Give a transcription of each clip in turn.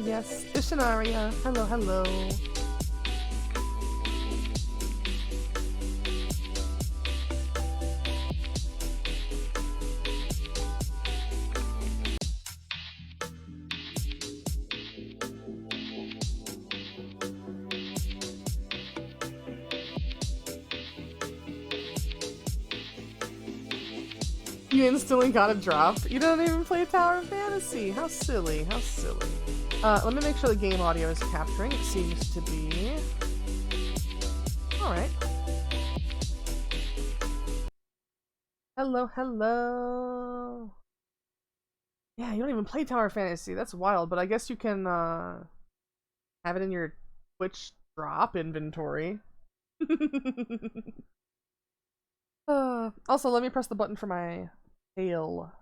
yes. Ishinaria. Hello, hello. You instantly got a drop. You don't even play Tower of Fantasy. How silly. How silly. Let me make sure the game audio is capturing. It seems to be. Alright. Hello, hello. Yeah, you don't even play Tower of Fantasy. That's wild, but I guess you can have it in your Twitch drop inventory. Also, let me press the button for my tail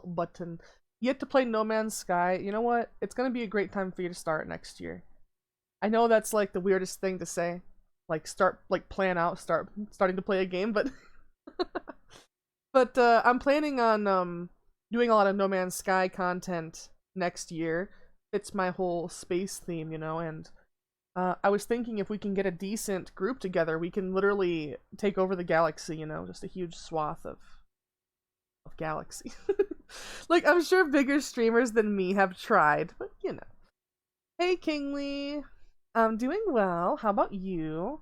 button. Yet to play No Man's Sky. You know what? It's gonna be a great time for you to start next year. I know that's like the weirdest thing to say. Like plan out, starting to play a game, but but I'm planning on doing a lot of No Man's Sky content next year. It's my whole space theme, you know, and I was thinking if we can get a decent group together, we can literally take over the galaxy, you know, just a huge swath of galaxy. Like, I'm sure bigger streamers than me have tried, but you know. Hey, Kingly. I'm doing well. How about you?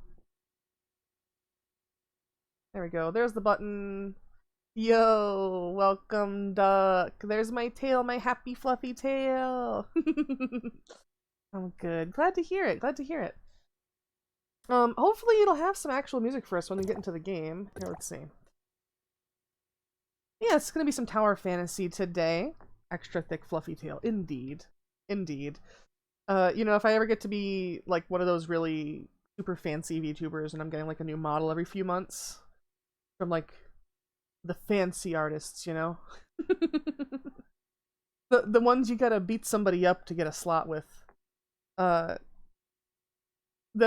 There we go. There's the button. Yo, welcome, duck. There's my tail, my happy fluffy tail. Oh, good. Glad to hear it. Glad to hear it. Hopefully it'll have some actual music for us when we get into the game. Here, let's see. Yeah, it's gonna be some Tower Fantasy today. Extra thick fluffy tail. Indeed. Indeed. You know, if I ever get to be like one of those really super fancy VTubers and I'm getting like a new model every few months from like the fancy artists, you know? the ones you gotta beat somebody up to get a slot with. Then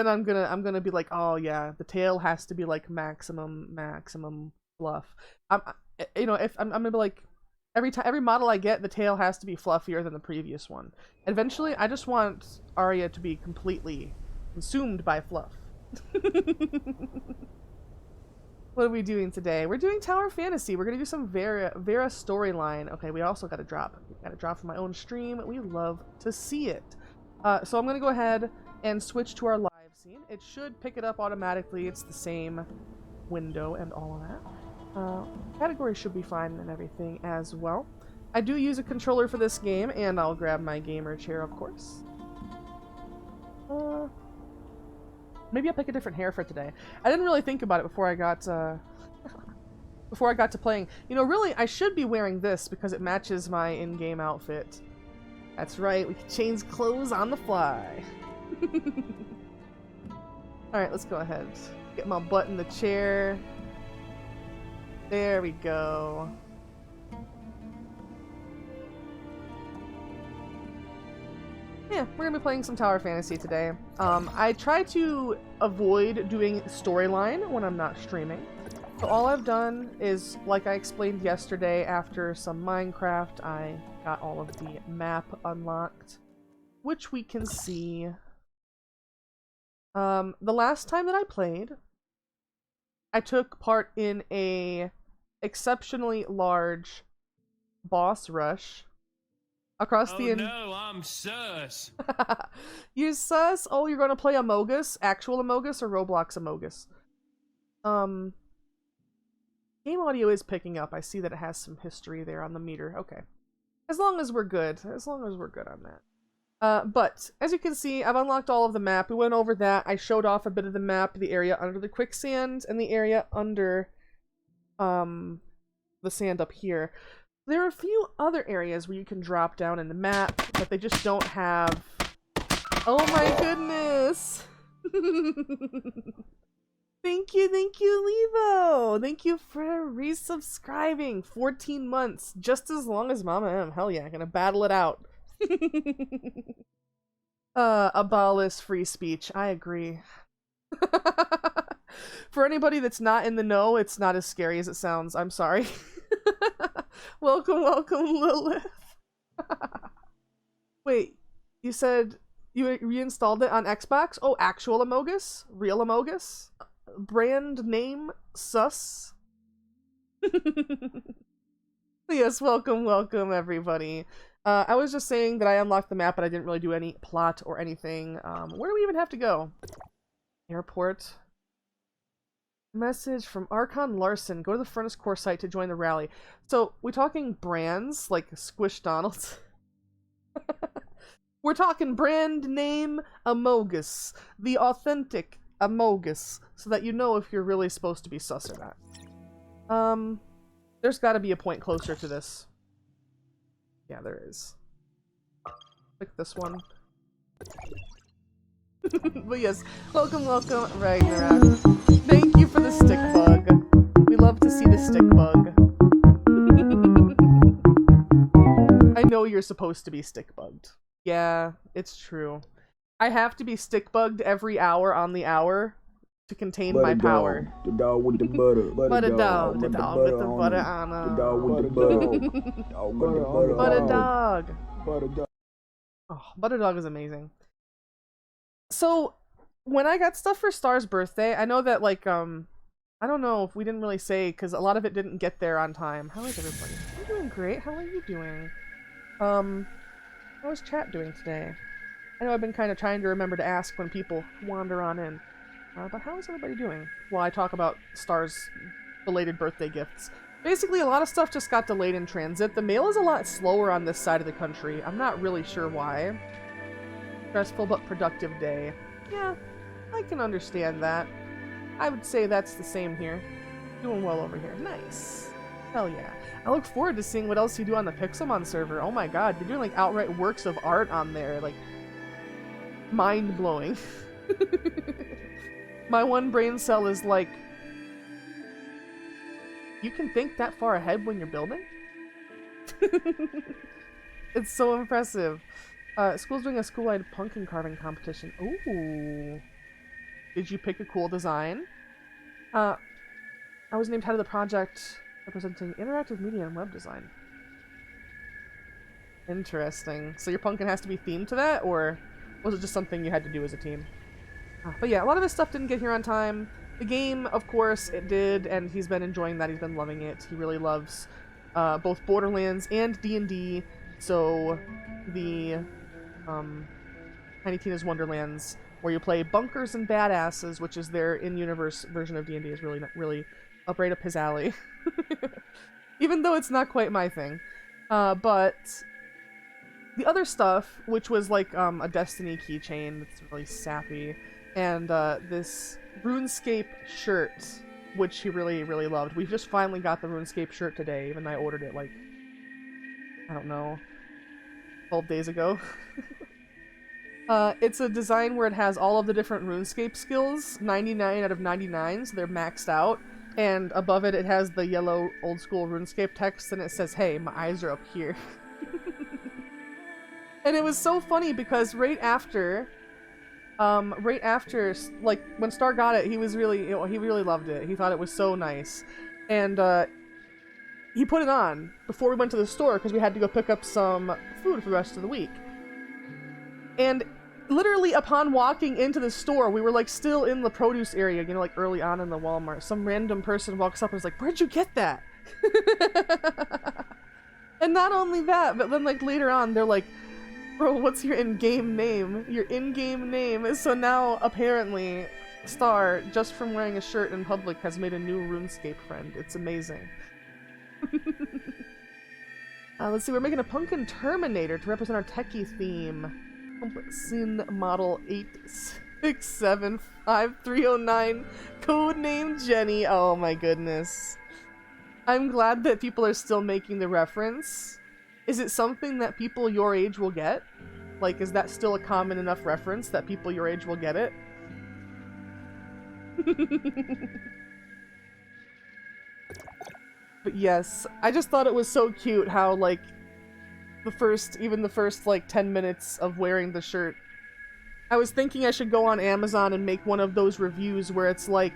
I'm gonna be like, oh yeah, the tail has to be like maximum fluff. You know, if I'm gonna be like, every model I get, the tail has to be fluffier than the previous one. Eventually, I just want Arya to be completely consumed by fluff. What are we doing today? We're doing Tower Fantasy. We're gonna do some Vera storyline. Okay, we also got a drop. Got a drop from my own stream. We love to see it. So I'm gonna go ahead and switch to our live scene. It should pick it up automatically. It's the same window and all of that. Category should be fine and everything as well. I do use a controller for this game, and I'll grab my gamer chair, of course. Maybe I'll pick a different hair for today. I didn't really think about it before I got before I got to playing. You know, really, I should be wearing this because it matches my in-game outfit. That's right, we can change clothes on the fly. Alright, let's go ahead. Get my butt in the chair. There we go. Yeah, we're gonna be playing some Tower Fantasy today. I try to avoid doing storyline when I'm not streaming. So all I've done is, like I explained yesterday, after some Minecraft, I got all of the map unlocked, which we can see. The last time that I played, I took part in a exceptionally large boss rush across the... Oh no, I'm sus. You're sus? Oh, you're gonna play Amogus? Actual Amogus or Roblox Amogus? Game audio is picking up. I see that it has some history there on the meter. Okay. As long as we're good. As long as we're good on that. But, as you can see, I've unlocked all of the map. We went over that. I showed off a bit of the map, the area under the quicksand, and the area under, the sand up here. There are a few other areas where you can drop down in the map, but they just don't have... Oh my goodness! Thank you, Levo! Thank you for resubscribing. 14 months, just as long as Mama M. Hell yeah, gonna battle it out. Abolish free speech. I agree. For anybody that's not in the know, it's not as scary as it sounds. I'm sorry. Welcome, Lilith. Wait, you said you reinstalled it on Xbox? Oh, actual Amogus? Real Amogus? Brand name sus? Yes, welcome everybody. I was just saying that I unlocked the map, but I didn't really do any plot or anything. Where do we even have to go? Airport. Message from Archon Larson. Go to the Furnace Core site to join the rally. So, we talking brands like Squish Donalds? We're talking brand name Amogus. The authentic Amogus. So that you know if you're really supposed to be sus or not. There's gotta be a point closer to this. Yeah, there is. Click this one. But yes, welcome, Ragnarok. Thank you for the stick bug. We love to see the stick bug. I know you're supposed to be stick bugged. Yeah, it's true. I have to be stick bugged every hour on the hour to contain my power. The dog with the butter. Butter dog, the dog with the butter on him. The dog with the butter. Dog with the butter. Butter dog. Butter dog. Oh, butter dog is amazing. So, when I got stuff for Star's birthday, I know that, like, I don't know if we didn't really say, because a lot of it didn't get there on time. How is everybody? I'm doing great. How are you doing? How is chat doing today? I know I've been kind of trying to remember to ask when people wander on in. But how is everybody doing? While I talk about Star's belated birthday gifts. Basically, a lot of stuff just got delayed in transit. The mail is a lot slower on this side of the country. I'm not really sure why. Stressful but productive day. Yeah, I can understand that. I would say that's the same here. Doing well over here. Nice. Hell yeah. I look forward to seeing what else you do on the Pixelmon server. Oh my god, you're doing like outright works of art on there. Like, mind-blowing. My one brain cell is like, you can think that far ahead when you're building? It's so impressive. School's doing a school-wide pumpkin carving competition. Ooh. Did you pick a cool design? I was named head of the project representing interactive media and web design. Interesting. So your pumpkin has to be themed to that, or was it just something you had to do as a team? But yeah, a lot of his stuff didn't get here on time. The game, of course, it did, and he's been enjoying that. He's been loving it. He really loves both Borderlands and D&D. So the Tiny Tina's Wonderlands, where you play bunkers and badasses, which is their in-universe version of D&D, is really up right up his alley. Even though it's not quite my thing. But the other stuff, which was like a Destiny keychain that's really sappy, and this RuneScape shirt, which he really loved. We've just finally got the RuneScape shirt today, even though I ordered it like, I don't know, 12 days ago. It's a design where it has all of the different RuneScape skills, 99 out of 99, so they're maxed out. And above it, it has the yellow old school RuneScape text, and it says, "Hey, my eyes are up here." And it was so funny because right after, like, when Star got it, he was really, he really loved it. He thought it was so nice. And, he put it on before we went to the store because we had to go pick up some food for the rest of the week. And literally upon walking into the store, we were like still in the produce area, you know, like early on in the Walmart. Some random person walks up and is like, "Where'd you get that?" And not only that, but then like later on, they're like, "Bro, what's your in-game name?" Your in-game name is, so now apparently Star, just from wearing a shirt in public, has made a new RuneScape friend. It's amazing. Let's see, we're making a pumpkin Terminator to represent our techie theme. Sin model 8675309, codename Jenny. Oh my goodness. I'm glad that people are still making the reference. Is it something that people your age will get? Like, is that still a common enough reference that people your age will get it? But yes, I just thought it was so cute how, like, even the first, like, 10 minutes of wearing the shirt, I was thinking I should go on Amazon and make one of those reviews where it's like,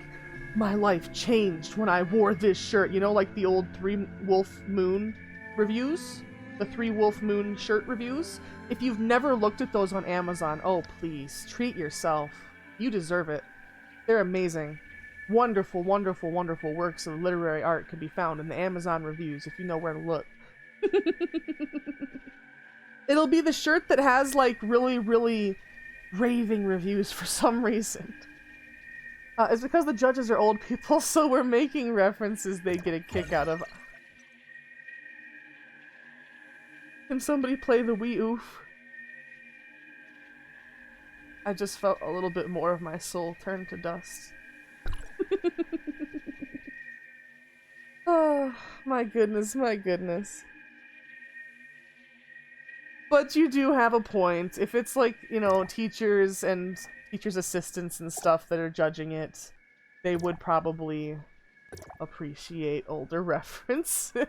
"My life changed when I wore this shirt," you know, like the old 3 Wolf Moon reviews? the 3 Wolf Moon shirt reviews. If you've never looked at those on Amazon, oh please, treat yourself. You deserve it. They're amazing. Wonderful, wonderful, wonderful works of literary art can be found in the Amazon reviews if you know where to look. It'll be the shirt that has, like, really, really raving reviews for some reason. It's because the judges are old people, so we're making references they get a kick out of. Can somebody play the wee oof? I just felt a little bit more of my soul turn to dust. Oh, my goodness, my goodness. But you do have a point. If it's like, you know, teachers and teachers' assistants and stuff that are judging it, they would probably appreciate older references.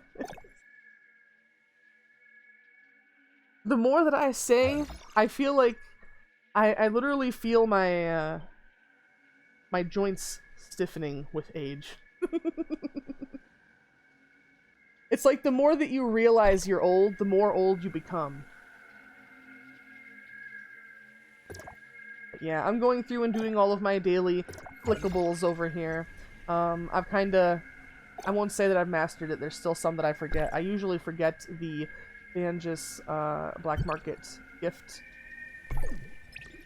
The more that I say, I feel like I literally feel my my joints stiffening with age. It's like the more that you realize you're old, the more old you become. But yeah, I'm going through and doing all of my daily clickables over here. I've kinda... I won't say that I've mastered it, there's still some that I forget. I usually forget the Banjus Black Market gift.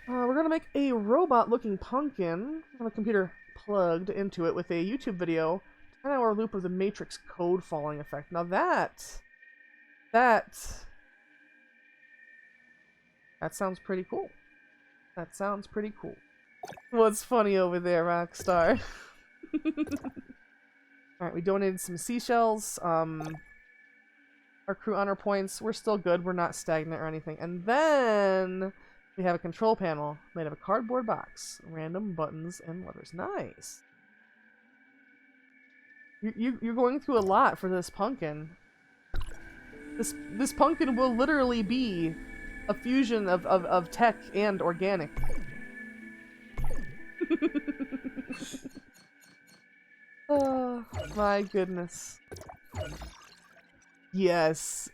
We're gonna make a robot-looking pumpkin. I have a computer plugged into it with a YouTube video. 10-hour loop of the Matrix code falling effect. Now that sounds pretty cool. That sounds pretty cool. What's funny over there, Rockstar? Alright, we donated some seashells. Our crew honor points, we're still good. We're not stagnant or anything. And then we have a control panel made of a cardboard box, random buttons and levers. Nice. You're going through a lot for this pumpkin. This pumpkin will literally be a fusion of tech and organic. Oh my goodness. Yes.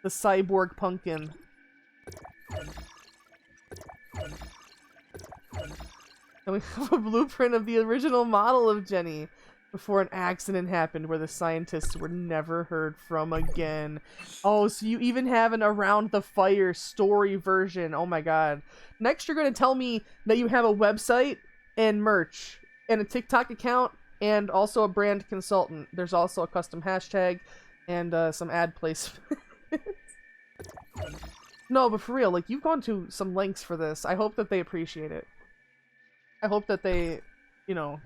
The cyborg pumpkin. And we have a blueprint of the original model of Jenny before an accident happened where the scientists were never heard from again. Oh, so you even have an Around the Fire story version. Oh my god. Next you're going to tell me that you have a website and merch and a TikTok account and also a brand consultant. There's also a custom hashtag and some ad placement. No, but for real, like, you've gone to some lengths for this. I hope that they appreciate it. I hope that they, you know,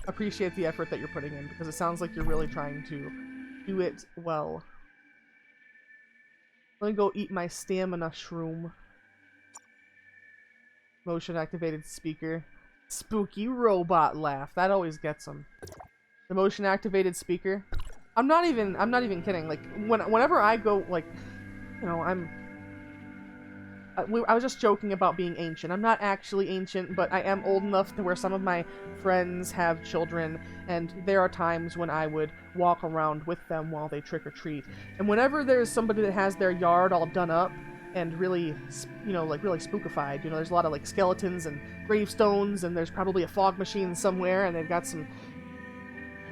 appreciate the effort that you're putting in, because it sounds like you're really trying to do it well. Let me go eat my stamina shroom. Motion activated speaker. Spooky robot laugh. That always gets them. The motion activated speaker. I'm not even kidding. Like, whenever I go, like, you know, I was just joking about being ancient. I'm not actually ancient, but I am old enough to where some of my friends have children, and there are times when I would walk around with them while they trick-or-treat. And whenever there's somebody that has their yard all done up and really, you know, like really spookified, you know, there's a lot of like skeletons and gravestones, and there's probably a fog machine somewhere, and they've got some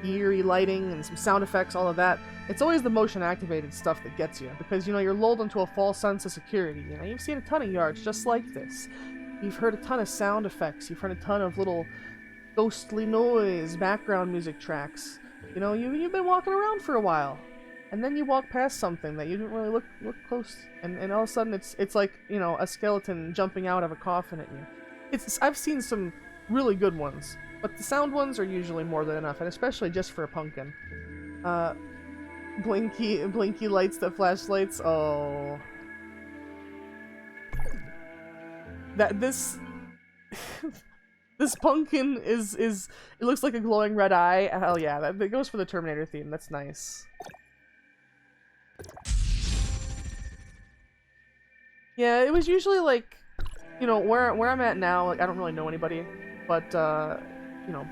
eerie lighting and some sound effects, all of that. It's always the motion activated stuff that gets you, because, you know, you're lulled into a false sense of security. You know, you've seen a ton of yards just like this. You've heard a ton of sound effects. You've heard a ton of little ghostly noise, background music tracks. You know, you've been walking around for a while, and then you walk past something that you didn't really look close, and all of a sudden it's like, you know, a skeleton jumping out of a coffin at you. I've seen some really good ones, but the sound ones are usually more than enough, and especially just for a pumpkin. Blinky lights that flash lights. Oh, this pumpkin is it looks like a glowing red eye. Hell yeah, that goes for the Terminator theme. That's nice. Yeah, it was usually like, you know, where I'm at now. Like, I don't really know anybody, but you know,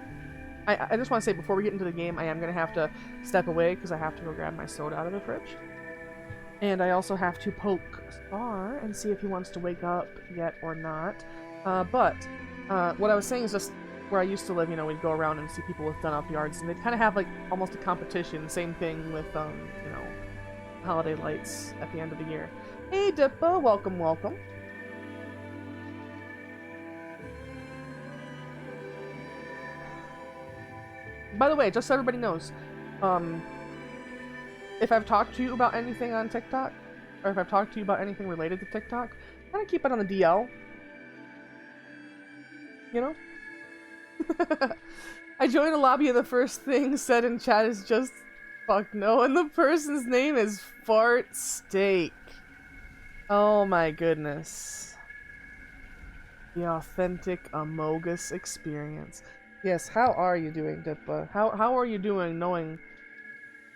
I just want to say, before we get into the game, I am going to have to step away because I have to go grab my soda out of the fridge. And I also have to poke Star and see if he wants to wake up yet or not. But what I was saying is just where I used to live, you know, we'd go around and see people with done-up yards, and they'd kind of have, like, almost a competition. Same thing with, you know, holiday lights at the end of the year. Hey, Dippa! Welcome, welcome. By the way, just so everybody knows, if I've talked to you about anything on TikTok, or if I've talked to you about anything related to TikTok, kind of keep it on the DL. You know? I joined a lobby and the first thing said in chat is just fuck no, and the person's name is Fart Steak. Oh my goodness. The authentic Amogus experience. Yes, how are you doing, Dippa? How are you doing knowing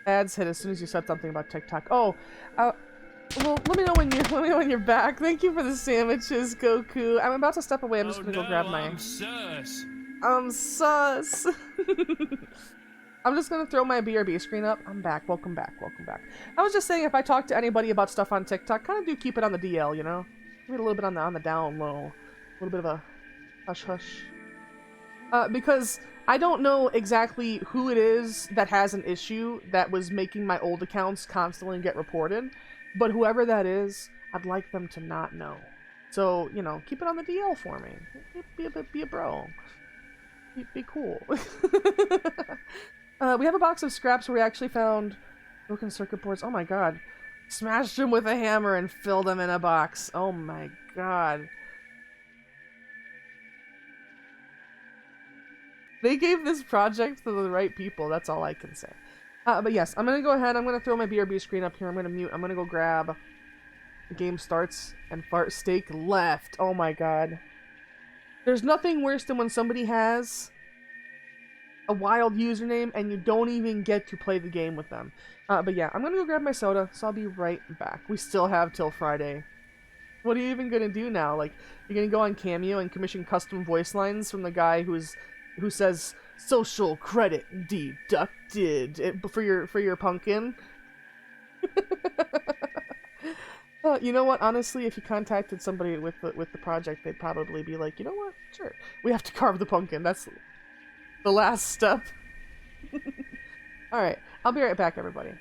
ads hit as soon as you said something about TikTok? Oh, well, let me know when you're back. Thank you for the sandwiches, Goku. I'm about to step away. I'm just gonna go grab my. I'm sus. I'm sus. I'm just gonna throw my BRB screen up. I'm back. Welcome back. Welcome back. I was just saying, if I talk to anybody about stuff on TikTok, kind of do keep it on the DL, you know? Keep it a little bit on the down low, a little bit of a hush hush. Because I don't know exactly who it is that has an issue that was making my old accounts constantly get reported, but whoever that is, I'd like them to not know. So, you know, keep it on the DL for me. Be a bro. Be cool. We have a box of scraps where we actually found broken circuit boards. Oh my god. Smashed them with a hammer and filled them in a box. Oh my god. They gave this project to the right people, that's all I can say. But yes, I'm gonna go ahead, I'm gonna throw my BRB screen up here, I'm gonna mute, I'm gonna go grab... The game starts, and Fart Steak left. Oh my god. There's nothing worse than when somebody has a wild username and you don't even get to play the game with them. But yeah, I'm gonna go grab my soda, so I'll be right back. We still have till Friday. What are you even gonna do now? Like, you're gonna go on Cameo and commission custom voice lines from the guy who says social credit deducted for your pumpkin? You know what? Honestly, if you contacted somebody with the project, they'd probably be like, you know what? Sure, we have to carve the pumpkin. That's the last step. All right, I'll be right back, everybody.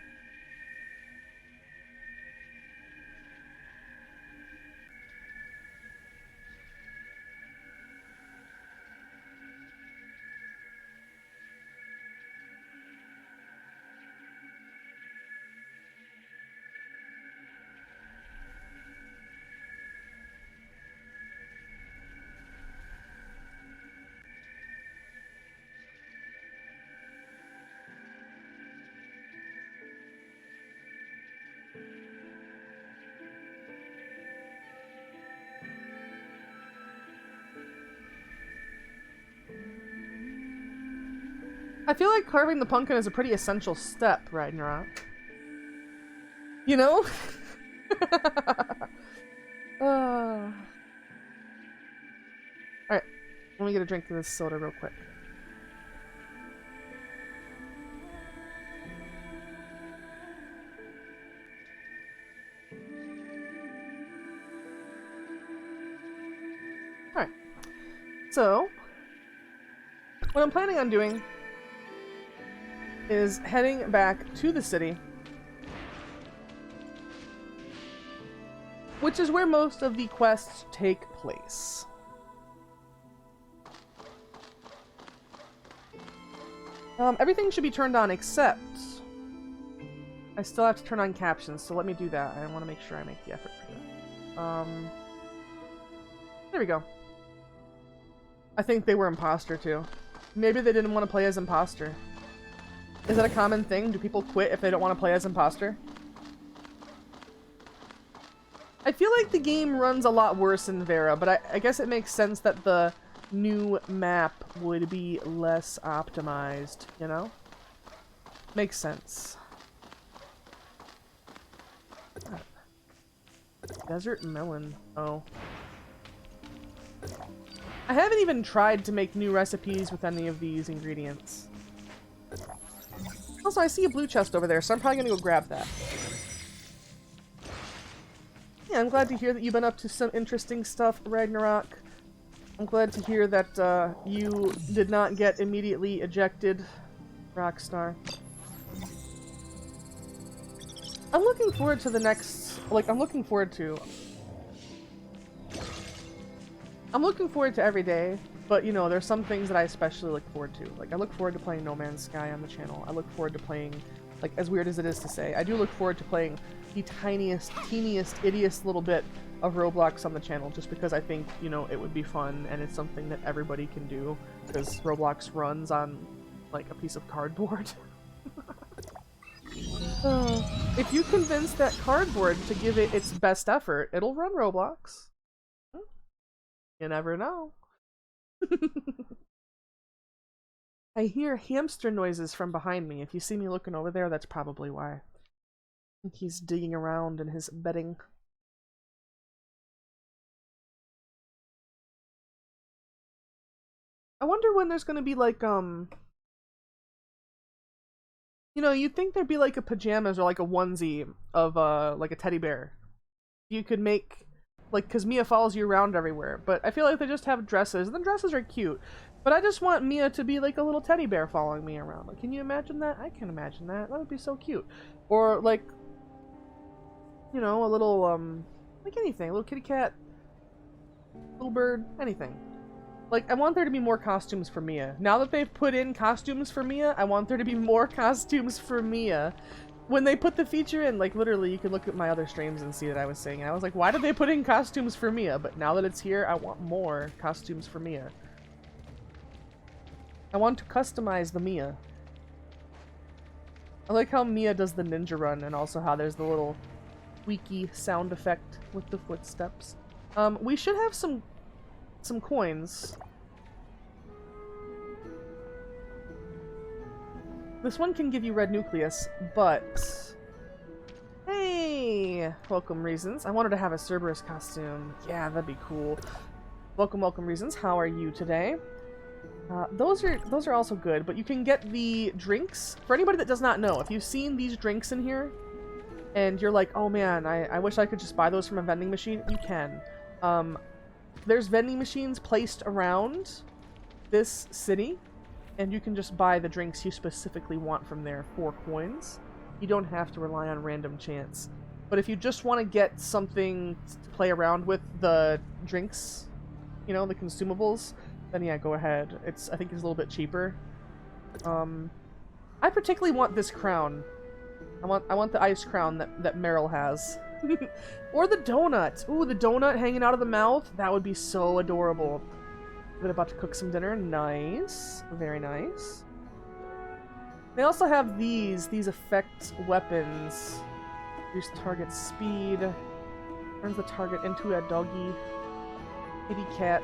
I feel like carving the pumpkin is a pretty essential step, right, Nara? You know? Alright, let me get a drink of this soda real quick. Alright. So, what I'm planning on doing is heading back to the city, which is where most of the quests take place. Everything should be turned on except I still have to turn on captions, so let me do that. I want to make sure I make the effort for that. There we go. I think they were imposter too. Maybe they didn't want to play as imposter. Is that a common thing? Do people quit if they don't want to play as imposter? I feel like the game runs a lot worse in Vera, but I guess it makes sense that the new map would be less optimized, you know? Makes sense. Desert melon. Oh. I haven't even tried to make new recipes with any of these ingredients. Also, I see a blue chest over there, so I'm probably gonna go grab that. Yeah, I'm glad to hear that you've been up to some interesting stuff, Ragnarok. I'm glad to hear that you did not get immediately ejected, Rockstar. I'm looking forward to the next... Like, I'm looking forward to every day, but, you know, there's some things that I especially look forward to. Like, I look forward to playing No Man's Sky on the channel. I look forward to playing, like, as weird as it is to say, I do look forward to playing the tiniest, teeniest, ittiest little bit of Roblox on the channel, just because I think, you know, it would be fun, and it's something that everybody can do, because Roblox runs on, like, a piece of cardboard. If you convince that cardboard to give it its best effort, it'll run Roblox. You never know. I hear hamster noises from behind me. If you see me looking over there, that's probably why. I think he's digging around in his bedding. I wonder when there's gonna be like, you know, you'd think there'd be like a pajamas or like a onesie of, like a teddy bear. You could make, like, cause Mia follows you around everywhere, but I feel like they just have dresses, and the dresses are cute. But I just want Mia to be like a little teddy bear following me around. Like, can you imagine that? I can imagine that. That would be so cute. Or like, you know, a little, like anything, a little kitty cat, little bird, anything. Like, I want there to be more costumes for Mia. Now that they've put in costumes for Mia, I want there to be more costumes for Mia. When they put the feature in, like, literally, you can look at my other streams and see that I was saying, I was like, why did they put in costumes for Mia? But now that it's here, I want more costumes for Mia. I want to customize the Mia. I like how Mia does the ninja run, and also how there's the little squeaky sound effect with the footsteps. We should have some coins. This one can give you red nucleus, but... Hey! Welcome, Reasons. I wanted to have a Cerberus costume. Yeah, that'd be cool. Welcome, Reasons. How are you today? Those are also good, but you can get the drinks. For anybody that does not know, if you've seen these drinks in here, and you're like, oh man, I wish I could just buy those from a vending machine, you can. There's vending machines placed around this city, and you can just buy the drinks you specifically want from there for coins. You don't have to rely on random chance. But if you just want to get something to play around with, the drinks, you know, the consumables, then yeah, go ahead. I think it's a little bit cheaper. I particularly want this crown. I want the ice crown that Meryl has. Or the donut. Ooh, the donut hanging out of the mouth. That would be so adorable. We're about to cook some dinner. Nice. Very nice. They also have these effect weapons. Reduce target speed. Turns the target into a doggy. Kitty cat.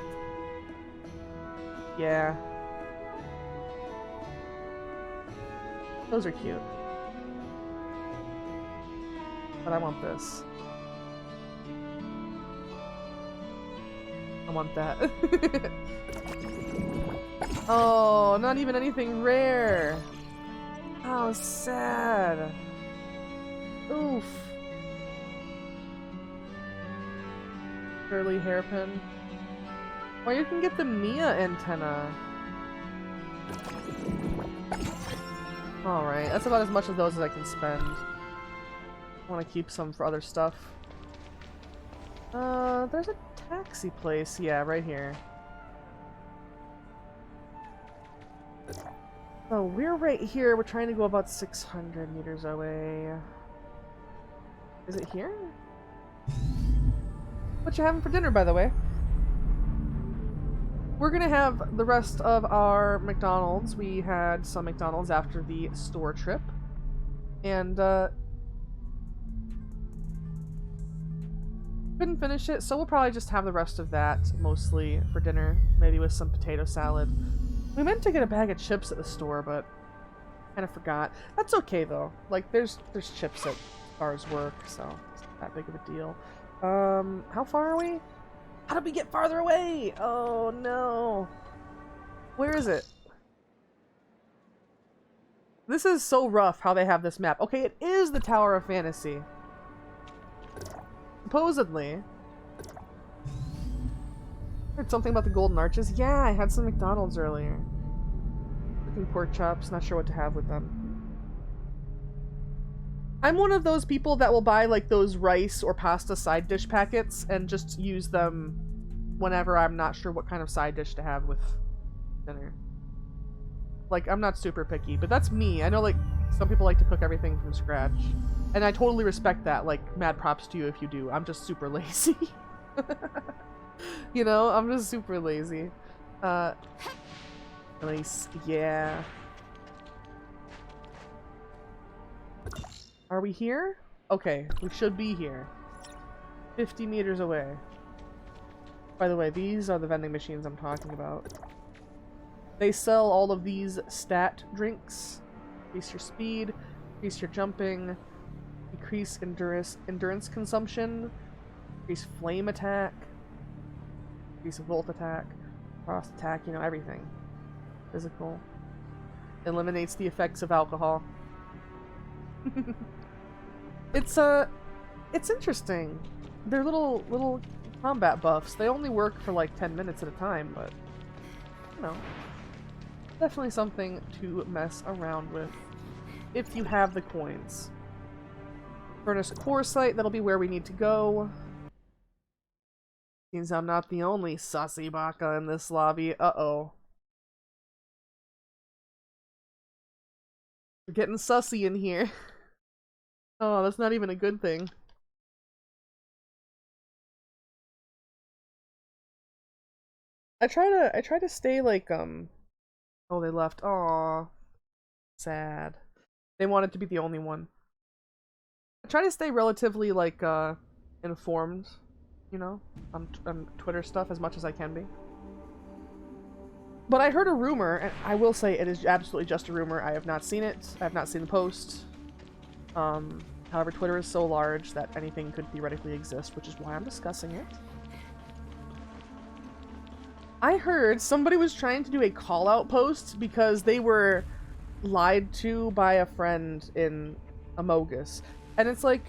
Yeah. Those are cute. But I want this. I want that. Oh, not even anything rare. How sad. Oof. Curly hairpin. Well, you can get the Mia antenna. Alright, that's about as much of those as I can spend. I want to keep some for other stuff. There's a taxi place. Yeah, right here. So we're right here. We're trying to go about 600 meters away. Is it here? What you having for dinner, by the way? We're gonna have the rest of our McDonald's. We had some McDonald's after the store trip. And, couldn't finish it, so we'll probably just have the rest of that mostly for dinner, maybe with some potato salad. We meant to get a bag of chips at the store, but kind of forgot. That's okay though. Like there's chips at Star's work, so it's not that big of a deal. How far are we? How did we get farther away? Oh no. Where is it? This is so rough how they have this map. Okay, it is the Tower of Fantasy. Supposedly. Heard something about the Golden Arches? Yeah, I had some McDonald's earlier. Cooking pork chops, not sure what to have with them. I'm one of those people that will buy like those rice or pasta side dish packets and just use them whenever I'm not sure what kind of side dish to have with dinner. Like, I'm not super picky, but that's me. I know like some people like to cook everything from scratch. And I totally respect that. Like, mad props to you if you do. I'm just super lazy. You know, I'm just super lazy. Nice. Yeah. Are we here? Okay, we should be here. 50 meters away. By the way, these are the vending machines I'm talking about. They sell all of these stat drinks. Increase your speed, increase your jumping, increase endurance consumption, increase flame attack, increase volt attack, frost attack, you know, everything. Physical. Eliminates the effects of alcohol. It's interesting. They're little combat buffs. They only work for like 10 minutes at a time, but you know, definitely something to mess around with if you have the coins. Furnace core site, that'll be where we need to go. Seems I'm not the only sussy baka in this lobby. Uh-oh. We're getting sussy in here. Oh, that's not even a good thing. I try to stay like oh, they left. Aw. Sad. They wanted to be the only one. I try to stay relatively like informed, you know, on Twitter stuff as much as I can be. But I heard a rumor, and I will say it is absolutely just a rumor. I have not seen it. I have not seen the post. However, Twitter is so large that anything could theoretically exist, which is why I'm discussing it. I heard somebody was trying to do a call-out post because they were lied to by a friend in Amogus. And it's like,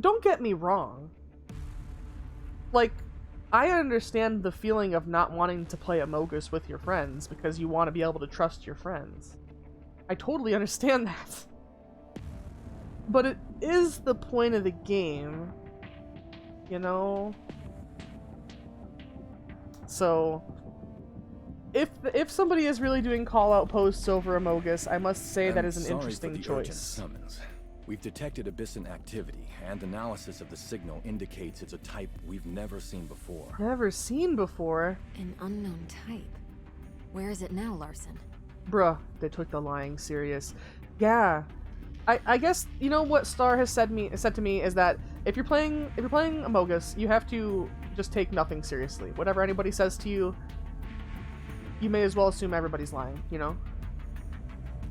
don't get me wrong. Like, I understand the feeling of not wanting to play Amogus with your friends because you want to be able to trust your friends. I totally understand that. But it is the point of the game, you know? So, if somebody is really doing call-out posts over Amogus, I must say that is an interesting choice. Summons. We've detected Abyssin activity, and analysis of the signal indicates it's a type we've never seen before. Never seen before? An unknown type. Where is it now, Larson? Bruh, they took the lying serious. Yeah. I guess, you know what Star has said to me is that if you're playing Amogus, you have to just take nothing seriously. Whatever anybody says to you, you may as well assume everybody's lying, you know?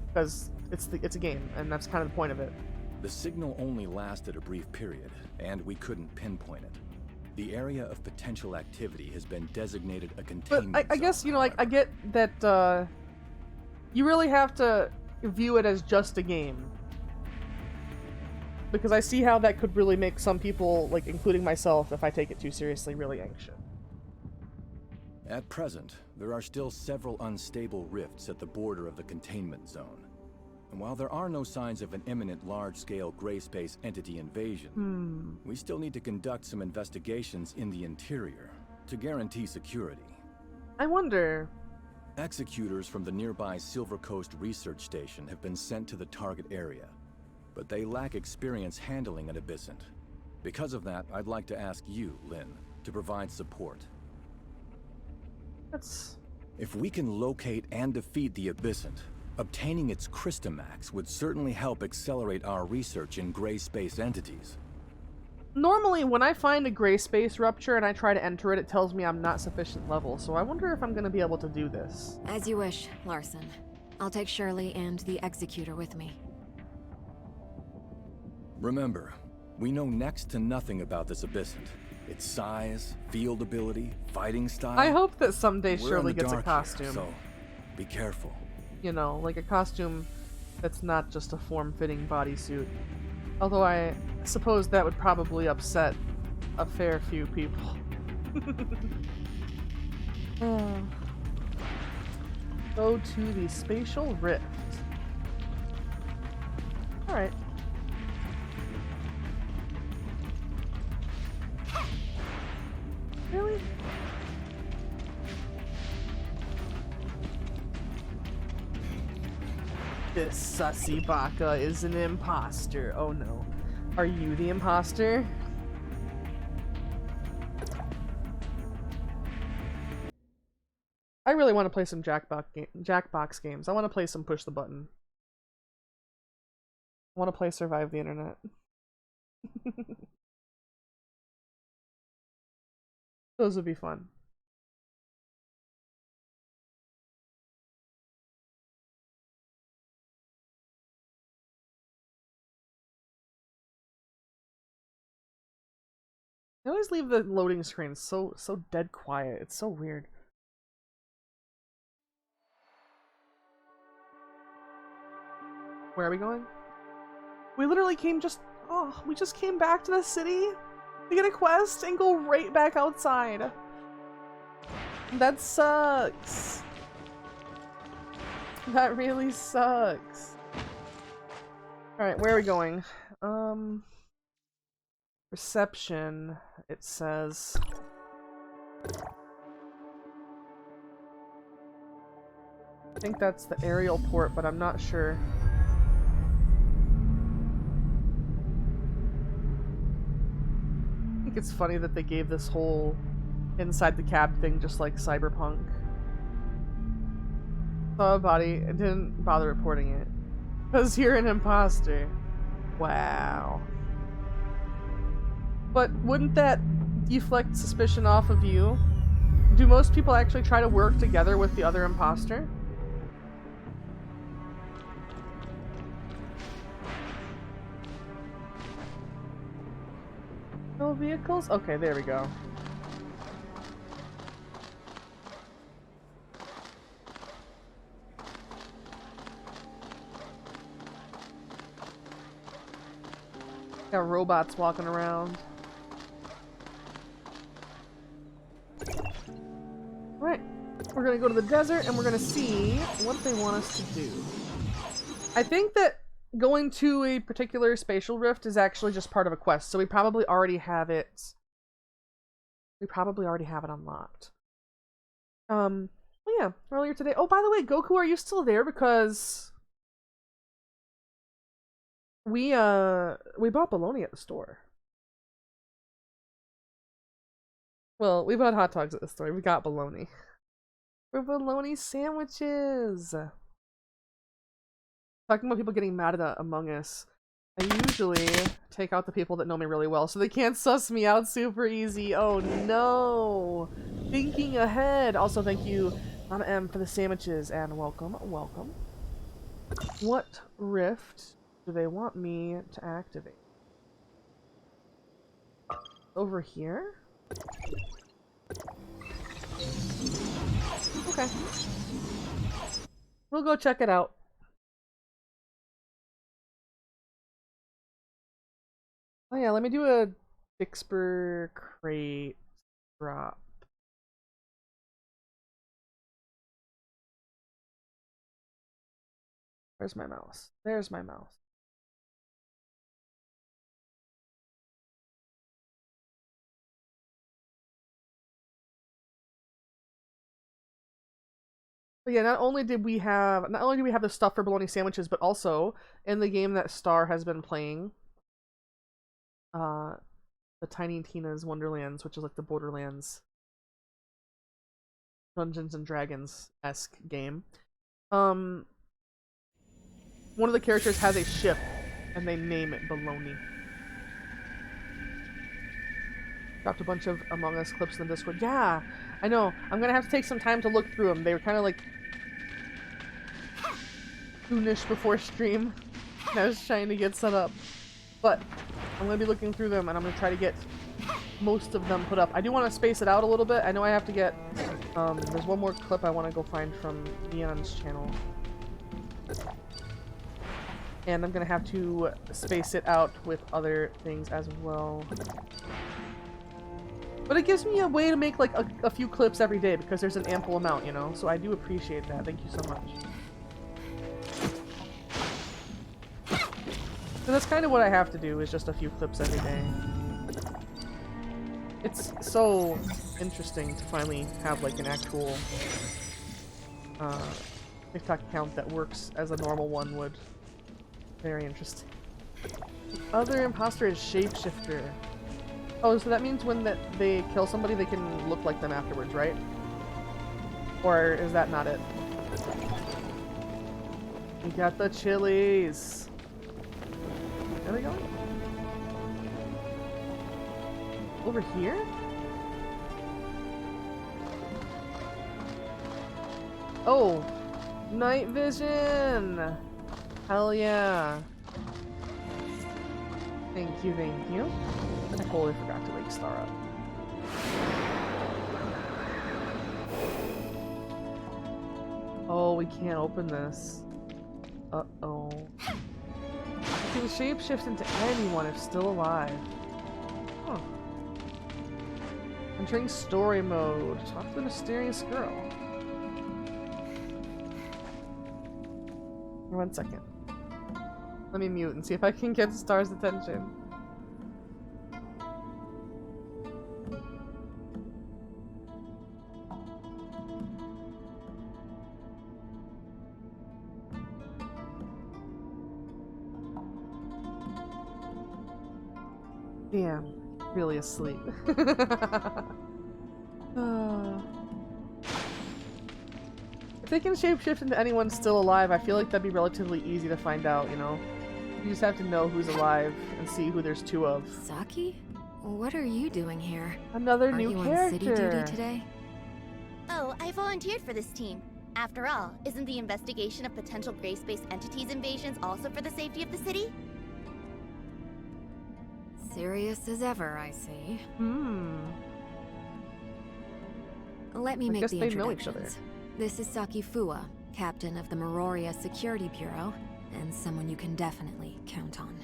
Because it's a game, and that's kind of the point of it. The signal only lasted a brief period, and we couldn't pinpoint it. The area of potential activity has been designated a containment But I guess, you know, like, I get that, you really have to view it as just a game. Because I see how that could really make some people, like, including myself, if I take it too seriously, really anxious. At present, there are still several unstable rifts at the border of the containment zone. And while there are no signs of an imminent large-scale gray space entity invasion, we still need to conduct some investigations in the interior to guarantee security. I wonder... Executors from the nearby Silver Coast Research Station have been sent to the target area, but they lack experience handling an Abyssant. Because of that, I'd like to ask you, Lynn, to provide support. That's... If we can locate and defeat the Abyssant, obtaining its Christomax would certainly help accelerate our research in gray space entities. Normally, when I find a gray space rupture and I try to enter it, it tells me I'm not sufficient level, so I wonder if I'm gonna be able to do this. As you wish, Larson. I'll take Shirley and the Executor with me. Remember, We know next to nothing about this Abyssant. Its size, field ability, fighting style. I hope that someday We're in Shirley the gets a dark here, costume. so be careful. You know, like a costume that's not just a form-fitting bodysuit. Although I suppose that would probably upset a fair few people. Go to the spatial rift. Alright. Really? This sussy baka is an imposter. Oh no. Are you the imposter? I really want to play some Jackbox games. I want to play some push the button. I want to play Survive the Internet. Those would be fun. I always leave the loading screen so dead quiet. It's so weird. Where are we going? We literally came we just came back to the city to get a quest and go right back outside. That sucks. That really sucks. Alright, where are we going? Reception, it says. I think that's the aerial port, but I'm not sure. I think it's funny that they gave this whole inside the cab thing just like Cyberpunk. Saw a body and didn't bother reporting it. Because you're an imposter. Wow. But wouldn't that deflect suspicion off of you? Do most people actually try to work together with the other imposter? No vehicles? Okay, there we go. Got robots walking around. Alright, we're gonna go to the desert and we're gonna see what they want us to do. I think that going to a particular spatial rift is actually just part of a quest, so we probably already have it. We probably already have it unlocked. Well, yeah, earlier today. Oh, by the way, Goku, are you still there? Because we bought bologna at the store. Well, we bought hot dogs at the store. We got bologna. For bologna sandwiches. Talking about people getting mad at Among Us. I usually take out the people that know me really well so they can't suss me out super easy. Oh no! Thinking ahead! Also, thank you, Mama M, for the sandwiches, and welcome, welcome. What rift do they want me to activate? Over here? Okay. We'll go check it out. Oh yeah, let me do a Dixper crate drop. Where's my mouse? There's my mouse. But yeah, not only do we have the stuff for bologna sandwiches, but also in the game that Star has been playing, the Tiny Tina's Wonderlands, which is like the Borderlands Dungeons and Dragons-esque game. One of the characters has a ship, and they name it Bologna. Dropped a bunch of Among Us clips in the Discord. Yeah, I know. I'm gonna have to take some time to look through them. They were kind of like soonish before stream. And I was trying to get set up. But I'm going to be looking through them, and I'm going to try to get most of them put up. I do want to space it out a little bit. I know I have to get... there's one more clip I want to go find from Neon's channel. And I'm going to have to space it out with other things as well. But it gives me a way to make like a few clips every day because there's an ample amount, you know? So I do appreciate that. Thank you so much. So that's kind of what I have to do, is just a few clips every day. It's so interesting to finally have like an actual TikTok account that works as a normal one would. Very interesting. The other imposter is Shapeshifter. Oh, so that means when they kill somebody, they can look like them afterwards, right? Or is that not it? We got the chilies. There we go. Over here? Oh! Night vision! Hell yeah! Thank you, thank you. I totally forgot to wake Star up. Oh, we can't open this. Uh-oh. You can shapeshift into anyone if still alive. Huh. Entering story mode. Talk to the mysterious girl. 1 second. Let me mute and see if I can get Star's attention. Damn, really asleep. If they can shapeshift into anyone still alive, I feel like that'd be relatively easy to find out, you know? You just have to know who's alive and see who there's two of. Saki? What are you doing here? Another Aren't new you character. on city duty today? Oh, I volunteered for this team. After all, isn't the investigation of potential gray space entities invasions also for the safety of the city? Serious as ever, I see. Let me I make guess the they know each other. introductions. This is Saki Fua, captain of the Meroria Security Bureau, and someone you can definitely count on.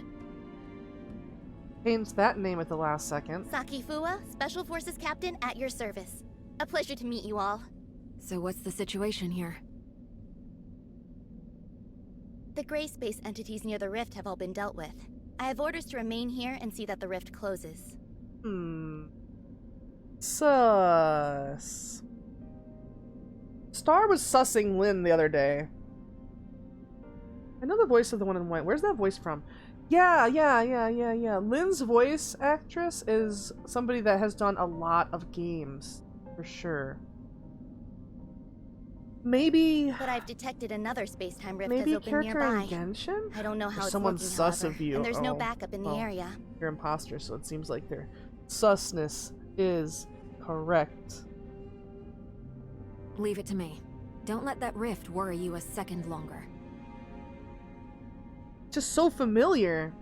Changed that name at the last second. Saki Fua, Special Forces Captain at your service. A pleasure to meet you all. So what's the situation here? The gray space entities near the rift have all been dealt with. I have orders to remain here and see that the rift closes. Sus. Star was sussing Lynn the other day. I know the voice of the one in white. Where's that voice from? Yeah. Lynn's voice actress is somebody that has done a lot of games, for sure. Maybe... But I've detected another space-time rift maybe has opened character nearby. in Genshin? I don't know how it's someone looking, sus however, of you. and there's no Oh. backup in the Oh. area. You're imposters, so it seems like their susness is correct. Leave it to me. Don't let that rift worry you a second longer. Just so familiar.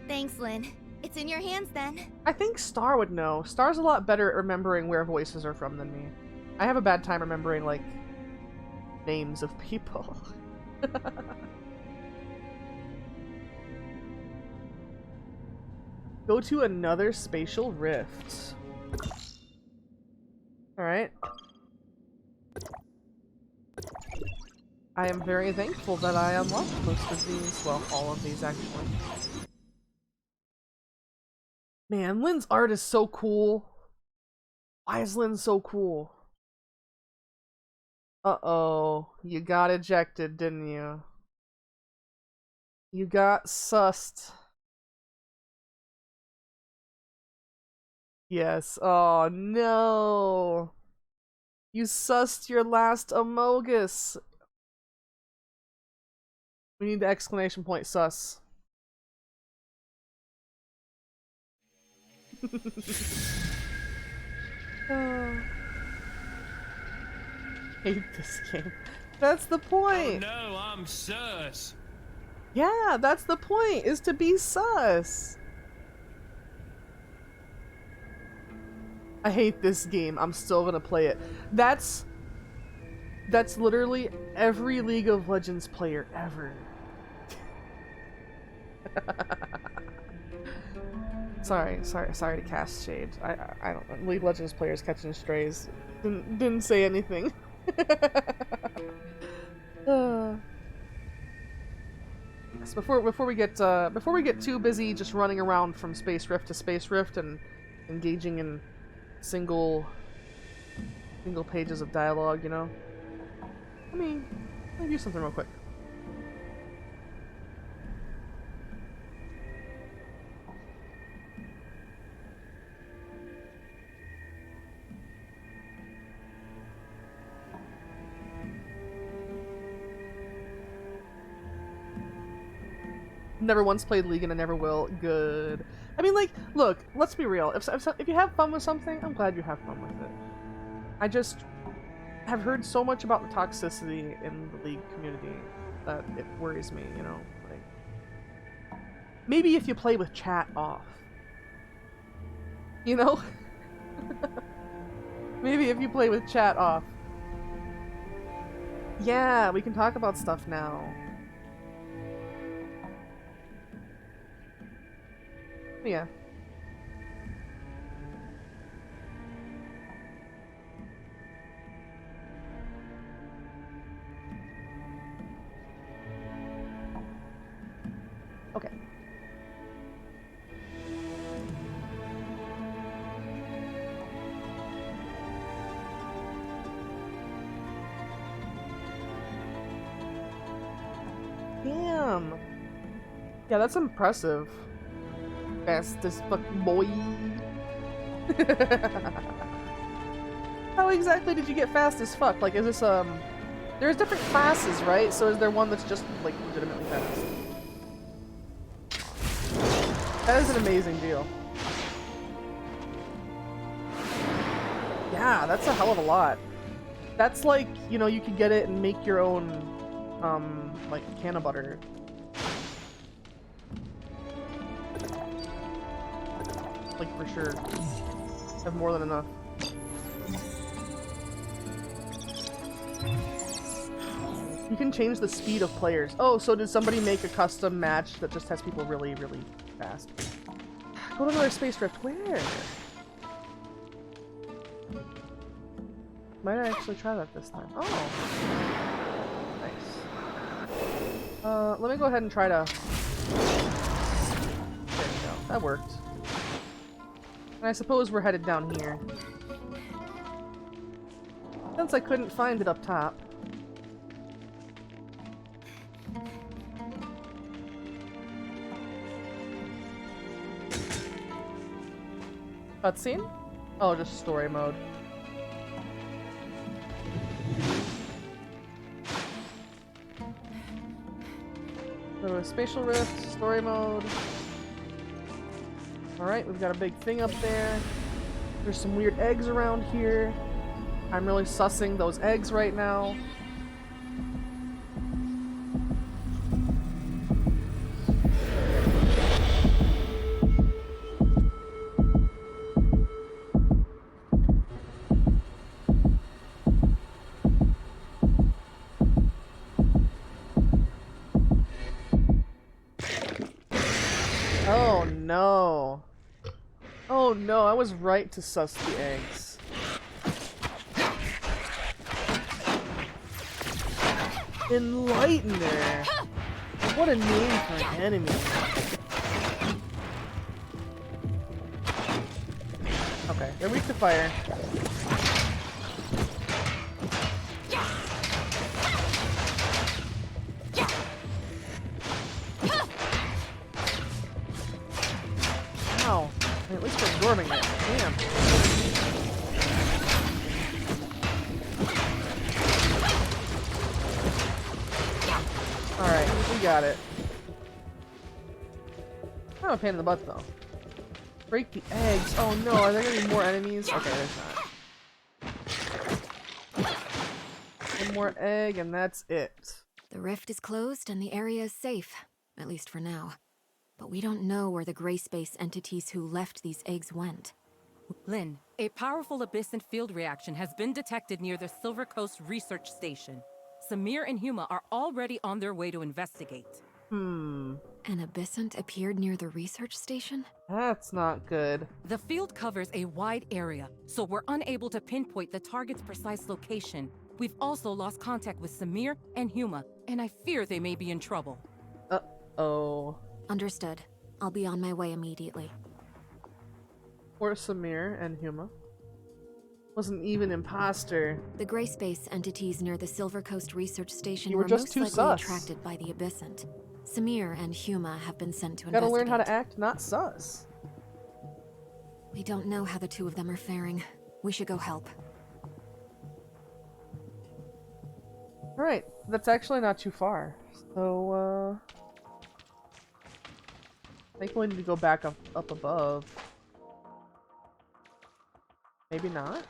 Thanks, Lynn. It's in your hands then. I think Star would know. Star's a lot better at remembering where voices are from than me. I have a bad time remembering, like, names of people. Go to another spatial rift. Alright. I am very thankful that I unlocked most of these. Well, all of these, actually. Man, Lynn's art is so cool. Why is Lynn so cool? Uh-oh. You got ejected, didn't you? You got sussed. Yes. Oh, no. You sussed your last Amogus. We need the exclamation point sus. Oh. Hate this game. That's the Oh point. no, I'm sus. Yeah, that's the point, is to be sus. I hate this game. I'm still gonna play it. That's literally every League of Legends player ever. sorry to cast shade. I don't know. League of Legends players catching strays. Didn't say anything. Yes, before we get too busy just running around from Space Rift to Space Rift and engaging in single pages of dialogue, you know. Let me do something real quick. Never once played League and I never will. Good. I mean, like, look, let's be real. If you have fun with something, I'm glad you have fun with it. I just have heard so much about the toxicity in the League community that it worries me, you know? Like, maybe if you play with chat off. You know? Maybe if you play with chat off. Yeah, we can talk about stuff now. Yeah. Okay. Damn. Yeah, that's impressive. Fast as fuck, boy. How exactly did you get fast as fuck? Like, is this, there's different classes, right? So is there one that's just, like, legitimately fast? That is an amazing deal. Yeah, that's a hell of a lot. That's like, you know, you could get it and make your own, like, can of butter. Like, for sure. Have more than enough. You can change the speed of players. Oh, so did somebody make a custom match that just has people really, really fast? Go to another Space Rift. Where? Might I actually try that this time? Oh. Nice. Let me go ahead and try to... There we go. That worked. And I suppose we're headed down here. Since I couldn't find it up top. Cutscene? Oh, just story mode. So, spatial rift, story mode. Alright, we've got a big thing up there. There's some weird eggs around here. I'm really sussing those eggs right now. Oh no. Oh no, I was right to suss the eggs. Enlightener! What a name for an enemy. Okay, they're weak to fire. Ow. At least we're absorbing it. Damn. Alright, we got it. Kind of a pain in the butt, though. Break the eggs. Oh no, are there gonna be more enemies? Okay, there's not. One more egg, and that's it. The rift is closed and the area is safe. at least for now. But we don't know where the gray space entities who left these eggs went. Lynn, a powerful abyssant field reaction has been detected near the Silver Coast Research Station. Samir and Huma are already on their way to investigate. An abyssant appeared near the research station? That's not good. The field covers a wide area, so we're unable to pinpoint the target's precise location. We've also lost contact with Samir and Huma, and I fear they may be in trouble. Uh-oh. Understood. I'll be on my way immediately. Or Samir and Huma. Was an even imposter. The gray space entities near the Silver Coast Research Station You were just most too likely sus. attracted by the abyssant. Samir and Huma have been sent to Gotta investigate. learn how to act not sus. We don't know how the two of them are faring. We should go help. Right, that's actually not too far. So, I think we need to go back up above. Maybe not?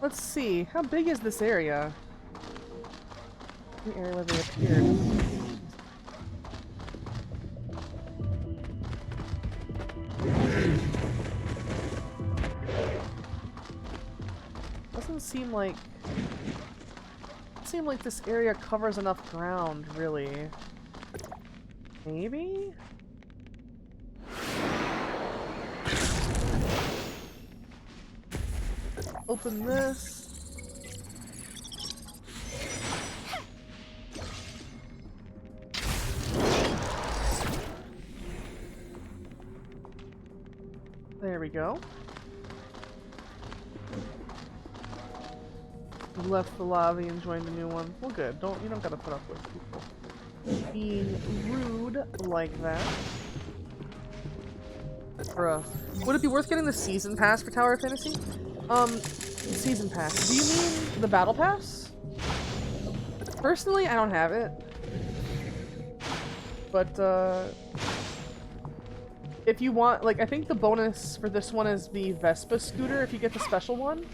Let's see, how big is this area? The area where they appeared. Doesn't seem like this area covers enough ground, really. Maybe? Open this. There we go. You left the lobby and joined a new one. Well, good. You don't gotta put up with people being rude like that. Bruh. Would it be worth getting the season pass for Tower of Fantasy? Season pass. Do you mean the battle pass? Personally, I don't have it. But, if you want, like, I think the bonus for this one is the Vespa scooter if you get the special one.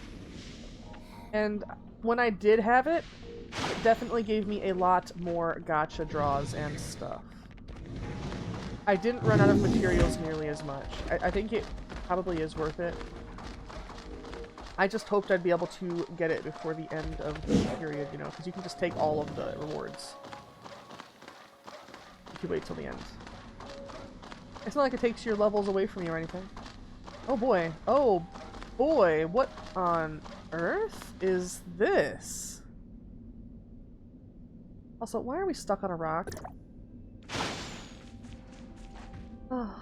And when I did have it, it definitely gave me a lot more gacha draws and stuff. I didn't run out of materials nearly as much. I think it probably is worth it. I just hoped I'd be able to get it before the end of the period, you know, because you can just take all of the rewards if you wait till the end. It's not like it takes your levels away from you or anything. Oh boy. Oh boy. What on earth is this? Also, why are we stuck on a rock? Oh.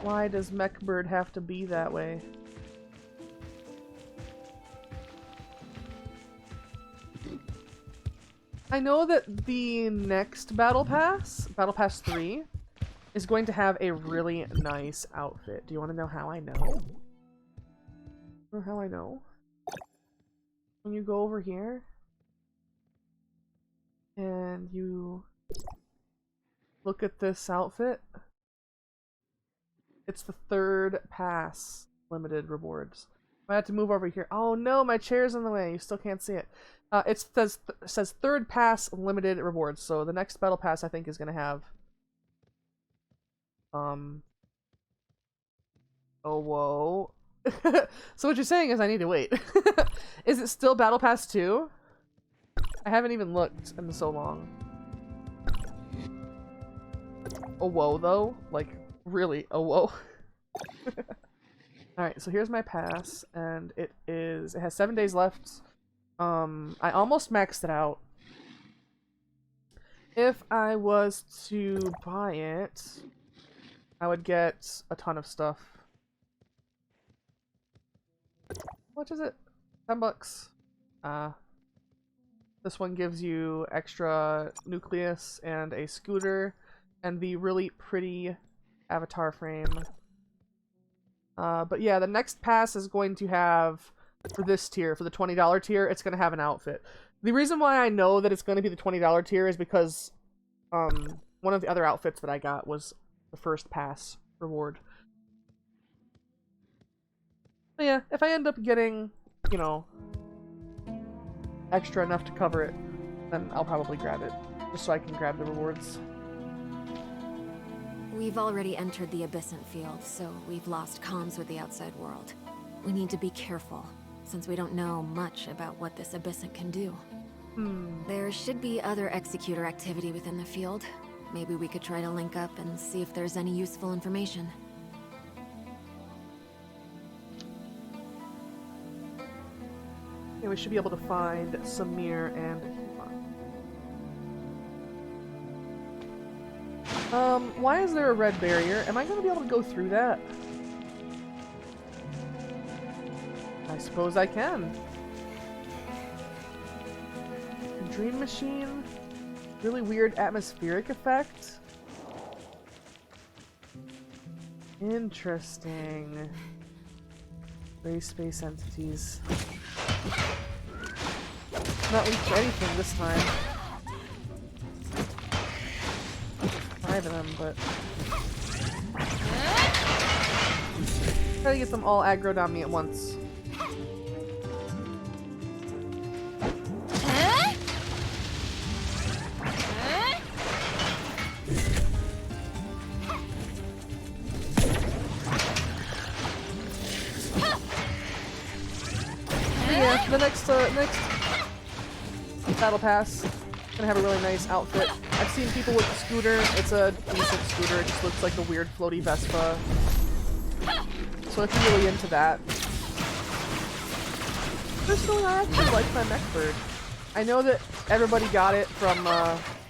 Why does Mechbird have to be that way? I know that the next Battle Pass, Battle Pass 3, is going to have a really nice outfit. Do you want to know how I know? Or how I know? When you go over here and you look at this outfit, it's the third pass limited rewards. I have to move over here. Oh no, my chair's in the way. You still can't see it. It says third pass limited rewards. So the next battle pass I think is gonna have oh whoa. So what you're saying is I need to wait. Is it still battle pass 2? I haven't even looked in so long. Oh whoa though, like really oh whoa. Alright, so here's my pass, and it has 7 days left. I almost maxed it out. If I was to buy it, I would get a ton of stuff. What is it? $10. This one gives you extra nucleus and a scooter and the really pretty avatar frame. But yeah, the next pass is going to have, for this tier, for the $20 tier, it's going to have an outfit. The reason why I know that it's going to be the $20 tier is because one of the other outfits that I got was the first pass reward. But yeah, if I end up getting, you know, extra enough to cover it, then I'll probably grab it. Just so I can grab the rewards. We've already entered the Abyssant field, so we've lost comms with the outside world. We need to be careful, since we don't know much about what this Abyssant can do. There should be other Executor activity within the field. Maybe we could try to link up and see if there's any useful information. Yeah, we should be able to find Samir and Huma. Why is there a red barrier? Am I going to be able to go through that? I suppose I can. Dream Machine. Really weird atmospheric effect. Interesting. Gray space entities. Not leaked anything this time. 5 of them, but try to get them all aggroed on me at once. The next battle pass gonna have a really nice outfit. I've seen people with the scooter. It's a decent scooter. It just looks like a weird floaty Vespa. So if you're really into that, personally, I actually like my mech bird. I know that everybody got it from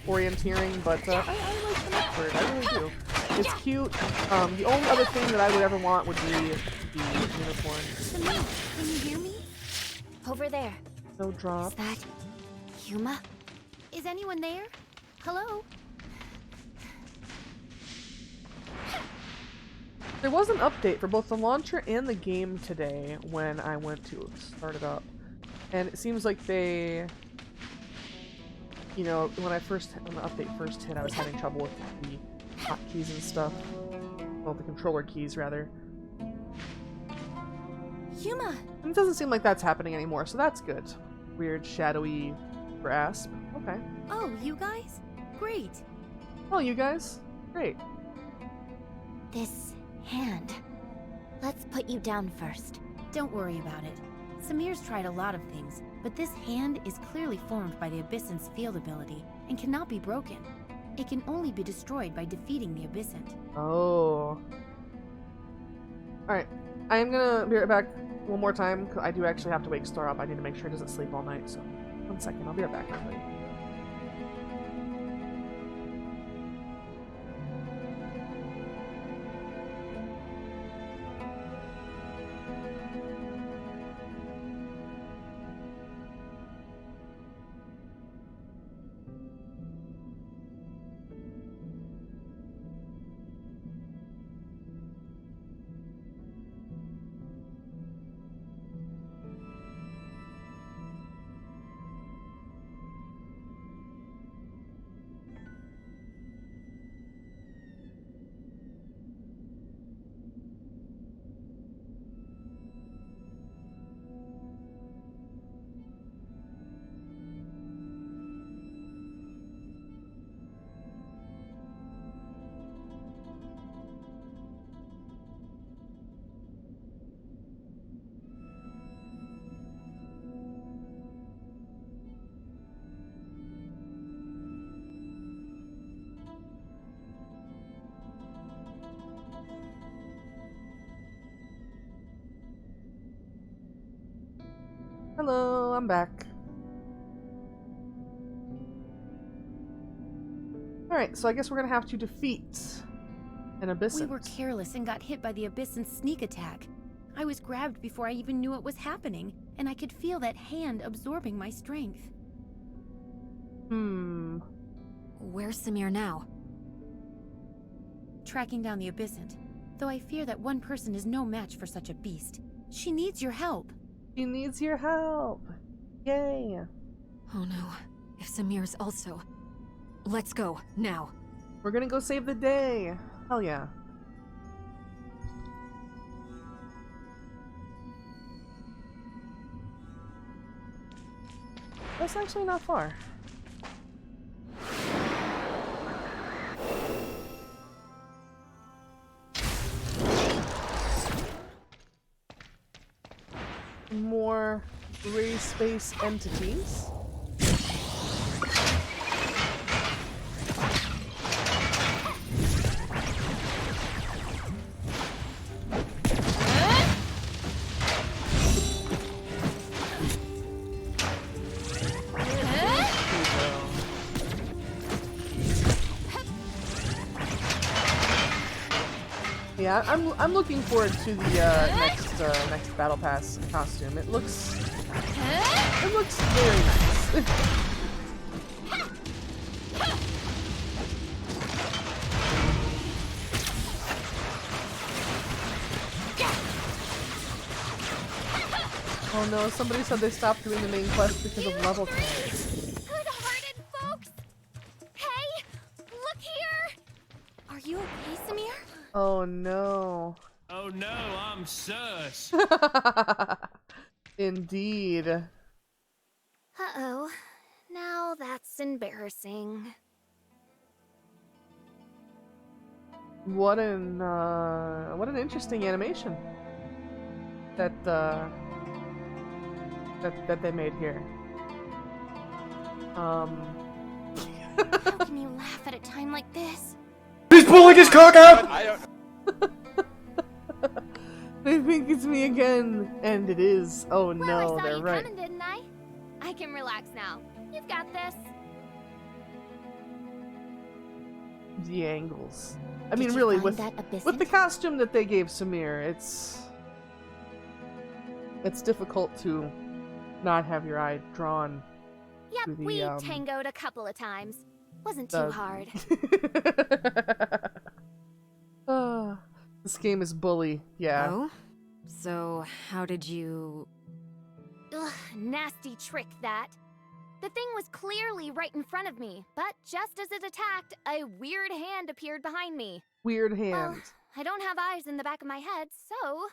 orienteering, but I like the mech bird. I really do. It's cute. The only other thing that I would ever want would be the unicorn. Samir, can you hear me? Over there. No drop. Is that Huma? Is anyone there? Hello? There was an update for both the launcher and the game today when I went to start it up. And it seems like they... You know, when the update first hit, I was having trouble with the hotkeys and stuff. Well, the controller keys, rather. Huma! And it doesn't seem like that's happening anymore, so that's good. Weird, shadowy grasp. Okay. Oh, you guys? Great. Oh, you guys? Great. This hand. Let's put you down first. Don't worry about it. Samir's tried a lot of things, but this hand is clearly formed by the Abyssant's field ability and cannot be broken. It can only be destroyed by defeating the Abyssant. Oh. Alright. I am gonna be right back one more time, because I do actually have to wake Star up. I need to make sure it doesn't sleep all night, so 1 second. I'll be right back, everybody. Hello, I'm back. Alright, so I guess we're gonna have to defeat an Abyssant. We were careless and got hit by the Abyssant's sneak attack. I was grabbed before I even knew it was happening, and I could feel that hand absorbing my strength. Where's Samir now? Tracking down the Abyssant, though I fear that one person is no match for such a beast. She needs your help. She needs your help. Yay. Oh no. If Samir's also... Let's go, now. We're gonna go save the day. Hell yeah. That's actually not far. gray space entities. Yeah, I'm looking forward to the next battle pass costume. It looks very nice. Oh no, somebody said they stopped doing the main quest because of level tags. Good-hearted folks! Hey! Look here! Are you okay, Samir? Oh no. Oh no, I'm sus. Indeed. Uh-oh. Now that's embarrassing. What an interesting animation that that they made here. How can you laugh at a time like this? He's pulling his cock out! I don't. They think it's me again, and it is. Oh no, Well, I saw they're you right. coming, didn't I? I can relax now. You've got this. The angles. I Did mean, you really, find with that abyssal? the costume that they gave Samir, it's difficult to not have your eye drawn. Yep, to the, we tangoed a couple of times. Wasn't the- too hard. This game is bully. Yeah. Oh? So, how did you... Ugh, nasty trick that. The thing was clearly right in front of me, but just as it attacked, a weird hand appeared behind me. Weird Well, hand. I don't have eyes in the back of my head, so...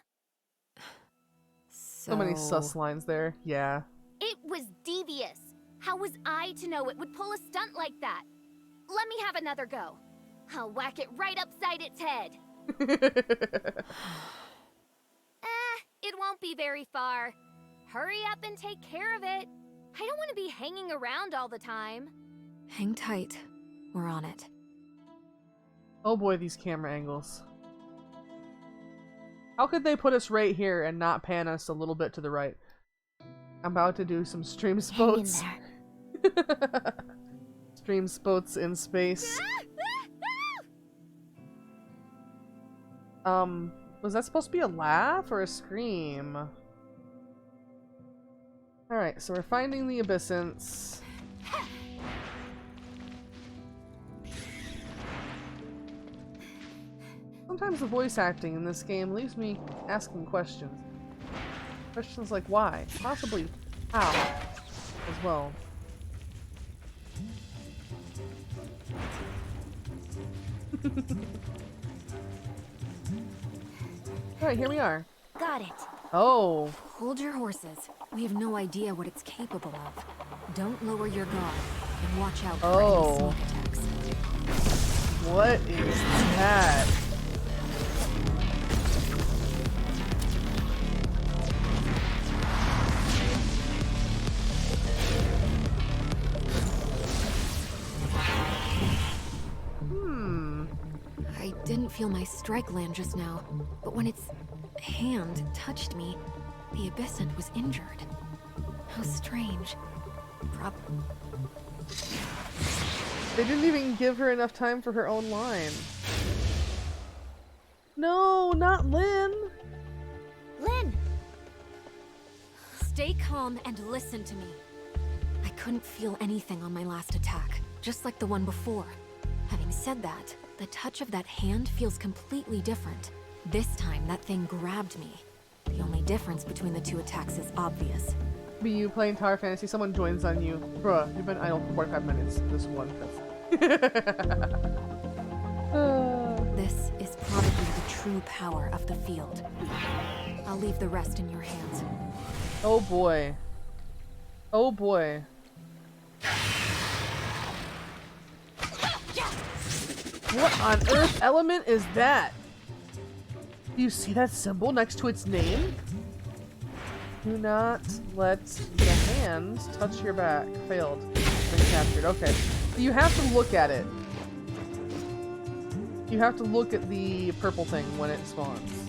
So many sus lines there. Yeah. It was devious. How was I to know it would pull a stunt like that? Let me have another go. I'll whack it right upside its head. It won't be very far. Hurry up and take care of it. I don't want to be hanging around all the time. Hang tight. We're on it. Oh boy, these camera angles. How could they put us right here and not pan us a little bit to the right? I'm about to do some stream spots. Hang in there. Stream spots in space. Was that supposed to be a laugh or a scream? Alright, so we're finding the abyssins. Sometimes the voice acting in this game leaves me asking questions. Questions like why, possibly how, as well. Alright, here we are. Got it. Oh, Hold your horses. We have no idea what it's capable of. Don't lower your guard, and watch out for Oh. any sneak attacks. what is that? I didn't feel my strike land just now, but when its hand touched me, the abyssant was injured. How strange. They didn't even give her enough time for her own line. No, not Lynn! Lynn! Stay calm and listen to me. I couldn't feel anything on my last attack, just like the one before. Having said that, the touch of that hand feels completely different. This time, that thing grabbed me. The only difference between the two attacks is obvious. Be you playing Tower Fantasy, someone joins on you. Bruh, you've been idle for 45 minutes. This one. This is probably the true power of the field. I'll leave the rest in your hands. Oh boy. Oh boy. What on earth element is that? Do you see that symbol next to its name? Do not let the hand touch your back. Failed. Been captured. Okay. So you have to look at it. You have to look at the purple thing when it spawns.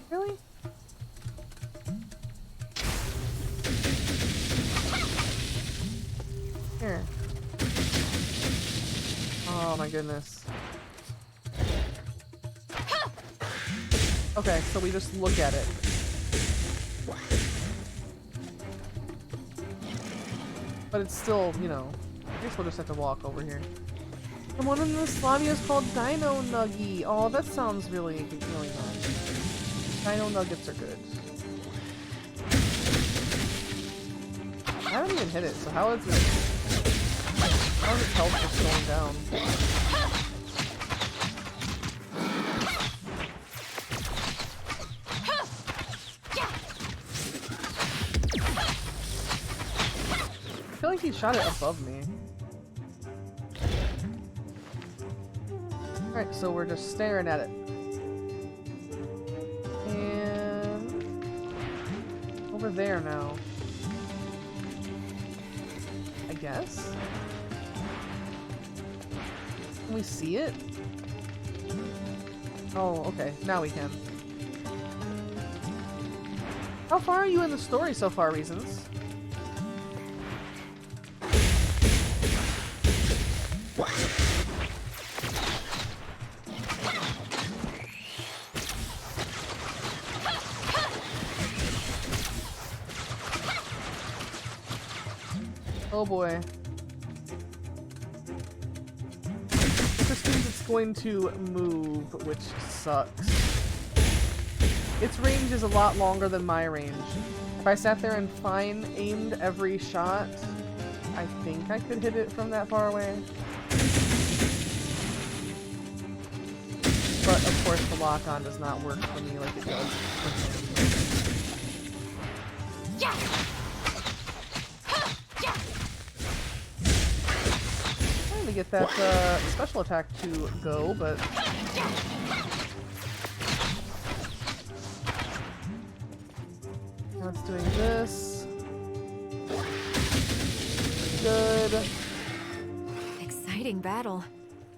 Really? Here. Oh my goodness. Okay, so we just look at it. But it's still, you know, I guess we'll just have to walk over here. The one in this lobby is called Dino Nuggy. Oh, that sounds really, really nice. Dino Nuggets are good. I haven't even hit it, so how is its health just going down? I feel like he shot it above me. Alright, so we're just staring at it. And over there now. I guess? Can we see it? Oh, okay. Now we can. How far are you in the story so far, Reasons? Oh boy. This means it's going to move, which sucks. Its range is a lot longer than my range. If I sat there and fine aimed every shot, I think I could hit it from that far away. But of course the lock-on does not work for me like it does for him. Trying to get that special attack to go, but now it's doing this. Good. Exciting battle.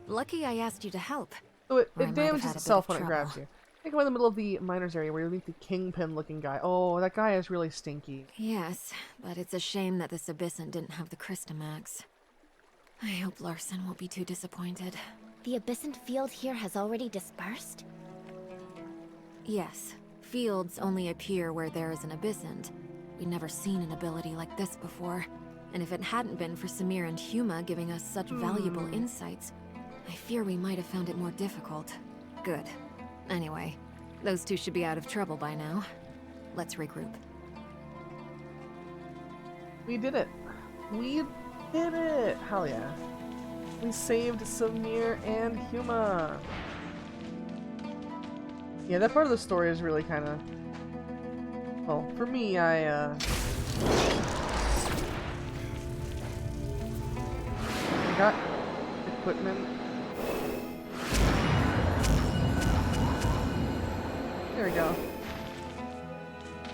Lucky I asked you to help. So Or I it might have damages had a bit itself of when it trouble. grabs you. I think I'm in the middle of the miners area where you meet the kingpin looking guy. Oh, that guy is really stinky. Yes, but it's a shame that this Abyssant didn't have the Christamax. I hope Larson won't be too disappointed. The Abyssant field here has already dispersed? Yes, fields only appear where there is an Abyssant. We'd never seen an ability like this before. And if it hadn't been for Samir and Huma giving us such valuable insights, I fear we might have found it more difficult. Good. Anyway, those two should be out of trouble by now. Let's regroup. We did it. We did it. Hell yeah. We saved Samir and Huma. Yeah, that part of the story is really kind of... Well, for me, I got equipment. There we go.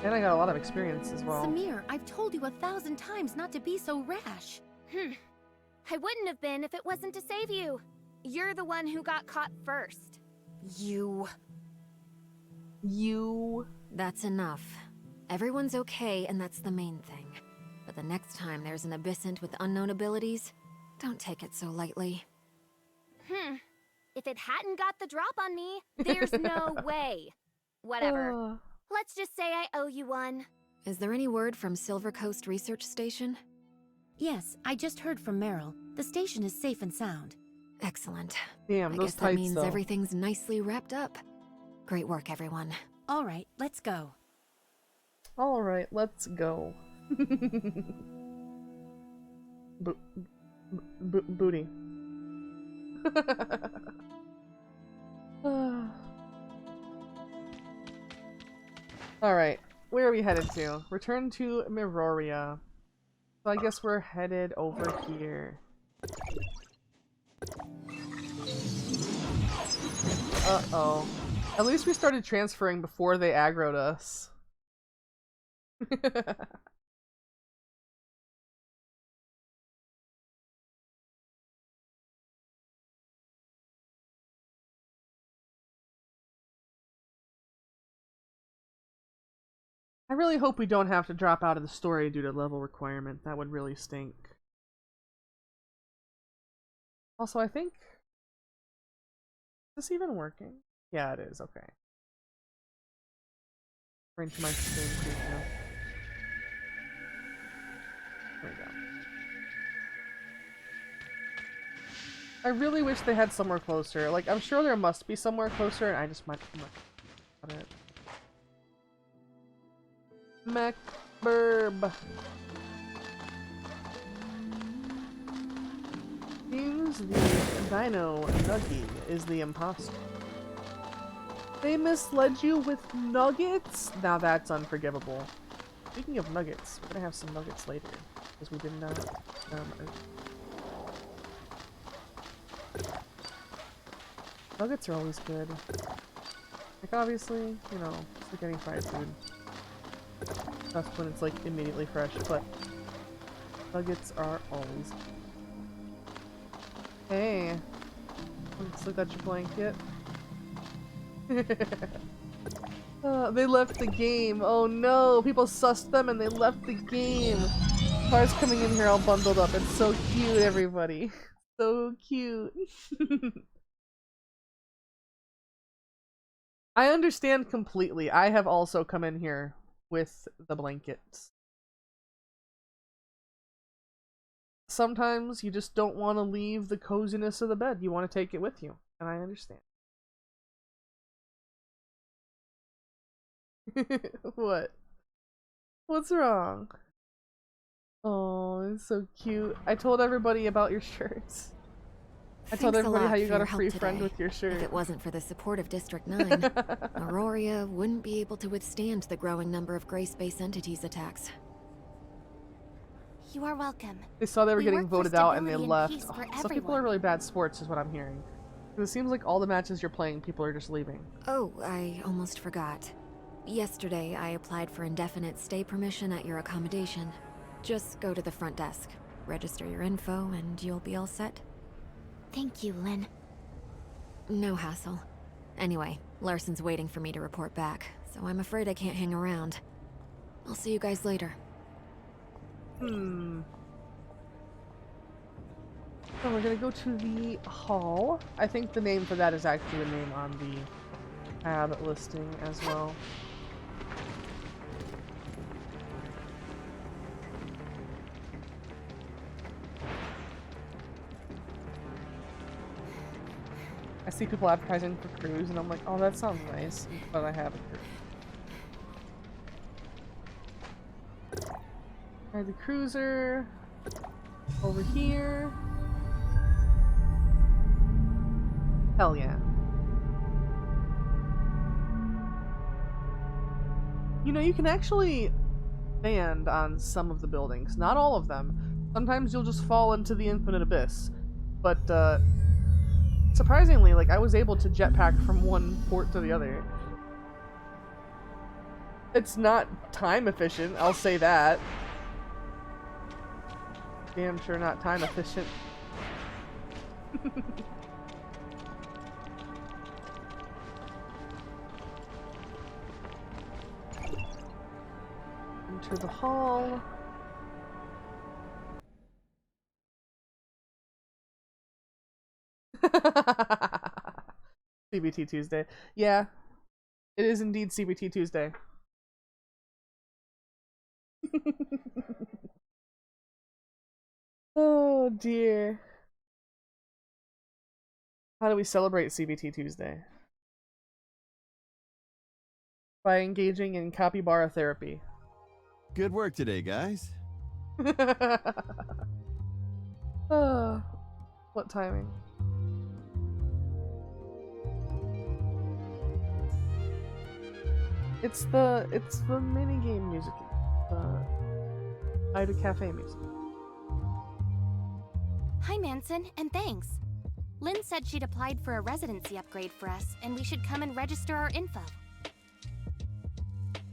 And I got a lot of experience as well. Samir, I've told you 1,000 times not to be so rash. I wouldn't have been if it wasn't to save you. You're the one who got caught first. You... That's enough. Everyone's okay, and that's the main thing. But the next time there's an Abyssant with unknown abilities, don't take it so lightly. If it hadn't got the drop on me, there's no way. Whatever. Let's just say I owe you one. Is there any word from Silver Coast Research Station? Yes, I just heard from Meryl. The station is safe and sound. Excellent. Damn, I those guess that tights, means though. everything's nicely wrapped up. Great work, everyone. All right, let's go. Alright, let's go. Booty. Alright. where are we headed to? Return to Miroria. So I guess we're headed over here. Uh-oh. At least we started transferring before they aggroed us. I really hope we don't have to drop out of the story due to level requirement. That would really stink. Also, I think... Is this even working? Yeah, it is. Okay. Bring to my stream creep now. There we go. I really wish they had somewhere closer. Like, I'm sure there must be somewhere closer, and I just might on it. MacBurb. Seems the Dino Nuggy is the imposter. They misled you with nuggets? Now that's unforgivable. Speaking of nuggets, we're gonna have some nuggets later. Because we did not... nuggets are always good. Like, obviously, you know, it's like any fried food. That's when it's, like, immediately fresh, but nuggets are always good. Hey! Looks like that's your blanket. They left the game. Oh no! People sussed them and they left the game! Cars coming in here all bundled up. It's so cute, everybody. So cute. I understand completely. I have also come in here with the blankets. Sometimes you just don't want to leave the coziness of the bed. You want to take it with you. And I understand. What? What's wrong? Oh, it's so cute. I told everybody about your shirts. I told everybody how you got a free friend with your shirt. If it wasn't for the support of District 9, Auroria wouldn't be able to withstand the growing number of Gray Space Entities attacks. You are welcome. They saw they were getting work for voted out and they stability and left. peace for Some people everyone. are really bad sports is what I'm hearing. It seems like all the matches you're playing, people are just leaving. Oh, I almost forgot. Yesterday, I applied for indefinite stay permission at your accommodation. Just go to the front desk, register your info, and you'll be all set. Thank you, Lynn. No hassle. Anyway, Larson's waiting for me to report back, so I'm afraid I can't hang around. I'll see you guys later. So we're gonna go to the hall. I think the name for that is actually the name on the tab listing as well. I see people advertising for cruise and I'm like, oh, that sounds nice, but I have a cruise. Alright, the cruiser over here. Hell yeah. You know, you can actually stand on some of the buildings. Not all of them. Sometimes you'll just fall into the infinite abyss. But, surprisingly, like, I was able to jetpack from one port to the other. It's not time efficient, I'll say that. Damn sure not time efficient. Enter the hall. CBT Tuesday. Yeah, it is indeed CBT Tuesday. Oh dear. How do we celebrate CBT Tuesday? By engaging in capybara therapy. Good work today, guys. Oh, what timing? It's the mini game music. The Ida Cafe music. Hi, Manson, and thanks. Lynn said she'd applied for a residency upgrade for us, and we should come and register our info.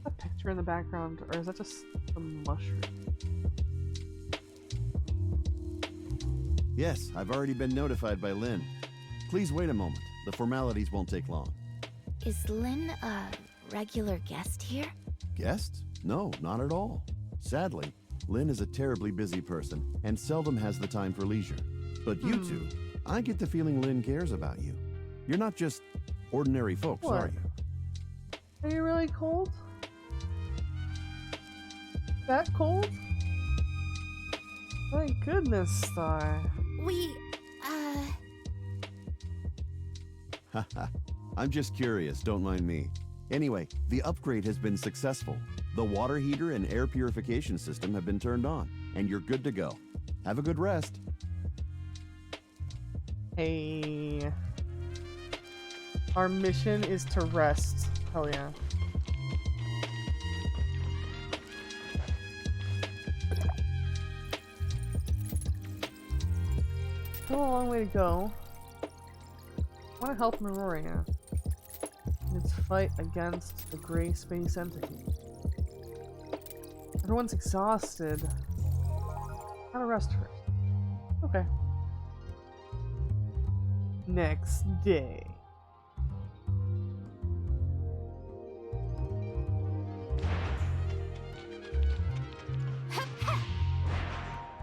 A picture in the background, or is that just a mushroom? Yes, I've already been notified by Lynn. Please wait a moment. The formalities won't take long. Is Lynn a regular guest here? Guests? No, not at all. Sadly, Lynn is a terribly busy person and seldom has the time for leisure. But you two, I get the feeling Lynn cares about you. You're not just ordinary folks, What? are you? Are you really cold? That cold? Thank goodness, Star. We, Haha, I'm just curious, don't mind me. Anyway, the upgrade has been successful. The water heater and air purification system have been turned on, and you're good to go. Have a good rest. Hey. Our mission is to rest. Hell yeah. Still a long way to go. I want to help Meroria in its fight against the gray space entity. Everyone's exhausted. Gotta rest first. Okay. Next day.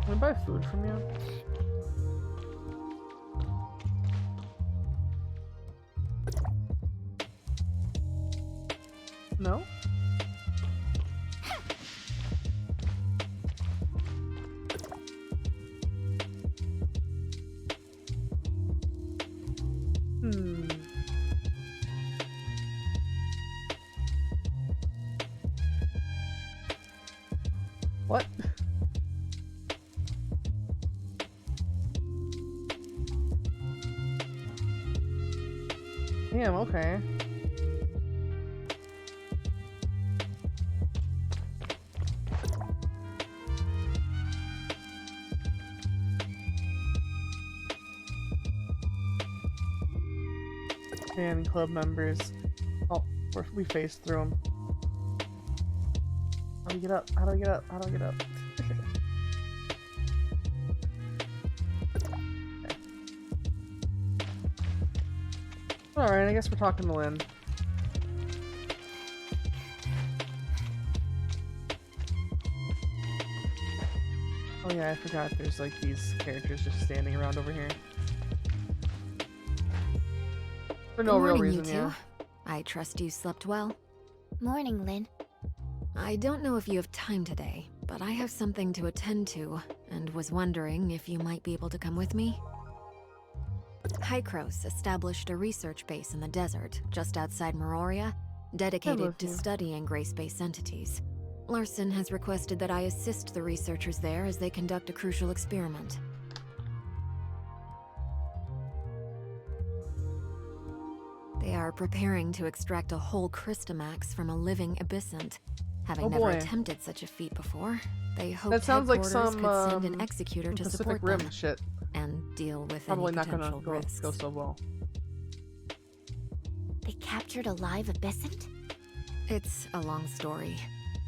Can I buy food from you? No? What? Damn, okay. Fan club members. Oh, we phased through them. How do we get up? How do I get up? How do I get up? Okay. Alright, I guess we're talking to Lynn. Oh yeah, I forgot there's like these characters just standing around over here. For no real reason, you yeah. two. I trust you slept well. Morning, Lynn. I don't know if you have time today, but I have something to attend to, and was wondering if you might be able to come with me. Hykros established a research base in the desert, just outside Meroria, dedicated to studying gray space entities. Larson has requested that I assist the researchers there as they conduct a crucial experiment. They are preparing to extract a whole Crystamax from a living abyssant. Having never attempted such a feat before, they hope that sounds like headquarters some could send an executor to Pacific support Rim them shit. and deal with Probably any not gonna potential risks. go so well. They captured a live abyssant? It's a long story.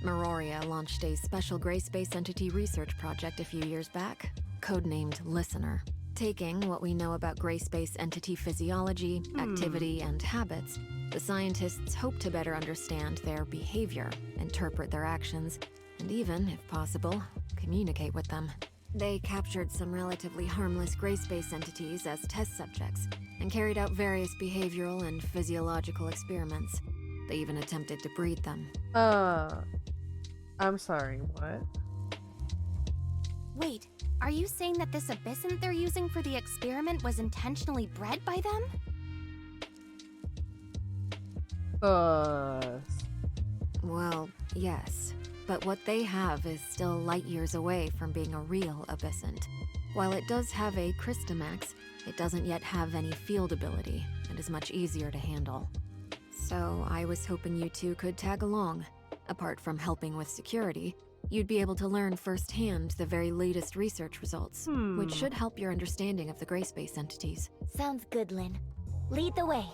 Meroria launched a special gray space entity research project a few years back, codenamed Listener. Taking what we know about gray space entity physiology, activity, and habits, the scientists hope to better understand their behavior, interpret their actions, and even, if possible, communicate with them. They captured some relatively harmless gray space entities as test subjects, and carried out various behavioral and physiological experiments. They even attempted to breed them. I'm sorry, what? wait, are you saying that this abyssant they're using for the experiment was intentionally bred by them? Well, yes. But what they have is still light years away from being a real abyssant. While it does have a Crystamax, it doesn't yet have any field ability, and is much easier to handle. So I was hoping you two could tag along. Apart from helping with security, you'd be able to learn firsthand the very latest research results, which should help your understanding of the gray space entities. Sounds good, Lynn. Lead the way.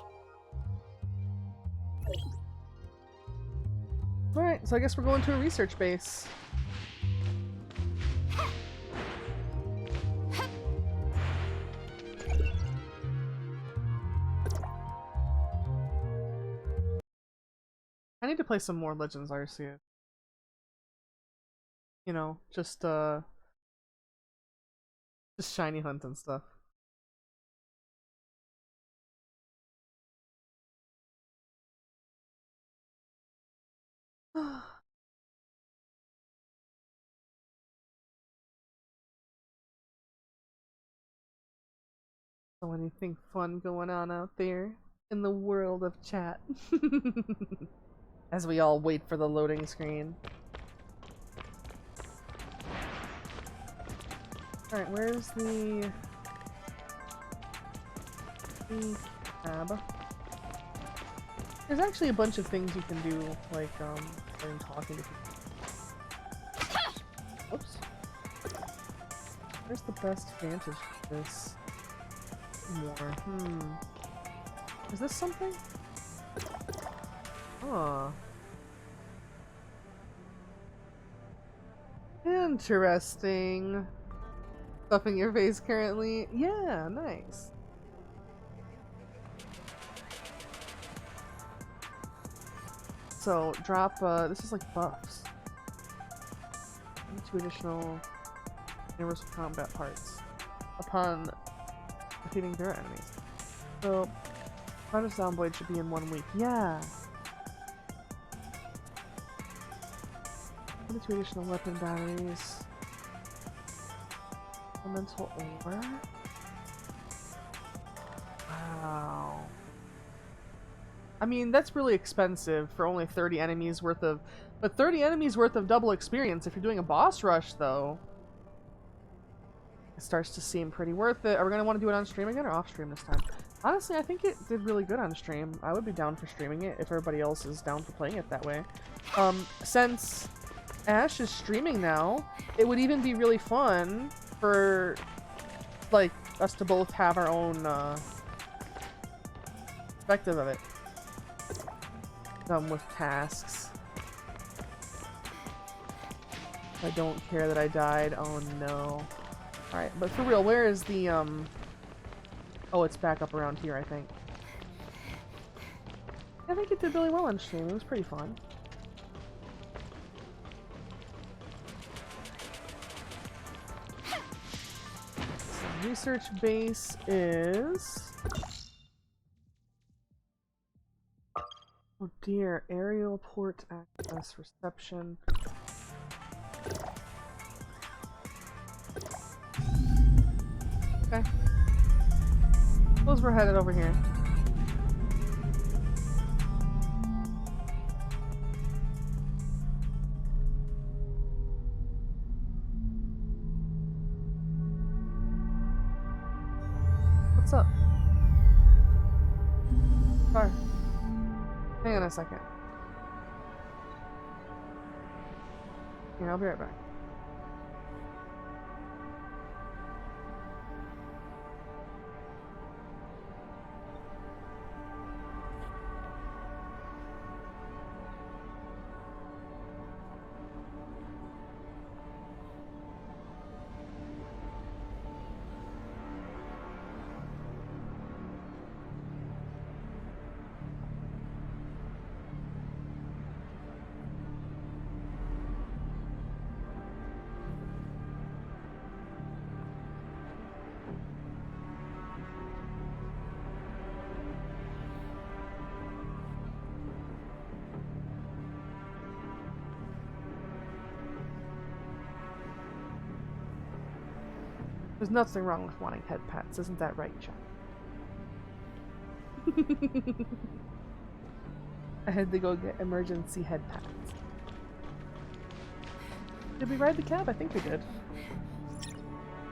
Alright, so I guess we're going to a research base. I need to play some more Legends Arceus. You know, just shiny hunt and stuff. So anything fun going on out there in the world of chat? As we all wait for the loading screen. Alright, where's the tab? There's actually a bunch of things you can do, like, starting talking to people. Oops. Where's the best vantage for this? More. Is this something? Huh. Interesting. Stuffing your face currently? Yeah, nice. So, drop, this is like buffs. 2 additional universal combat parts upon defeating their enemies. So, Project Soundblade should be in 1 week. Yeah! 22 additional weapon batteries. Elemental ore? Wow. I mean, that's really expensive for only 30 enemies worth of... But 30 enemies worth of double experience if you're doing a boss rush, though. It starts to seem pretty worth it. Are we going to want to do it on stream again or off stream this time? Honestly, I think it did really good on stream. I would be down for streaming it if everybody else is down for playing it that way. Since Ash is streaming now, it would even be really fun for, like, us to both have our own, perspective of it. With tasks. I don't care that I died. Oh no. Alright, but for real, where is the, Oh, it's back up around here, I think. I think it did really well on stream. It was pretty fun. So research base is... Oh dear, aerial port access reception. Okay. Suppose we're headed over here. What's up? Car. Hang on a second. Yeah, I'll be right back. There's nothing wrong with wanting head pats, isn't that right, Chuck? I had to go get emergency head pats. Did we ride the cab? I think we did.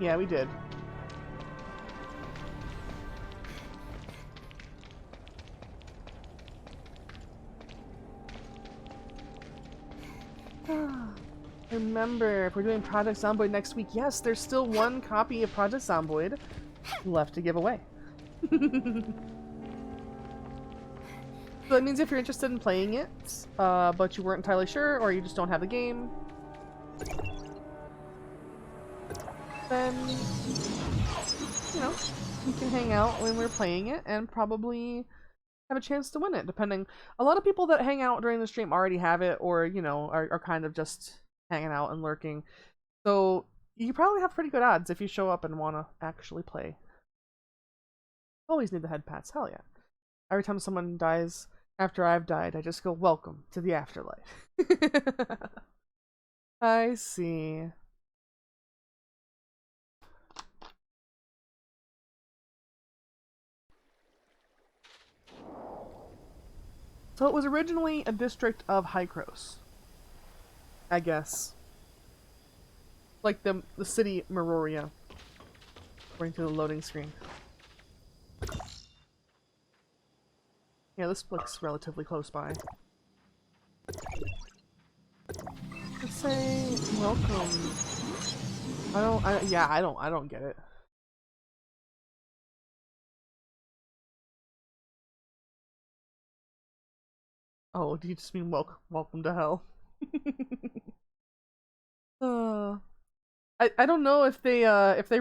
Yeah, we did. Remember, if we're doing Project Zomboid next week, yes, there's still one copy of Project Zomboid left to give away. So that means if you're interested in playing it, but you weren't entirely sure, or you just don't have the game, then, you know, you can hang out when we're playing it and probably have a chance to win it, depending. A lot of people that hang out during the stream already have it, or, you know, are kind of just hanging out and lurking. So you probably have pretty good odds if you show up and want to actually play. Always need the head pats, hell yeah. Every time someone dies after I've died, I just go, welcome to the afterlife. I see. So it was originally a district of Hykros, I guess. Like the city Meroria, according to the loading screen. Yeah, this looks relatively close by. Let's say welcome. I don't get it. Oh, do you just mean welcome to hell? I don't know if they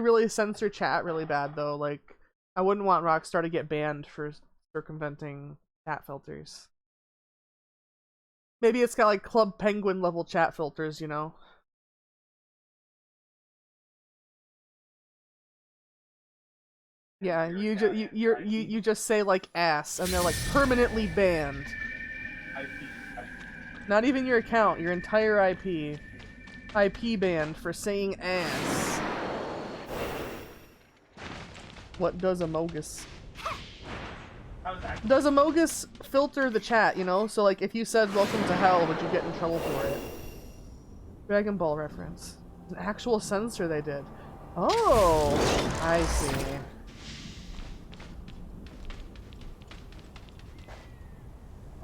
really censor chat really bad though. Like, I wouldn't want Rockstar to get banned for circumventing chat filters. Maybe it's got like Club Penguin level chat filters, you know. Yeah, you just say like ass, and they're like permanently banned. Not even your account, your entire IP. IP banned for saying ass. What does Amogus? Does Amogus filter the chat, you know? So like if you said welcome to hell, would you get in trouble for it? Dragon Ball reference. An actual censor they did. Oh, I see.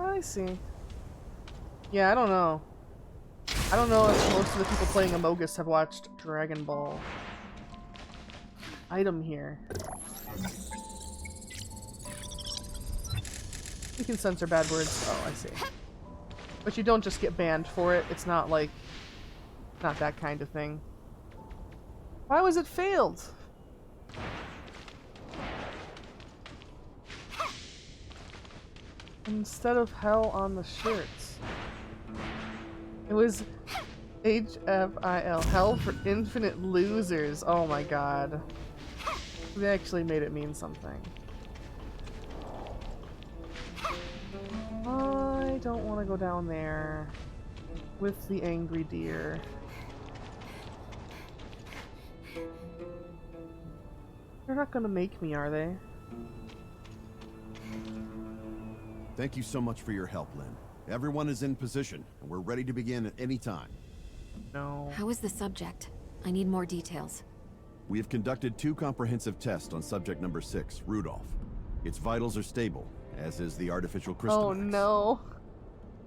I see. Yeah, I don't know. I don't know if most of the people playing Amogus have watched Dragon Ball. Item here. You can censor bad words. Oh, I see. But you don't just get banned for it. It's not like... not that kind of thing. Why was it failed? Instead of hell on the shirts. It was HFIL. Hell for infinite losers. Oh my god. They actually made it mean something. I don't want to go down there with the angry deer. They're not gonna make me, are they? Thank you so much for your help, Lynn. Everyone is in position, and we're ready to begin at any time. No. How is the subject? I need more details. We have conducted 2 comprehensive tests on subject number 6, Rudolph. Its vitals are stable, as is the artificial crystal. Oh no.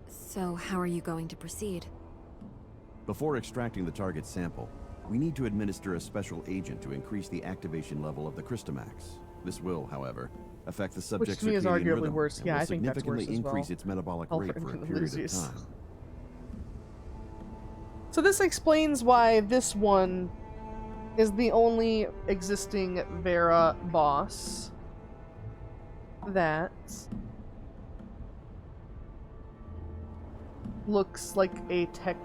So how are you going to proceed? Before extracting the target sample, we need to administer a special agent to increase the activation level of the Crystamax. This will, however, affect the subject's to me is circadian arguably rhythm worse. and Yeah, will I think that's worse significantly as well. increase its metabolic Hell rate for for a infinite period of losers. time. So this explains why this one is the only existing Vera boss that looks like a tech,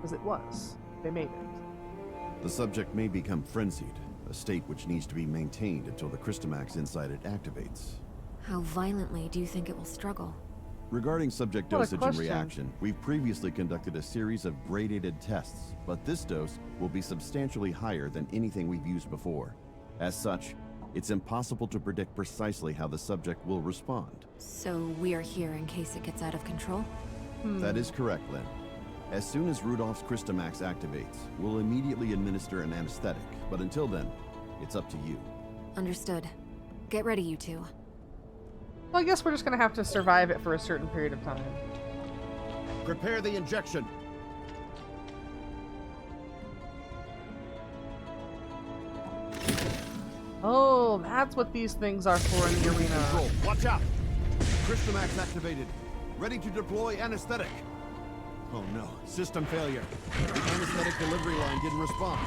as it was. They made it. The subject may become frenzied, a state which needs to be maintained until the Crystamax inside it activates. How violently do you think it will struggle? Regarding subject What a dosage and question. reaction, we've previously conducted a series of gradated tests, but this dose will be substantially higher than anything we've used before. As such, it's impossible to predict precisely how the subject will respond. So we are here in case it gets out of control? That is correct, Lynn. As soon as Rudolph's Crystamax activates, we'll immediately administer an anesthetic, but until then, it's up to you. Understood. Get ready, you two. Well, I guess we're just gonna have to survive it for a certain period of time. Prepare the injection. Oh, that's what these things are for in the arena. Control, watch out! Crystamax activated. Ready to deploy anesthetic. Oh no, system failure. The anesthetic delivery line didn't respond.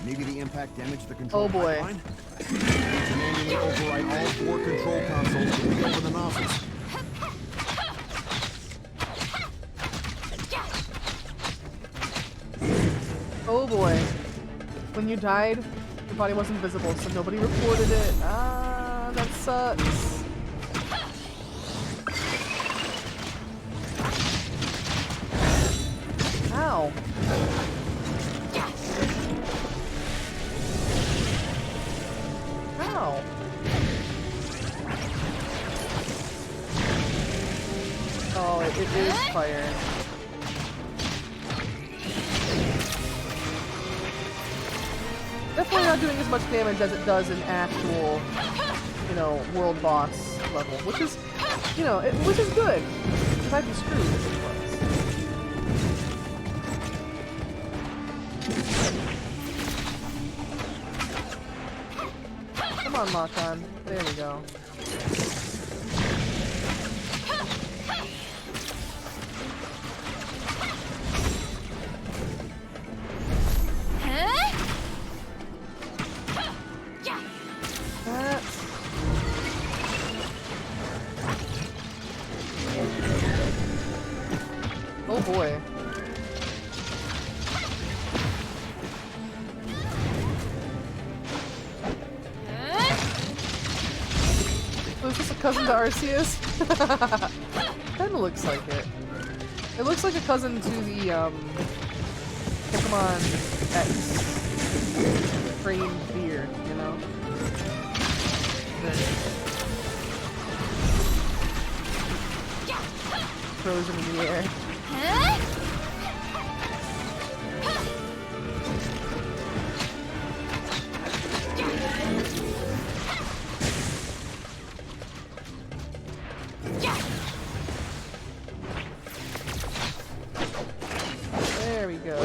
Maybe the impact damaged the control Oh boy. pipeline? Need to manually override all 4 control consoles and open the nozzles. Oh boy. When you died, your body wasn't visible, so nobody reported it. Ah, that sucks. Ow. Ow. Oh, it is fire. Definitely not doing as much damage as it does in actual, you know, world boss level, which is, you know, which is good. Because I'd be screwed if it was. Come on, Lock-On. There we go. Oh boy. Oh, is this a cousin to Arceus? Kinda looks like it. It looks like a cousin to the, Pokemon X framed beard, you know? Throws him in the air. There we go.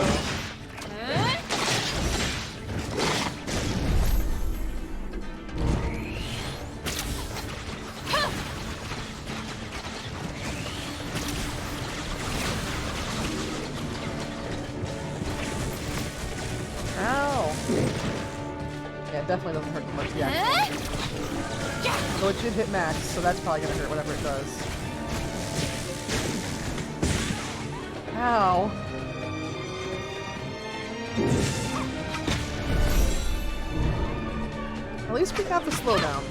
Ow! Yeah, it definitely doesn't hurt too much yet. Though it did hit max, so that's probably gonna hurt whatever it does. Ow! At least we got the slowdown.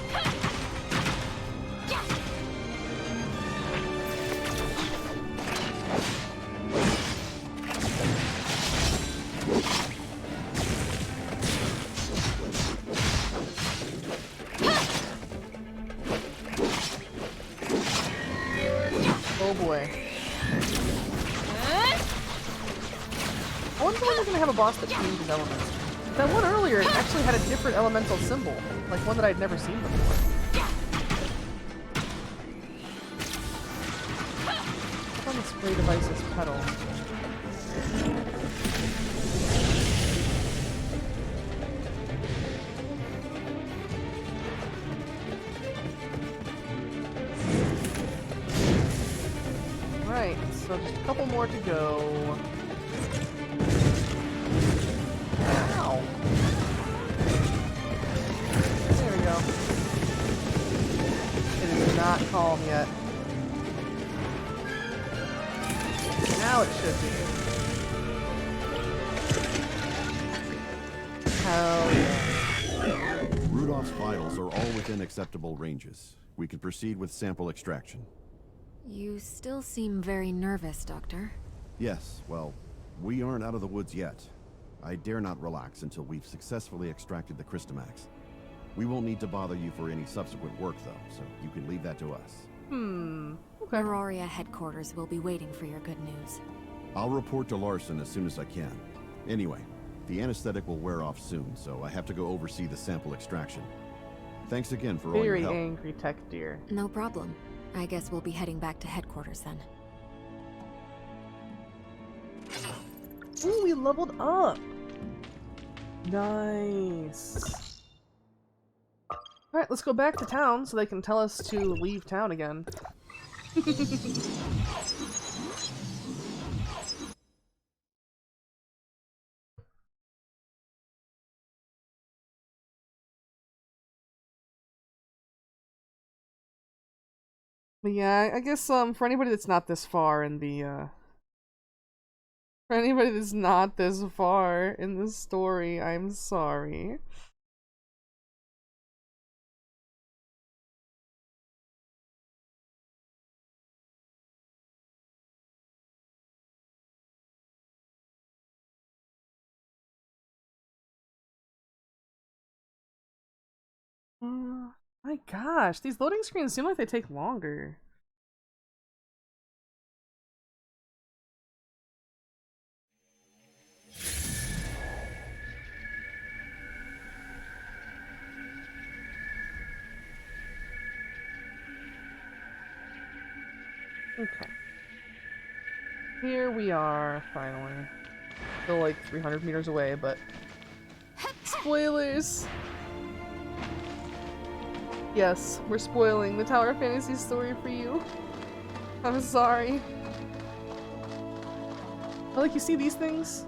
Oh boy. I wonder when they're gonna have a boss that changes elements. That one earlier actually had a different elemental symbol, like one that I'd never seen before. Click on the spray device's pedal. Right, so just a couple more to go. Ow! There we go. It is not calm yet. Now it should be. Hell yeah. Rudolph's vitals are all within acceptable ranges. We can proceed with sample extraction. You still seem very nervous, Doctor. Yes, well, we aren't out of the woods yet. I dare not relax until we've successfully extracted the Crystamax. We won't need to bother you for any subsequent work, though, so you can leave that to us. Okay. Aurora headquarters will be waiting for your good news. I'll report to Larson as soon as I can. Anyway, the anesthetic will wear off soon, so I have to go oversee the sample extraction. Thanks again for all your Very help. angry tech deer. No problem. I guess we'll be heading back to headquarters then. Ooh, we leveled up! Nice. Alright, let's go back to town so they can tell us to leave town again. But yeah, I guess for anybody that's not this far in the for anybody that's not this far in the story, I'm sorry. My gosh, these loading screens seem like they take longer. Okay. Here we are, finally. Still like 300 meters away, but... Spoilers! Yes, we're spoiling the Tower Fantasy story for you. I'm sorry. But like, you see these things?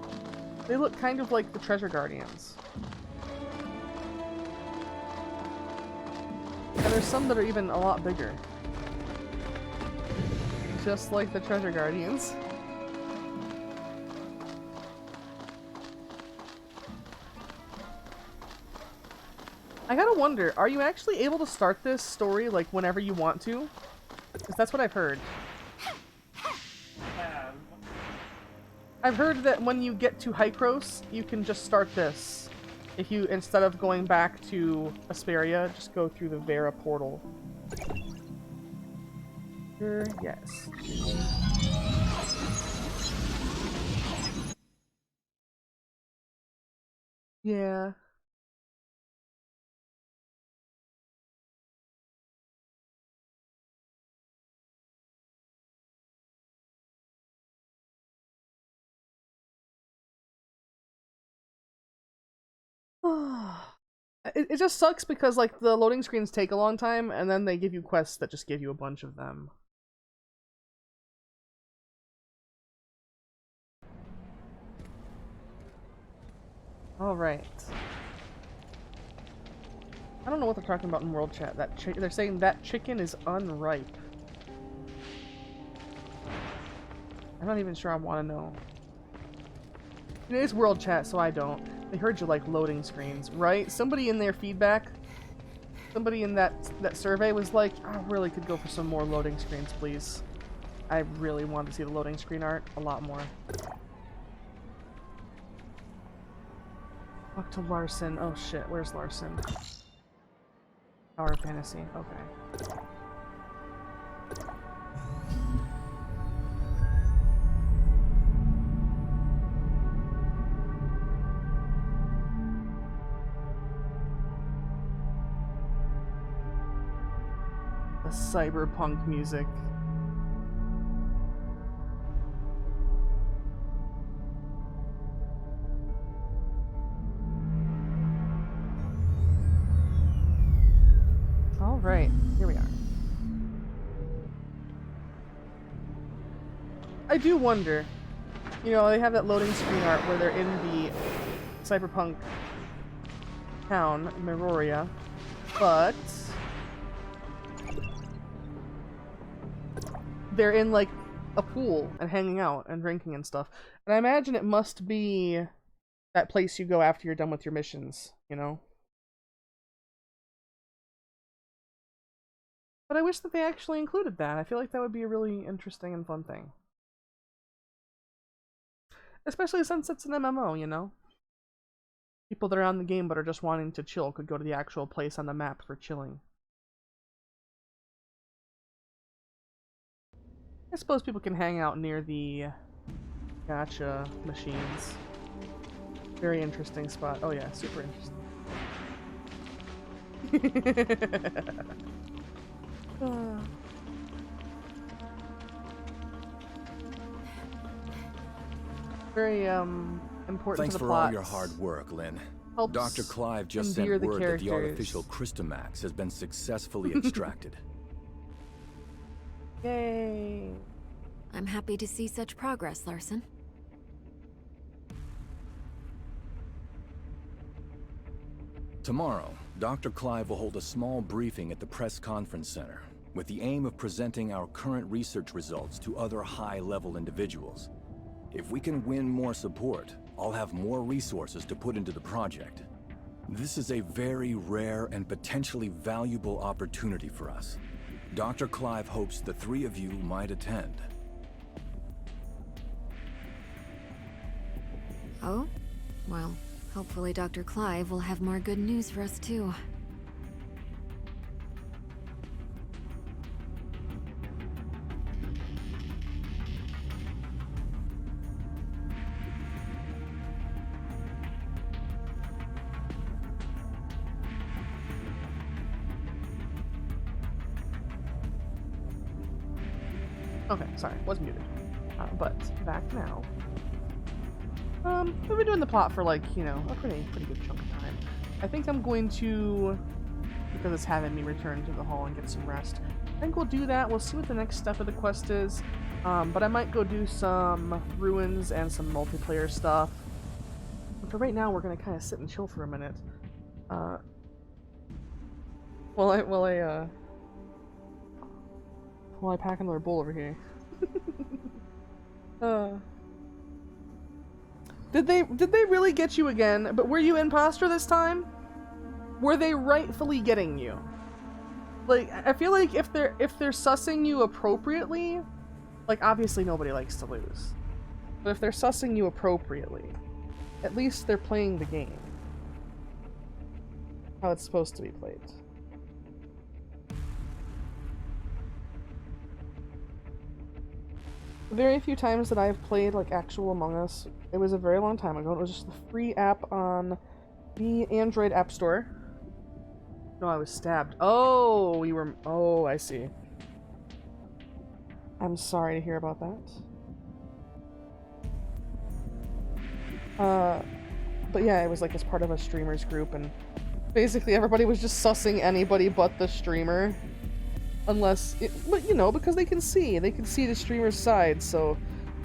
They look kind of like the Treasure Guardians. And there's some that are even a lot bigger. Just like the Treasure Guardians. I gotta wonder, are you actually able to start this story like whenever you want to? Because that's what I've heard. I've heard that when you get to Hycros, you can just start this. If you, instead of going back to Asperia, just go through the Vera portal. Sure, yes. Yeah. It just sucks because, like, the loading screens take a long time, and then they give you quests that just give you a bunch of them. Alright. I don't know what they're talking about in World Chat. They're saying that chicken is unripe. I'm not even sure I want to know. It is World Chat, so I don't. They heard you like loading screens, right? Somebody in their feedback, somebody in that survey was like, I really could go for some more loading screens, please. I really want to see the loading screen art a lot more. Talk to Larson. Oh shit, where's Larson? Tower Fantasy, okay. The cyberpunk music. Alright, here we are. I do wonder, you know, they have that loading screen art where they're in the cyberpunk town, Meroria, but they're in, like, a pool and hanging out and drinking and stuff. And I imagine it must be that place you go after you're done with your missions, you know? But I wish that they actually included that. I feel like that would be a really interesting and fun thing. Especially since it's an MMO, you know? People that are on the game but are just wanting to chill could go to the actual place on the map for chilling. I suppose people can hang out near the gacha machines. Very interesting spot. Oh yeah, super interesting. very important Thanks to the for plot. all your hard work, Lynn. Helps Dr. Clive just sent endear word that the characters. artificial Crystamax has been successfully extracted. Yay! I'm happy to see such progress, Larson. Tomorrow, Dr. Clive will hold a small briefing at the press conference center with the aim of presenting our current research results to other high-level individuals. If we can win more support, I'll have more resources to put into the project. This is a very rare and potentially valuable opportunity for us. Dr. Clive hopes the three of you might attend. Oh? Well, hopefully Dr. Clive will have more good news for us too. Okay, sorry, was muted. But back now. We've been doing the plot for like, you know, a pretty good chunk of time. I think I'm going to, because it's having me return to the hall and get some rest, I think we'll do that. We'll see what the next step of the quest is. But I might go do some ruins and some multiplayer stuff. But for right now, we're gonna kind of sit and chill for a minute. While I pack another bowl over here. Did they really get you again? But were you imposter this time? Were they rightfully getting you? Like, I feel like if they're sussing you appropriately, like obviously nobody likes to lose. But if they're sussing you appropriately, at least they're playing the game. How it's supposed to be played. Very few times that I've played like actual Among Us. It was a very long time ago. It was just the free app on the Android App Store. No, I was stabbed. Oh, you were. Oh, I see. I'm sorry to hear about that. But yeah, it was like as part of a streamers group, and basically everybody was just sussing anybody but the streamer. Unless, but you know, because they can see the streamer's side, so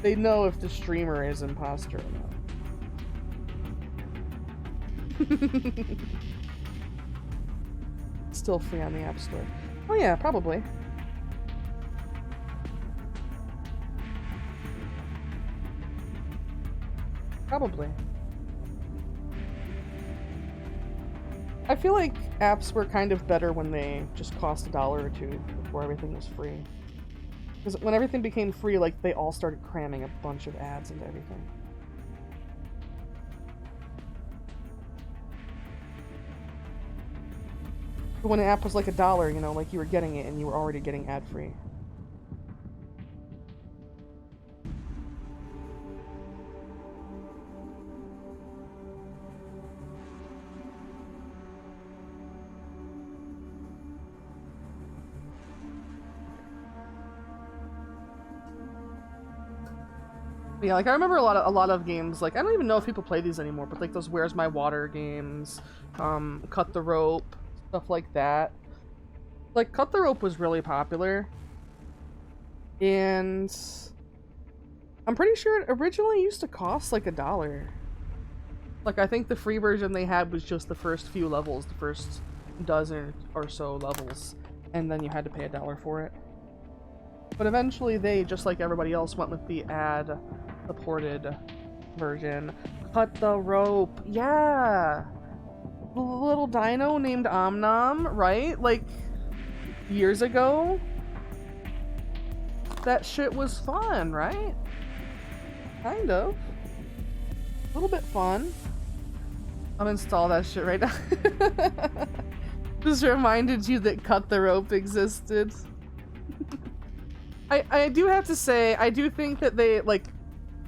they know if the streamer is imposter or not. Still free on the App Store. Oh yeah, probably. Probably. I feel like apps were kind of better when they just cost $1 or $2 before everything was free. Because when everything became free, like, they all started cramming a bunch of ads into everything. But when an app was like $1, you know, like you were getting it and you were already getting ad-free. Yeah, like I remember a lot of games, like I don't even know if people play these anymore, but like those Where's My Water games, Cut the Rope, stuff like that. Like Cut the Rope was really popular. And I'm pretty sure it originally used to cost like $1. Like I think the free version they had was just the first few levels, the first dozen or so levels, and then you had to pay $1 for it. But eventually they, just like everybody else, went with the ad-supported version. Cut the Rope. Yeah! The little dino named Omnom, right? Like, years ago? That shit was fun, right? Kind of. A little bit fun. Uninstall that shit right now. Just reminded you that Cut the Rope existed. I do have to say, I do think that they, like,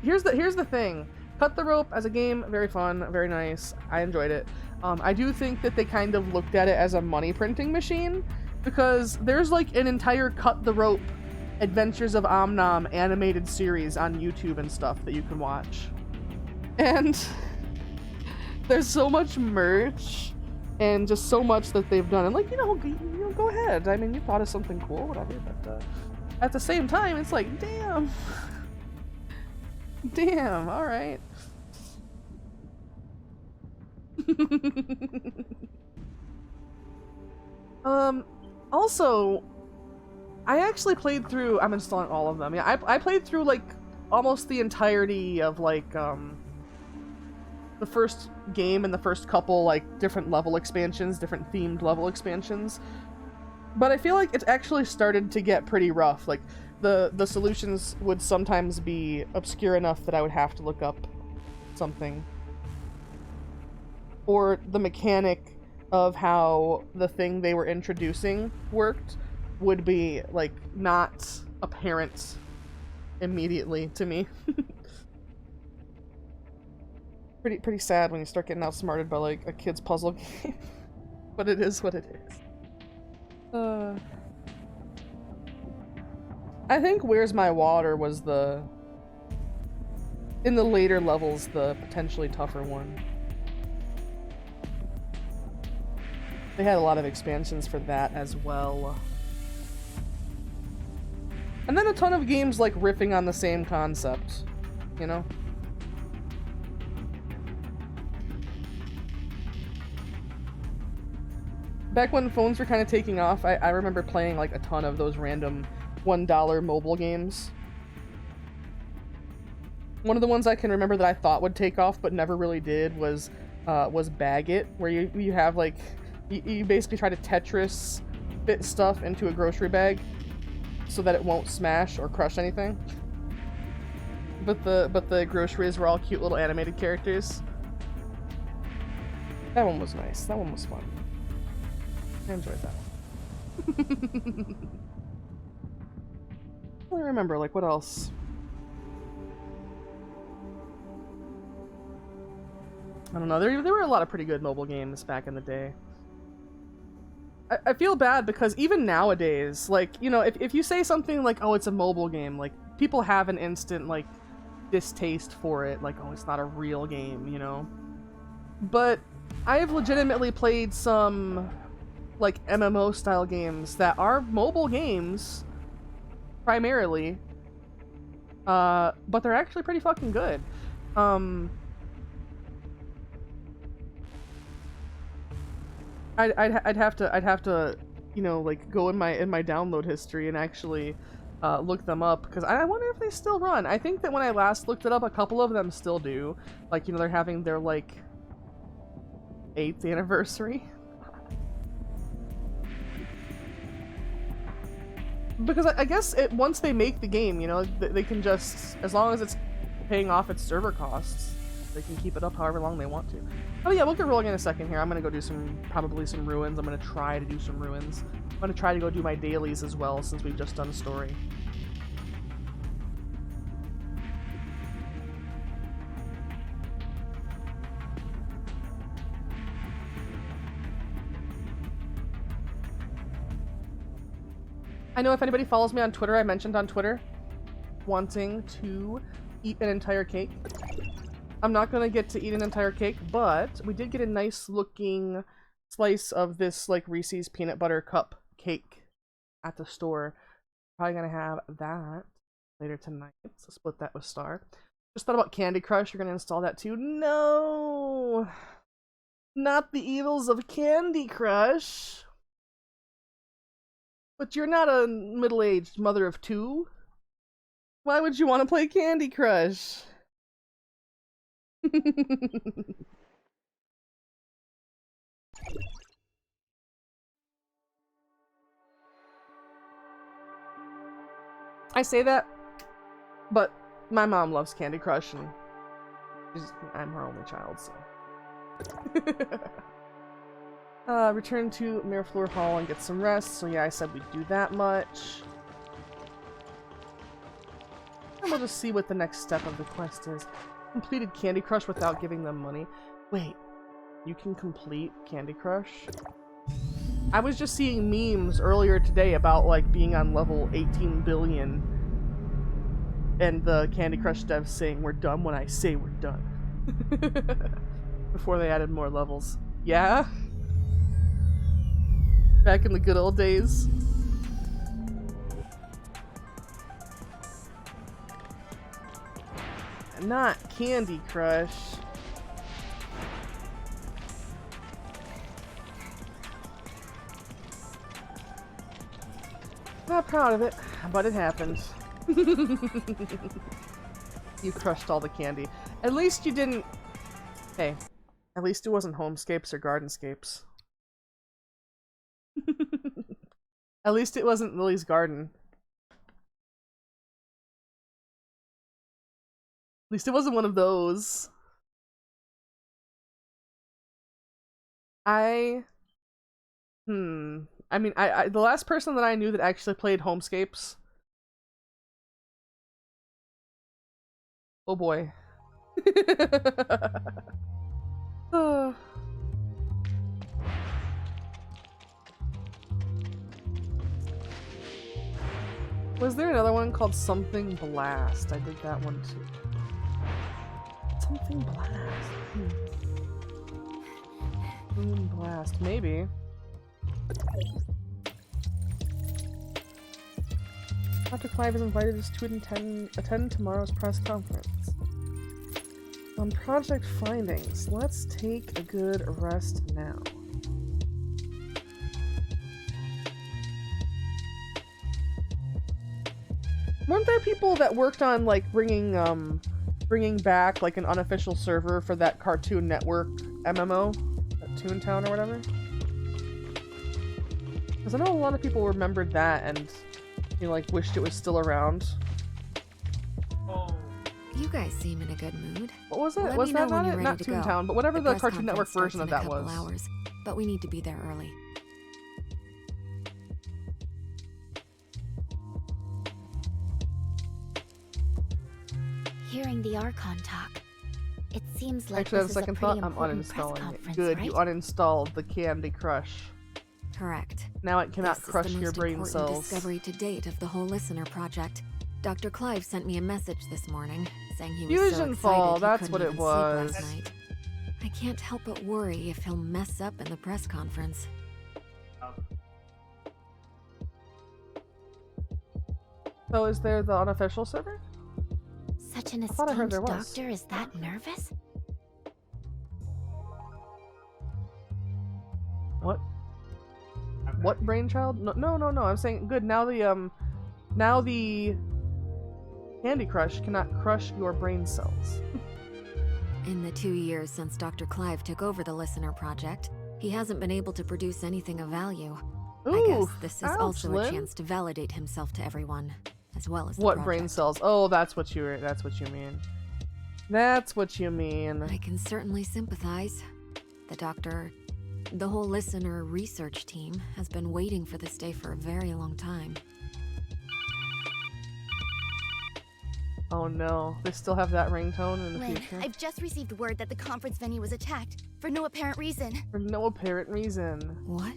here's the thing. Cut the Rope as a game, very fun, very nice. I enjoyed it. I do think that they kind of looked at it as a money printing machine, because there's like an entire Cut the Rope Adventures of Omnom animated series on YouTube and stuff that you can watch. And there's so much merch and just so much that they've done. And like, go ahead. I mean, you thought of something cool, whatever. But at the same time, it's like, damn. Damn, alright. Also, I actually played through, I'm installing all of them. Yeah, I played through, like, almost the entirety of, like, the first game and the first couple, like, different level expansions, different themed level expansions. But I feel like it's actually started to get pretty rough. Like, the solutions would sometimes be obscure enough that I would have to look up something. Or the mechanic of how the thing they were introducing worked would be, like, not apparent immediately to me. Pretty sad when you start getting outsmarted by, like, a kid's puzzle game. But it is what it is. I think Where's My Water was in the later levels, the potentially tougher one. They had a lot of expansions for that as well. And then a ton of games like riffing on the same concept, you know? Back when phones were kind of taking off, I remember playing like a ton of those random $1 mobile games. One of the ones I can remember that I thought would take off but never really did was Bag It, where you have like you basically try to Tetris fit stuff into a grocery bag so that it won't smash or crush anything. But the groceries were all cute little animated characters. That one was nice. That one was fun. I enjoyed that one. I don't remember, like, what else? I don't know, there were a lot of pretty good mobile games back in the day. I feel bad because even nowadays, like, you know, if you say something like, oh, it's a mobile game, like, people have an instant, like, distaste for it, like, oh, it's not a real game, you know? But I have legitimately played some, like, MMO-style games that are mobile games, primarily, but they're actually pretty fucking good. I'd have to, you know, like, go in my download history and actually look them up, because I wonder if they still run. I think that when I last looked it up, a couple of them still do. Like, you know, they're having their, like, 8th anniversary. Because I guess once they make the game, you know, they can just, as long as it's paying off its server costs, they can keep it up however long they want to. Oh yeah, we'll get rolling in a second here. I'm gonna go do probably some ruins. I'm gonna try to do some ruins. I'm gonna try to go do my dailies as well, since we've just done a story. I know if anybody follows me on Twitter, I mentioned on Twitter wanting to eat an entire cake. I'm not gonna get to eat an entire cake, but we did get a nice looking slice of this, like, Reese's peanut butter cup cake at the store. Probably gonna have that later tonight, so split that with Star. Just thought about Candy Crush. You're gonna install that too? No! Not the evils of Candy Crush! But you're not a middle-aged mother of 2. Why would you want to play Candy Crush? I say that, but my mom loves Candy Crush, and I'm her only child, so. Return to Miraflor Hall and get some rest. So yeah, I said we'd do that much. And we'll just see what the next step of the quest is. Completed Candy Crush without giving them money. Wait, you can complete Candy Crush? I was just seeing memes earlier today about, like, being on level 18 billion and the Candy Crush devs saying, "We're done when I say we're done." Before they added more levels. Yeah? Back in the good old days. Not Candy Crush. Not proud of it, but it happened. You crushed all the candy. At least you didn't... Hey, at least it wasn't Homescapes or Gardenscapes. At least it wasn't Lily's Garden. At least it wasn't one of those. I mean, the last person that I knew that actually played Homescapes. Oh boy. Was there another one called Something Blast? I did that one too. Something Blast. Moon Blast, maybe. Dr. Clive has invited us to attend tomorrow's press conference. On project findings, let's take a good rest now. Weren't there people that worked on like bringing back like an unofficial server for that Cartoon Network MMO, that Toontown or whatever? Because I know a lot of people remembered that and like wished it was still around. You guys seem in a good mood. What was it? Let Was me that know when not you're it? ready Not to go. Toontown, but whatever the press Cartoon Network conference version of starts that in a couple was. hours, but we need to be there early. Hearing the Archon talk, it seems like Actually, on this is second a pretty thought, I'm important press uninstalling it. conference, Good, right? you uninstalled the Candy Crush. Correct. Now it cannot This crush is the your most brain important cells. discovery to date of the whole listener project. Dr. Clive sent me a message this morning saying he was so Fusion excited Fall, he that's couldn't what it even sleep was. last night. I can't help but worry if he'll mess up in the press conference. So is there the unofficial server? Such an thought I heard esteemed there was. doctor is that nervous? What? What brainchild? No. I'm saying good. Now the Candy Crush cannot crush your brain cells. In the 2 years since Dr. Clive took over the listener project, he hasn't been able to produce anything of value. I guess this is also a chance to validate himself to everyone, as well as the What project. brain cells? Oh, that's what you mean. That's what you mean. I can certainly sympathize. The whole listener research team has been waiting for this day for a very long time. Oh no, they still have that ringtone in the Lynn, future? I've just received word that the conference venue was attacked, for no apparent reason. For no apparent reason. What?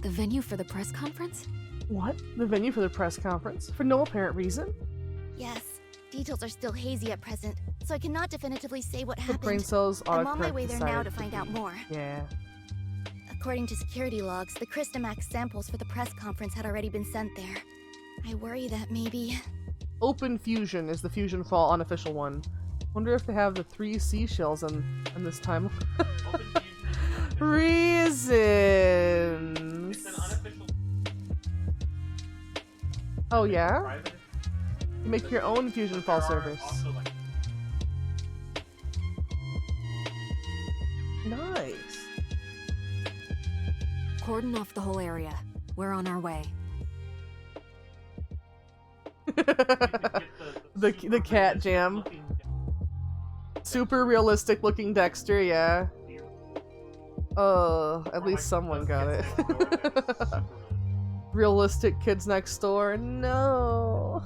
The venue for the press conference? What? The venue for the press conference? For no apparent reason? Yes, details are still hazy at present, so I cannot definitively say what The happened. brain cells I'm autocorrect on my way there now to decided find be- out more. Yeah. According to security logs, the Christamax samples for the press conference had already been sent there. I worry that maybe... Open Fusion is the Fusion Fall unofficial one. Wonder if they have the 3 seashells in this time. Reasons. It's an unofficial. Oh yeah? Private. You make your own Fusion Fall service. Also, like, Nice. Cordon off the whole area. We're on our way. the cat jam. Super realistic looking Dexter, yeah. At least someone got it. Realistic Kids Next Door, no.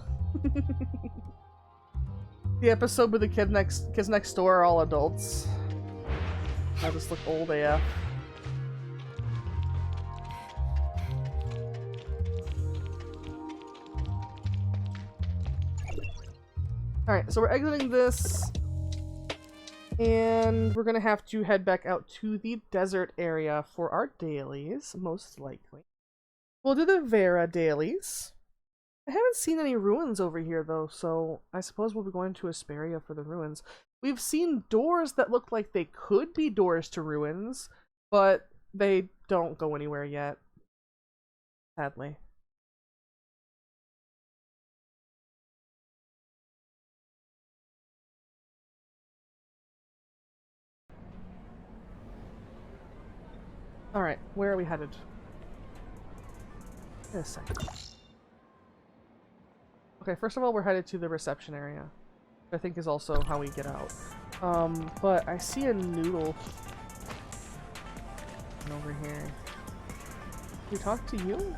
The episode where the kids next door are all adults. I just look old AF. Alright, so we're exiting this. And we're gonna have to head back out to the desert area for our dailies, most likely. We'll do the Vera dailies. I haven't seen any ruins over here though, so I suppose we'll be going to Asperia for the ruins. We've seen doors that look like they could be doors to ruins, but they don't go anywhere yet, sadly. Alright, where are we headed? Wait a second. Okay, first of all, we're headed to the reception area. Which I think is also how we get out. But I see a noodle over here. Can we talk to you?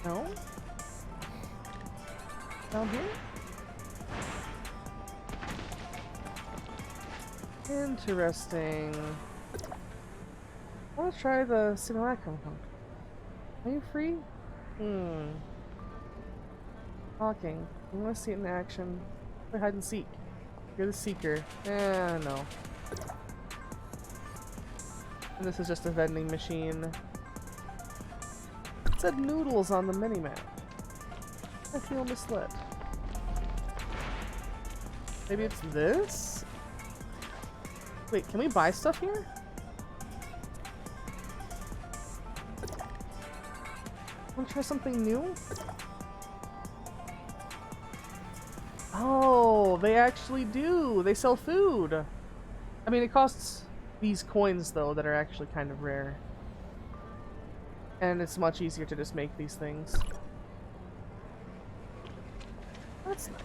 No? Down here? Interesting. I want to try the simulacrum. Are you free? Talking. I want to see it in action. Play hide and seek. You're the seeker. No. And this is just a vending machine. It said noodles on the minimap. I feel misled. Maybe it's this? Wait, can we buy stuff here? Wanna try something new? Oh, they actually do! They sell food! I mean, it costs these coins, though, that are actually kind of rare. And it's much easier to just make these things. That's nice.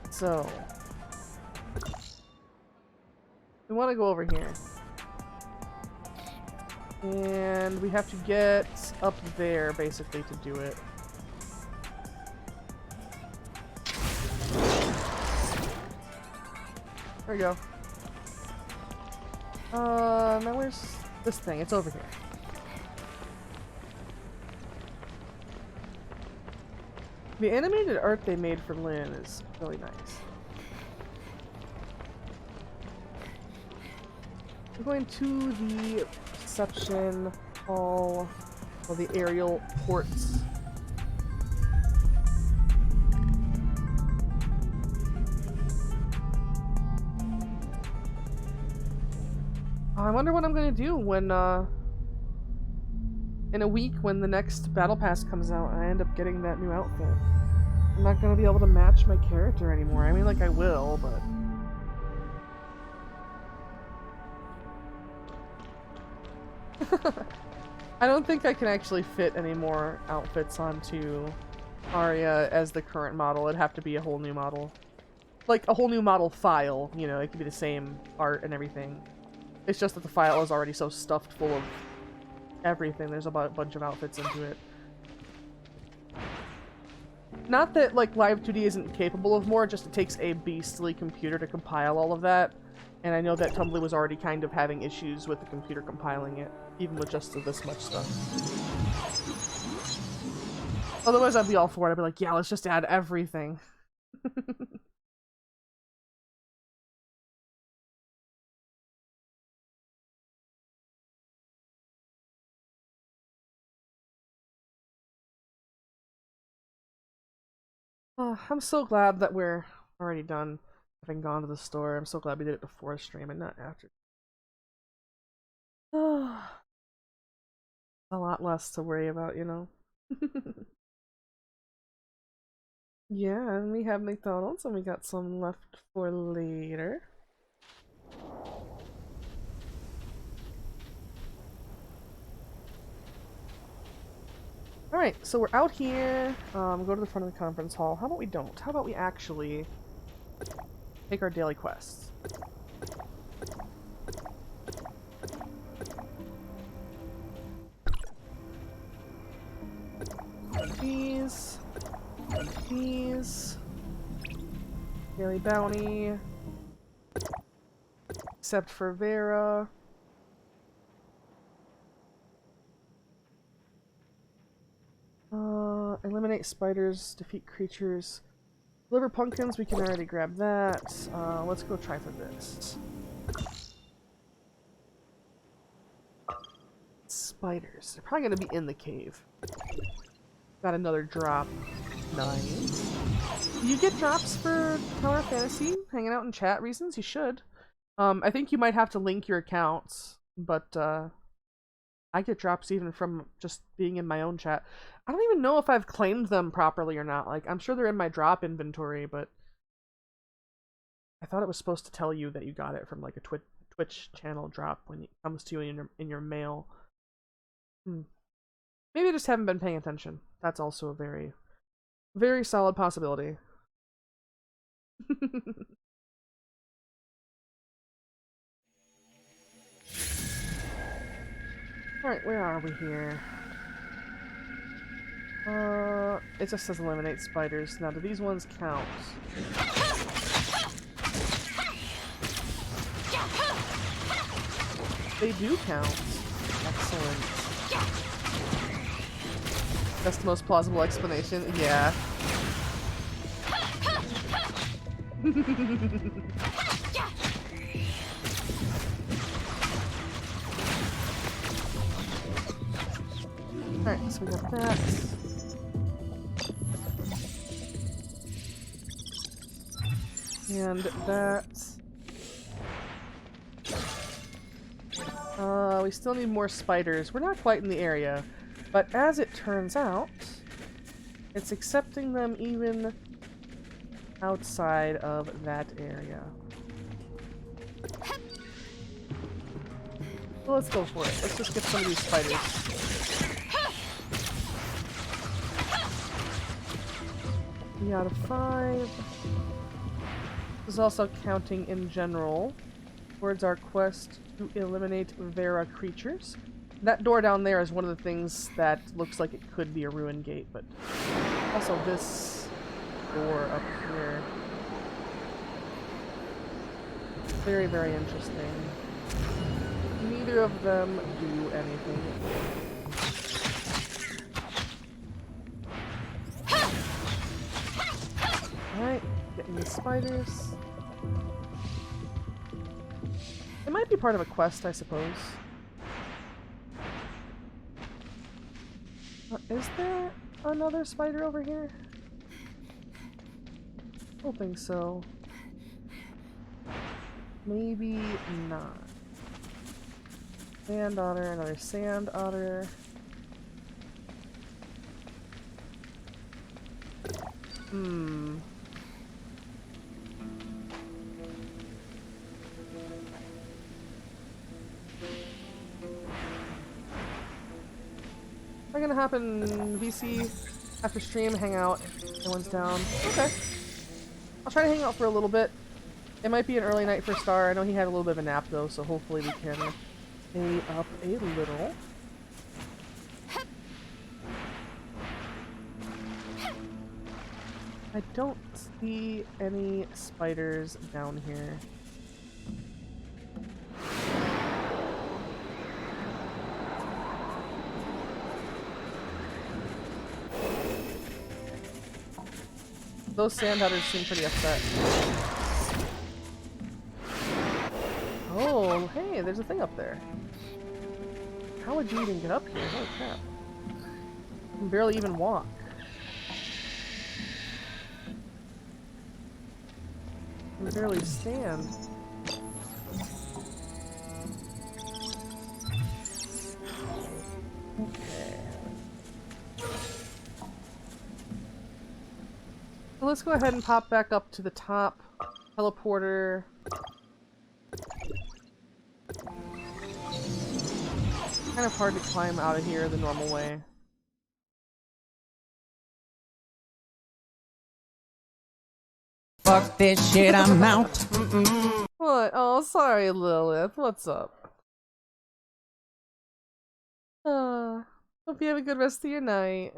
So... we want to go over here. And we have to get up there, basically, to do it. There we go. Now where's this thing? It's over here. The animated art they made for Lynn is really nice. We're going to the reception hall, or the aerial ports. I wonder what I'm gonna do when, in a week when the next Battle Pass comes out and I end up getting that new outfit. I'm not gonna be able to match my character anymore. I mean, like, I will, but... I don't think I can actually fit any more outfits onto Arya as the current model. It'd have to be a whole new model. Like, a whole new model file, you know, it could be the same art and everything. It's just that the file is already so stuffed full of everything. There's a bunch of outfits into it. Not that, like, Live 2D isn't capable of more, just it takes a beastly computer to compile all of that. And I know that Tumblr was already kind of having issues with the computer compiling it, even with just this much stuff. Otherwise, I'd be all for it. I'd be like, yeah, let's just add everything. I'm so glad that we're already done having gone to the store. I'm so glad we did it before stream and not after. A lot less to worry about, you know? Yeah, and we have McDonald's and we got some left for later. Alright, so we're out here. Go to the front of the conference hall. How about we don't? How about we actually take our daily quests? These. These. Daily bounty. Except for Vera. eliminate spiders, defeat creatures. Deliver pumpkins, we can already grab that. Let's go try for this. Spiders. They're probably going to be in the cave. Got another drop. Nice. Do you get drops for Tower Fantasy? Hanging out in chat reasons? You should. I think you might have to link your accounts, but I get drops even from just being in my own chat. I don't even know if I've claimed them properly or not. Like, I'm sure they're in my drop inventory, but I thought it was supposed to tell you that you got it from like a Twitch channel drop when it comes to you in your mail. Maybe I just haven't been paying attention. That's also a very, very solid possibility. Alright, where are we here? It just says eliminate spiders. Now, do these ones count? They do count. Excellent. That's the most plausible explanation. Yeah. Alright, so we got that. And that. We still need more spiders. We're not quite in the area, but as it turns out, it's accepting them even outside of that area. Well, let's go for it. Let's just get some of these spiders. Three out of 5. This is also counting in general towards our quest to eliminate Vera creatures. That door down there is one of the things that looks like it could be a ruin gate, but also this door up here. Very, very interesting. Neither of them do anything. Alright, getting the spiders. It might be part of a quest, I suppose. Is there another spider over here? I don't think so. Maybe not. Sand otter, another sand otter. We're gonna hop in VC after stream, hang out. Everyone's down. Okay. I'll try to hang out for a little bit. It might be an early night for Star. I know he had a little bit of a nap though, so hopefully we can stay up a little. I don't see any spiders down here. Those sand otters seem pretty upset. Oh, hey, there's a thing up there. How would you even get up here? Holy crap. You can barely even walk. You can barely stand. Okay. So let's go ahead and pop back up to the top. Teleporter. Kind of hard to climb out of here the normal way. Fuck this shit, I'm out. What? Oh, sorry, Lilith. What's up? Hope you have a good rest of your night.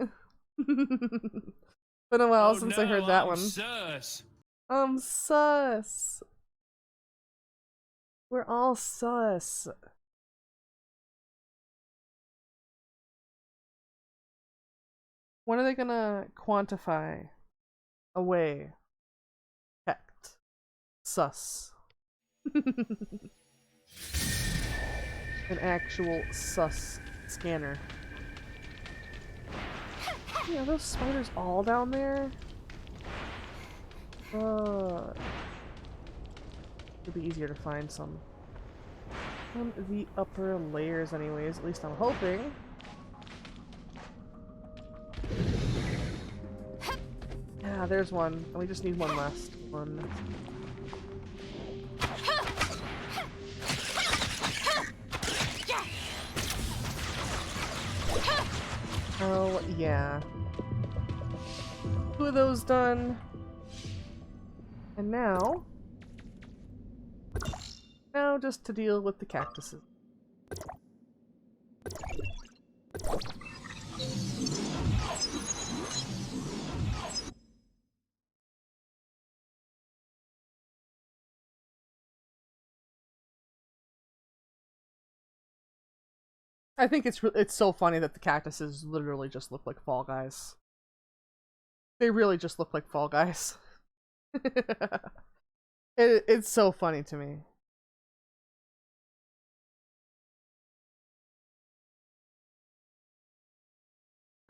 Been a while since I heard that one. Sus. I'm sus. We're all sus. When are they gonna quantify away? Checked. Sus. An actual sus scanner. Yeah, those spiders all down there? It'd be easier to find some on the upper layers anyways, at least I'm hoping. Yeah, there's one. And we just need one last one. Oh, yeah. 2 of those done. And now just to deal with the cactuses. I think it's so funny that the cactuses literally just look like Fall Guys. They really just look like Fall Guys. It's so funny to me.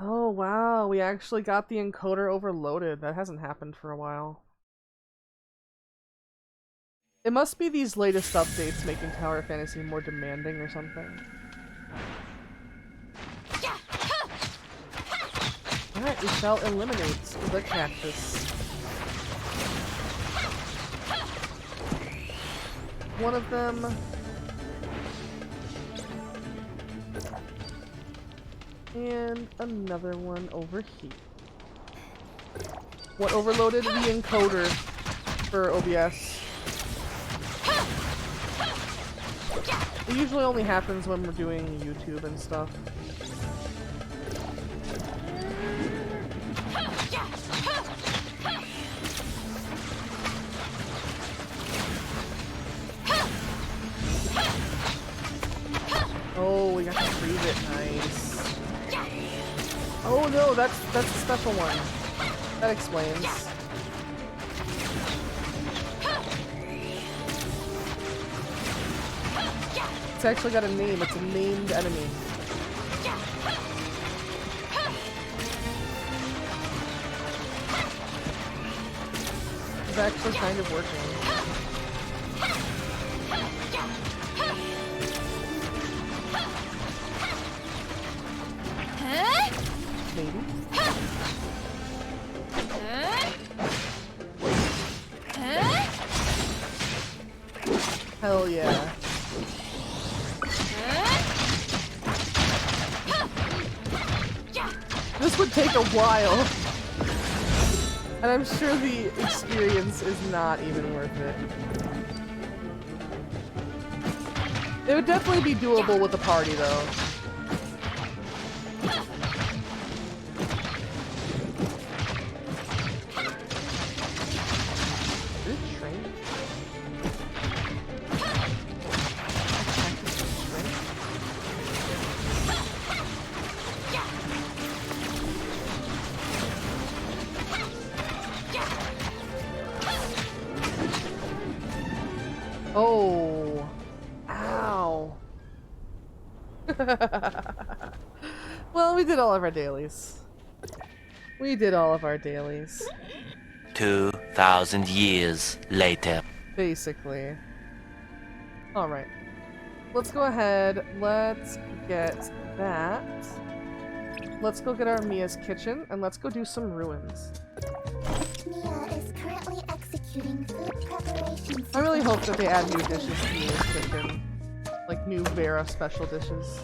Oh wow, we actually got the encoder overloaded. That hasn't happened for a while. It must be these latest updates making Tower Fantasy more demanding or something. Alright, we shall eliminate the cactus. One of them. And another one over here. What overloaded? The encoder for OBS. It usually only happens when we're doing YouTube and stuff. Oh, we got to freeze it. Nice. Oh no, that's a special one. That explains. It's actually got a name. It's a named enemy. It's actually kind of working. Maybe. Hell yeah. This would take a while. And I'm sure the experience is not even worth it. It would definitely be doable with a party though. Oh, ow. Well, we did all of our dailies. We did all of our dailies. 2,000 years later. Basically. Alright. Let's go ahead. Let's get that. Let's go get our Mia's kitchen, and let's go do some ruins. Mia is currently executing food preparations. I really hope that they add new dishes to Mia's kitchen. Like new Vera special dishes.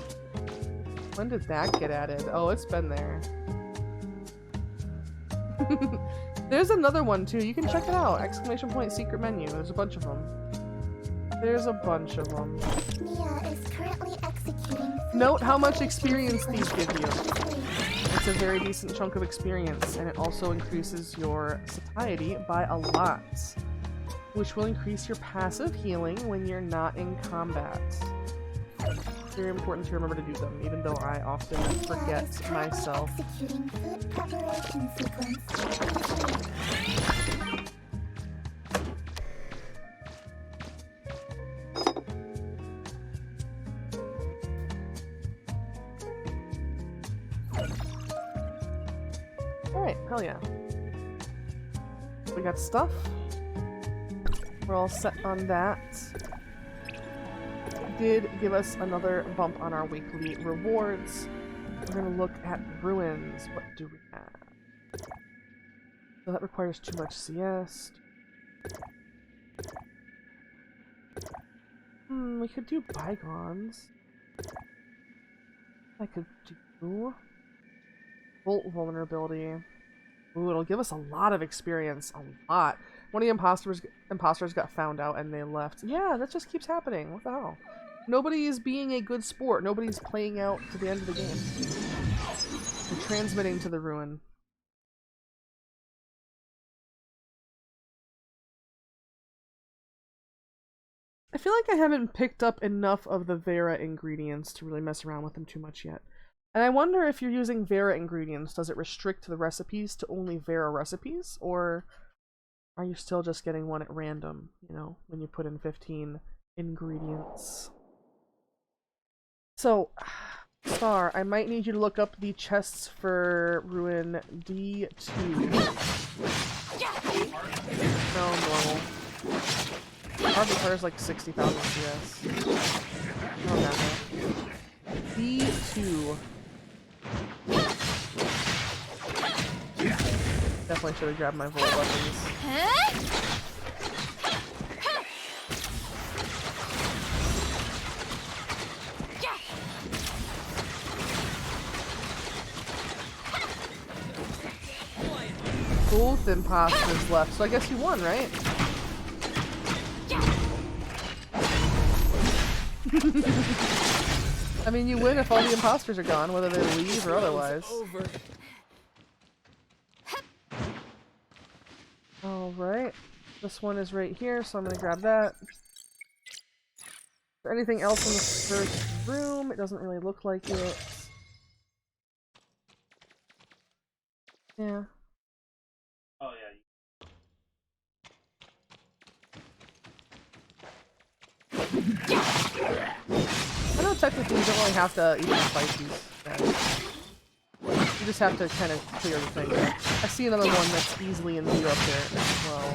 When did that get added? Oh, it's been there. There's another one too. You can check it out. Exclamation point secret menu. There's a bunch of them. There's a bunch of them. Mia is currently executing. Note how much experience these give you. It's a very decent chunk of experience, and it also increases your satiety by a lot, which will increase your passive healing when you're not in combat. very important to remember to do them, even though I often forget myself. Executing food preparation sequence. Alright, hell yeah. We got stuff. We're all set on that. Did give us another bump on our weekly rewards. We're gonna look at ruins. What do we have? So that requires too much CS. We could do bygones. I could do Volt vulnerability. Ooh, it'll give us a lot of experience. A lot. One of the imposters got found out and they left. Yeah, that just keeps happening. What the hell? Nobody's being a good sport. Nobody's playing out to the end of the game. We're transmitting to the ruin. I feel like I haven't picked up enough of the Vera ingredients to really mess around with them too much yet. And I wonder if you're using Vera ingredients, does it restrict the recipes to only Vera recipes? Or are you still just getting one at random, you know, when you put in 15 ingredients? So, Star, I might need you to look up the chests for Ruin D2. No, normal. Hard requires like 60,000 CS. Oh, no. D2. Definitely should have grabbed my Volt weapons. Both imposters left, so I guess you won, right? I mean, you win if all the imposters are gone, whether they leave or otherwise. Alright. This one is right here, so I'm gonna grab that. Is there anything else in the first room? It doesn't really look like it. Yeah. Oh yeah. I know technically you don't really have to even fight these guys. You just have to kind of clear the thing. I see another one that's easily in view up there as well.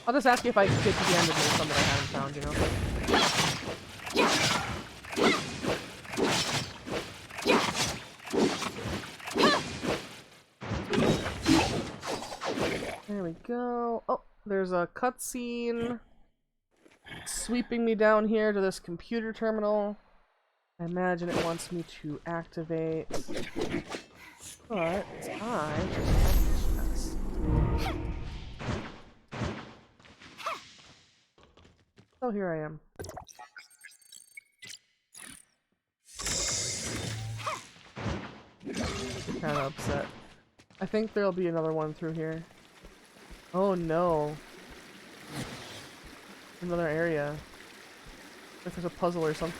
I'll just ask you if I can get to the end of this one that I haven't found, you know? There we go. Oh, there's a cutscene sweeping me down here to this computer terminal. I imagine it wants me to activate, but I just have this chest. So here I am. Kind of upset. I think there'll be another one through here. Oh no. Another area. If there's a puzzle or something.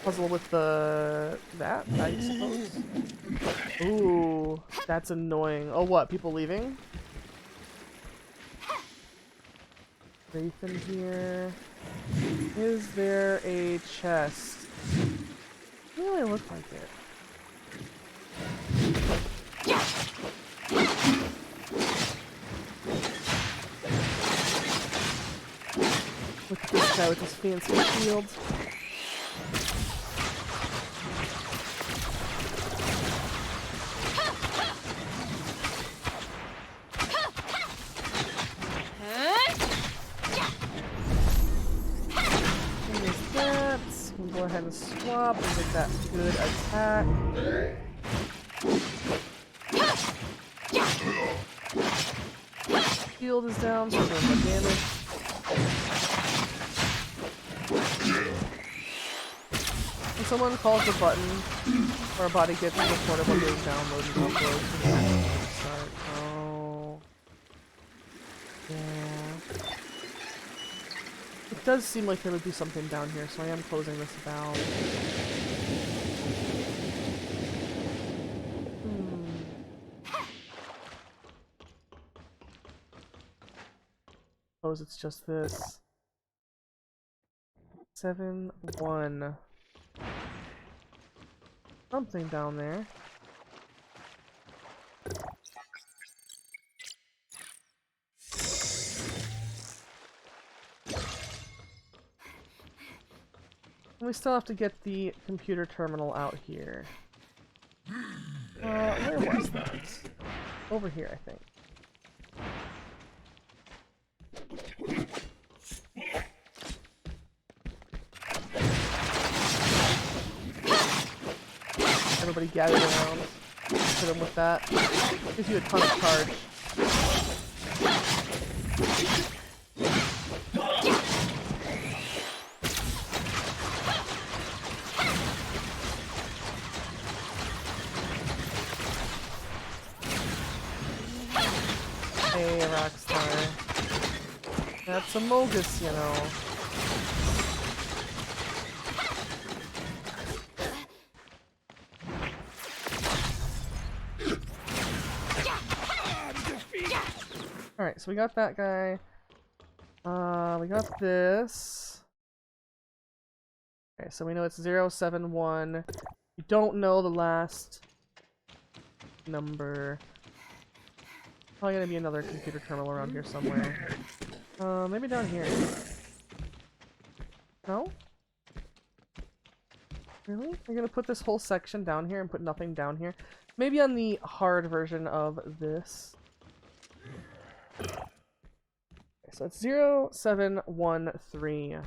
Puzzle with the... that, I suppose? Ooh, that's annoying. Oh what, people leaving? Wraith in here. Is there a chest? Doesn't really look like it. Look at this guy with his fancy shield. There's that. We'll go ahead and swap and get that good attack. Shield is down, so doing more damage. When someone calls the button, or a body gets reported while being downloaded and uploaded, start. Oh. Yeah. does seem like there would be something down here, so I am closing this valve. Suppose it's just this. 7, 1. Something down there. And we still have to get the computer terminal out here. Where was that? Over here, I think. Everybody gathered around. Hit him with that. Gives you a ton of charge. Hey, Rockstar. That's a Mogus, you know. Alright, so we got that guy. We got this. Okay, so we know it's 071. You don't know the last number. Probably gonna be another computer terminal around here somewhere. Maybe down here. No? Really? You're gonna put this whole section down here and put nothing down here? Maybe on the hard version of this. Okay, so it's 0713.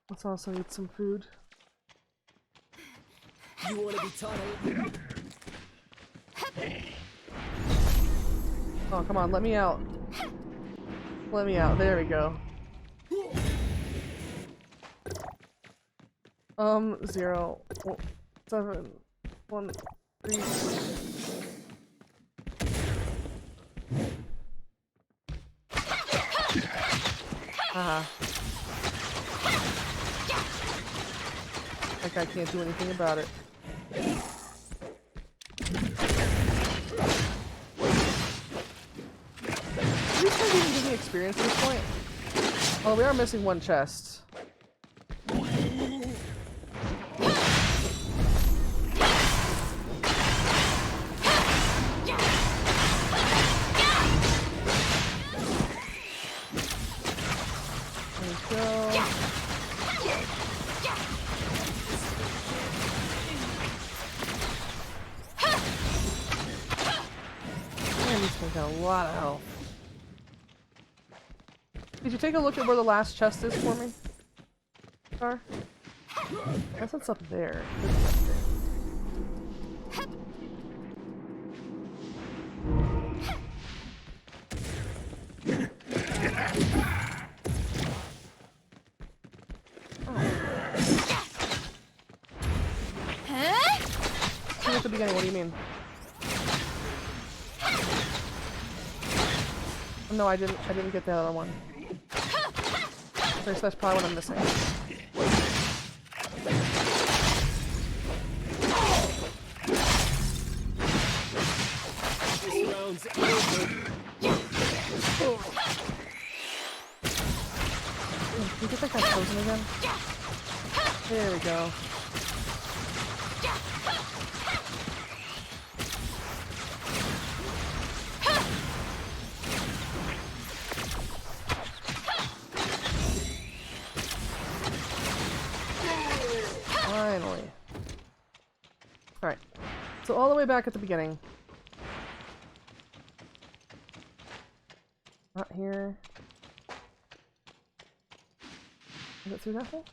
Let's also eat some food. You wanna be taught? Oh, come on, let me out. Let me out. There we go. 0713. Haha. Like I can't do anything about it. Are you trying to even give me experience at this point? Oh, we are missing one chest. There we go. Man, these things got a lot of health. Did you take a look at where the last chest is for me? Star? I guess it's up there. It's up there. See at the beginning, what do you mean? Oh, no, I didn't get the other one. Okay, so that's probably what I'm missing. This round's over. Can you get that guy frozen again? There we go. Finally. Alright. So all the way back at the beginning. Not here. Is it through that hole?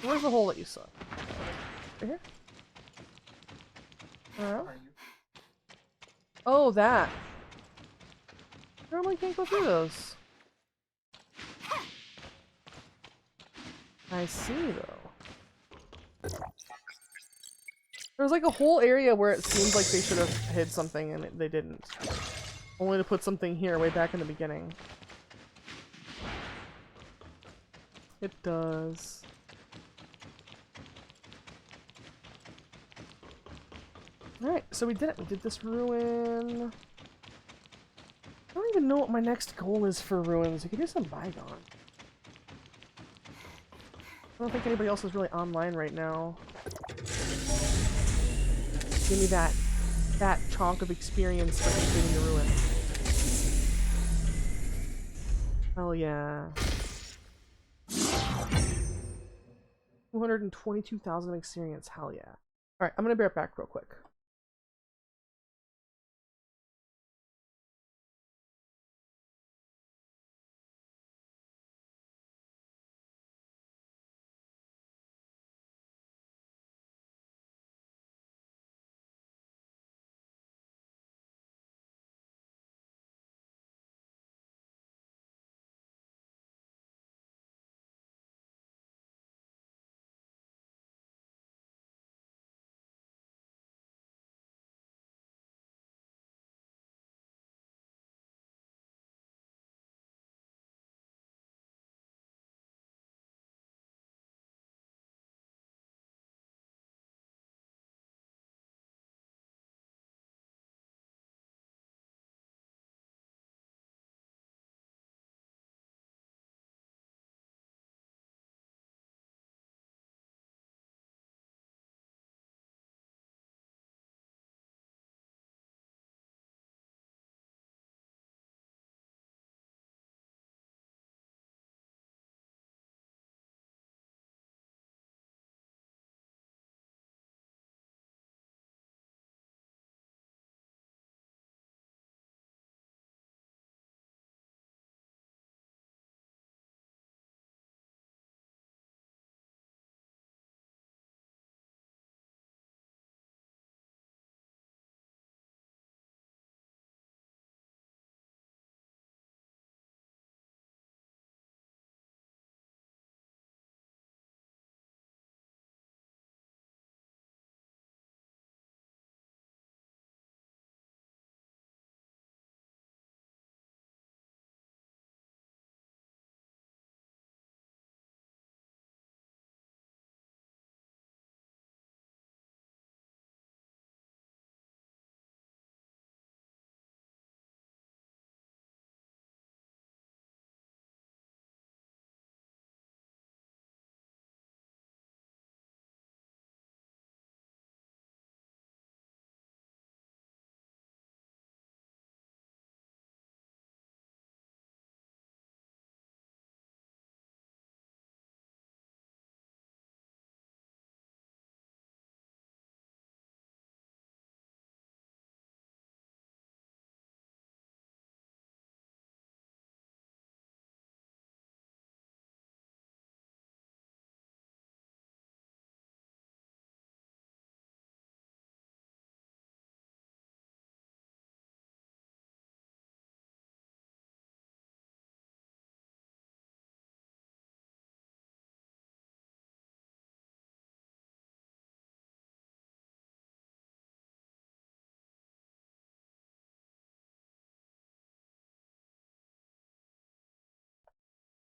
Where's the hole that you saw? Right here? Oh, that. Normally can't go through those. I see, though. There's like a whole area where it seems like they should have hid something and they didn't. Only to put something here way back in the beginning. It does. Alright, so we did it. We did this ruin. I don't even know what my next goal is for ruins. We could do some bygone. I don't think anybody else is really online right now. Give me that chunk of experience for completing the ruin. Hell yeah. 222,000 experience, hell yeah. Alright, I'm gonna be right back real quick.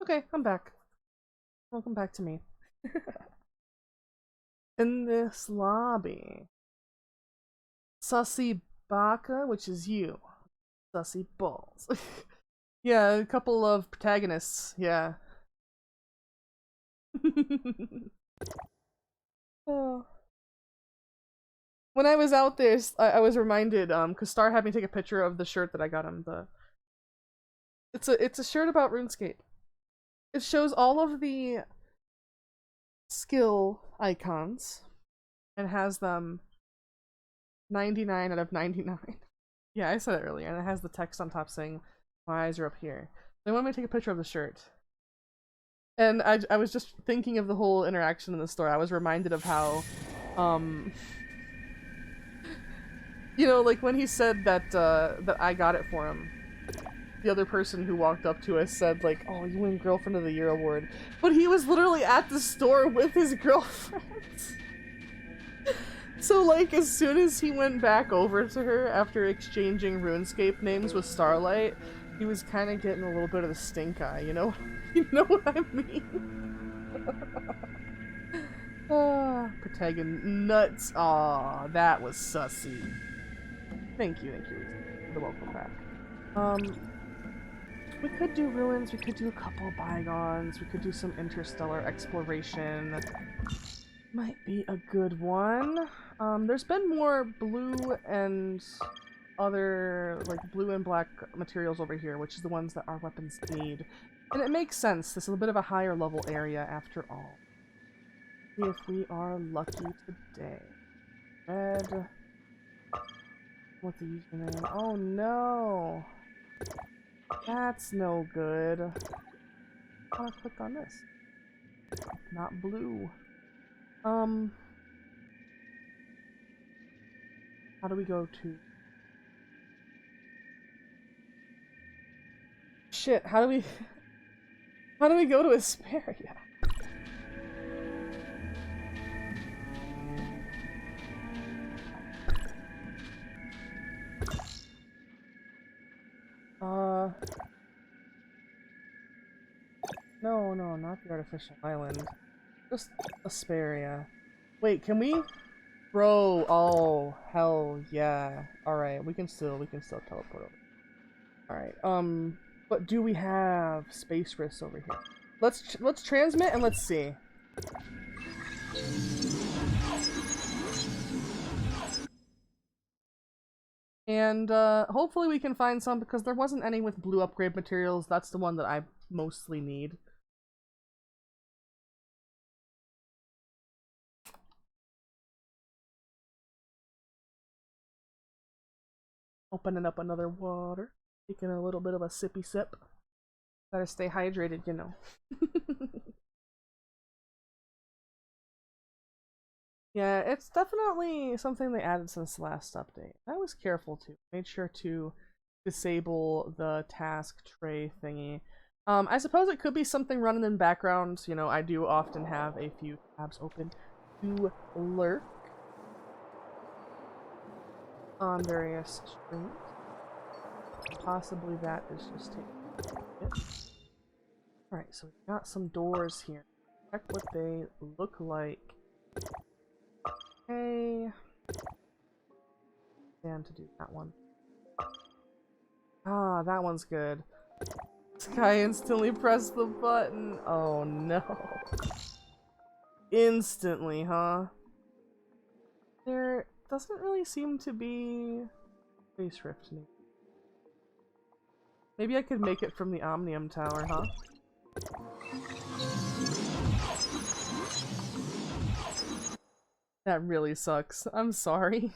Okay, I'm back. Welcome back to me. In this lobby. Sussy Baka, which is you. Sussy Balls. Yeah, a couple of protagonists, yeah. Oh. When I was out there, I was reminded, cause Star had me take a picture of the shirt that I got him. It's a shirt about RuneScape. It shows all of the skill icons and has them 99 out of 99. Yeah, I said it earlier, and it has the text on top saying, "My eyes are up here." They wanted me to take a picture of the shirt. And I was just thinking of the whole interaction in the store. I was reminded of how, you know, like when he said that, that I got it for him. The other person who walked up to us said, like, "Oh, you win Girlfriend of the Year award." But he was literally at the store with his girlfriend. So, like, as soon as he went back over to her after exchanging RuneScape names with Starlight, he was kind of getting a little bit of the stink eye, you know? You know what I mean? Protagon nuts. Aw, that was sussy. Thank you, for the welcome back. We could do ruins, we could do a couple of bygones, we could do some interstellar exploration. Might be a good one. There's been more blue and other, like, blue and black materials over here, which is the ones that our weapons need. And it makes sense, this is a bit of a higher level area after all. See if we are lucky today. Red. What's the username? Oh no! That's no good. I want to click on this. Not blue. How do we go to... Shit, how do we go to Asperia? No, not the artificial island. Just Asperia. Wait, can we? Bro, oh, hell yeah. Alright, we can still teleport over. Alright, but do we have space risks over here? Let's transmit and let's see. And, hopefully we can find some, because there wasn't any with blue upgrade materials. That's the one that I mostly need. Opening up another water. Taking a little bit of a sippy sip. Gotta stay hydrated, you know. Yeah, it's definitely something they added since the last update. I was careful too. Made sure to disable the task tray thingy. I suppose it could be something running in background. You know, I do often have a few tabs open to lurk on various streams. Possibly that is just taking it. Alright, so we've got some doors here. Check what they look like. Okay. And to do that one. Ah, that one's good. This guy instantly pressed the button. Oh no. Instantly, huh? There doesn't really seem to be space rift near. Maybe I could make it from the Omnium Tower, huh? That really sucks. I'm sorry.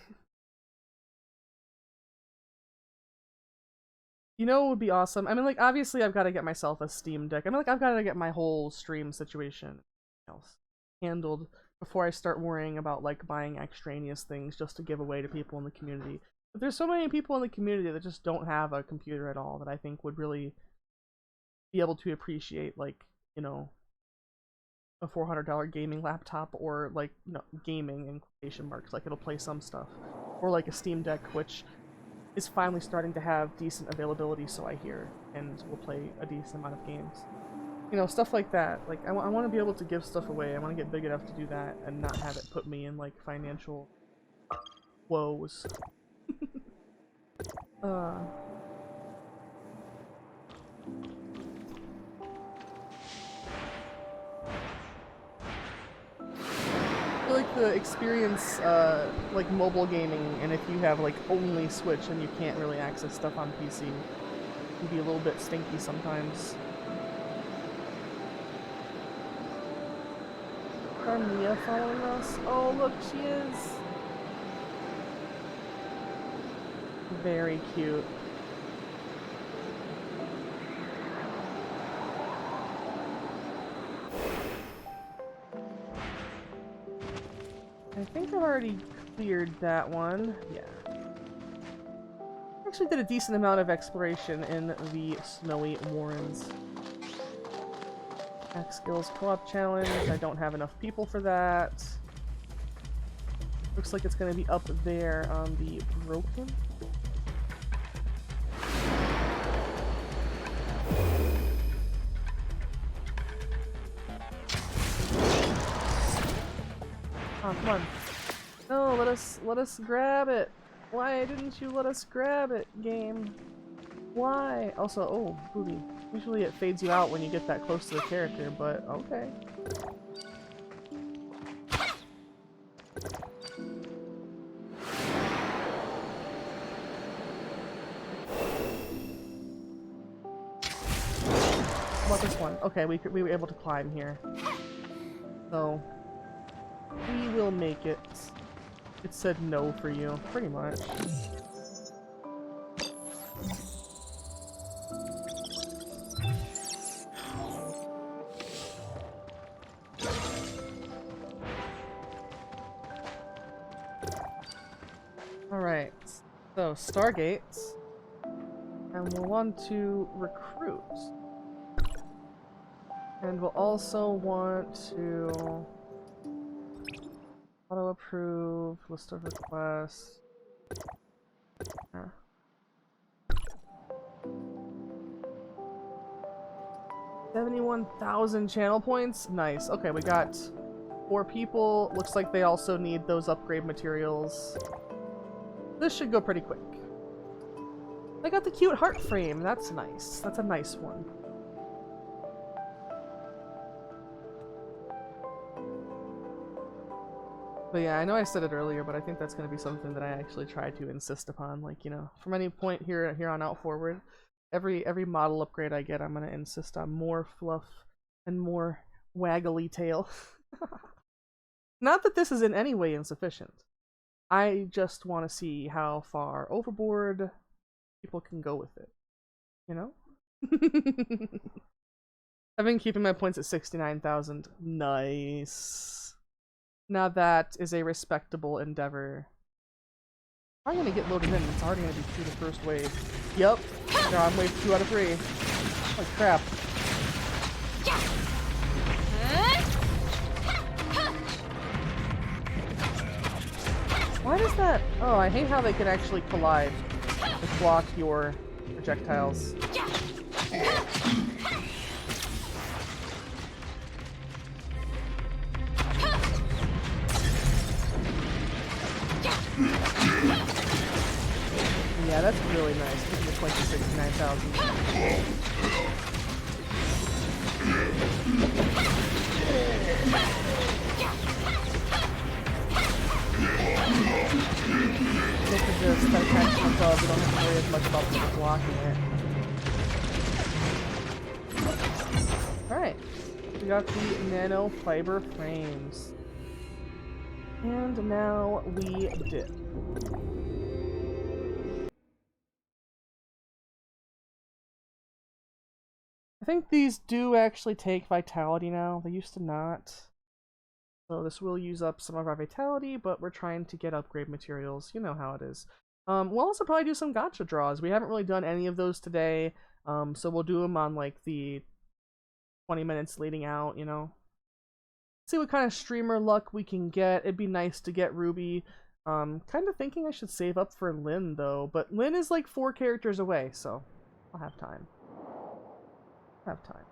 You know what would be awesome? I mean, like, obviously I've got to get myself a Steam Deck. I mean, like, I've got to get my whole stream situation else handled before I start worrying about, like, buying extraneous things just to give away to people in the community. But there's so many people in the community that just don't have a computer at all that I think would really be able to appreciate, like, you know, a $400 gaming laptop, or, like, you know, gaming in quotation marks, like it'll play some stuff, or like a Steam Deck, which is finally starting to have decent availability, so I hear, and will play a decent amount of games. You know, stuff like that. Like, I want to be able to give stuff away. I want to get big enough to do that and not have it put me in, like, financial woes. I feel like the experience, like mobile gaming, and if you have like only Switch and you can't really access stuff on PC, it can be a little bit stinky sometimes. Are Mia following us? Oh look, she is! Very cute. I think I've already cleared that one. Yeah. Actually did a decent amount of exploration in the Snowy Warrens. Max Skills Co-op Challenge. I don't have enough people for that. Looks like it's gonna be up there on the broken. Oh, come on. No, let us grab it. Why didn't you let us grab it, game? Why? Also, oh, booty. Usually it fades you out when you get that close to the character, but okay. How about this one? Okay, we were able to climb here. So, we will make it. It said no for you, pretty much. Alright, so Stargates. And we'll want to recruit. And we'll also want to auto approve, list of requests. Yeah. 71,000 channel points? Nice. Okay, we got 4 people. Looks like they also need those upgrade materials. This should go pretty quick. I got the cute heart frame. That's nice. That's a nice one. But yeah, I know I said it earlier, but I think that's going to be something that I actually try to insist upon. Like, you know, from any point here on out forward, every model upgrade I get, I'm going to insist on more fluff and more waggly tail. Not that this is in any way insufficient. I just want to see how far overboard people can go with it. You know? I've been keeping my points at 69,000. Nice. Now that is a respectable endeavor. I'm gonna get loaded in. It's already gonna be through the first wave. Yep. No, I'm wave 2 out of 3. Holy crap. Why does that... Oh, I hate how they can actually collide to block your projectiles. Yeah, that's really nice. Getting the points to 69,000. Look at this, that tactical club, we don't have to worry as much about people blocking it. Alright, we got the nano fiber frames. And now we dip. I think these do actually take vitality now. They used to not. So this will use up some of our vitality, but we're trying to get upgrade materials. You know how it is. We'll also probably do some gacha draws. We haven't really done any of those today, so we'll do them on like the 20 minutes leading out, you know. See what kind of streamer luck we can get. It'd be nice to get Ruby. Kind of thinking I should save up for Lynn though, but Lynn is like 4 characters away, so I'll have time. Have time.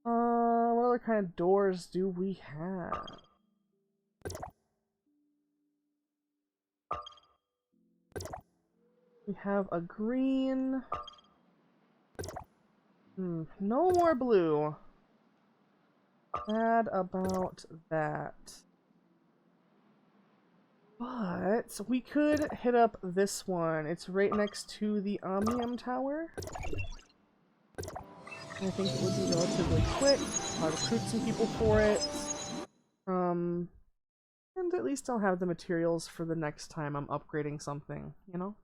What other kind of doors do we have? We have a green. No more blue. Sad about that. But we could hit up this one. It's right next to the Omnium Tower. I think it would be relatively quick. I'll recruit some people for it. And at least I'll have the materials for the next time I'm upgrading something, you know?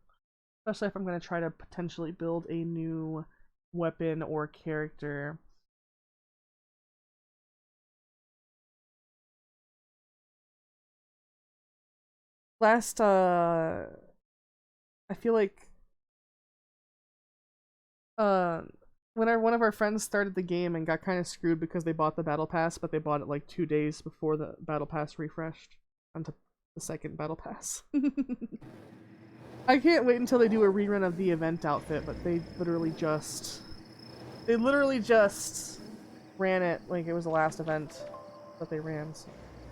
Especially if I'm going to try to potentially build a new weapon or character. Last, I feel like, when one of our friends started the game and got kind of screwed because they bought the battle pass, but they bought it like 2 days before the battle pass refreshed onto the second battle pass. I can't wait until they do a rerun of the event outfit, but they literally just ran it like it was the last event that they ran, so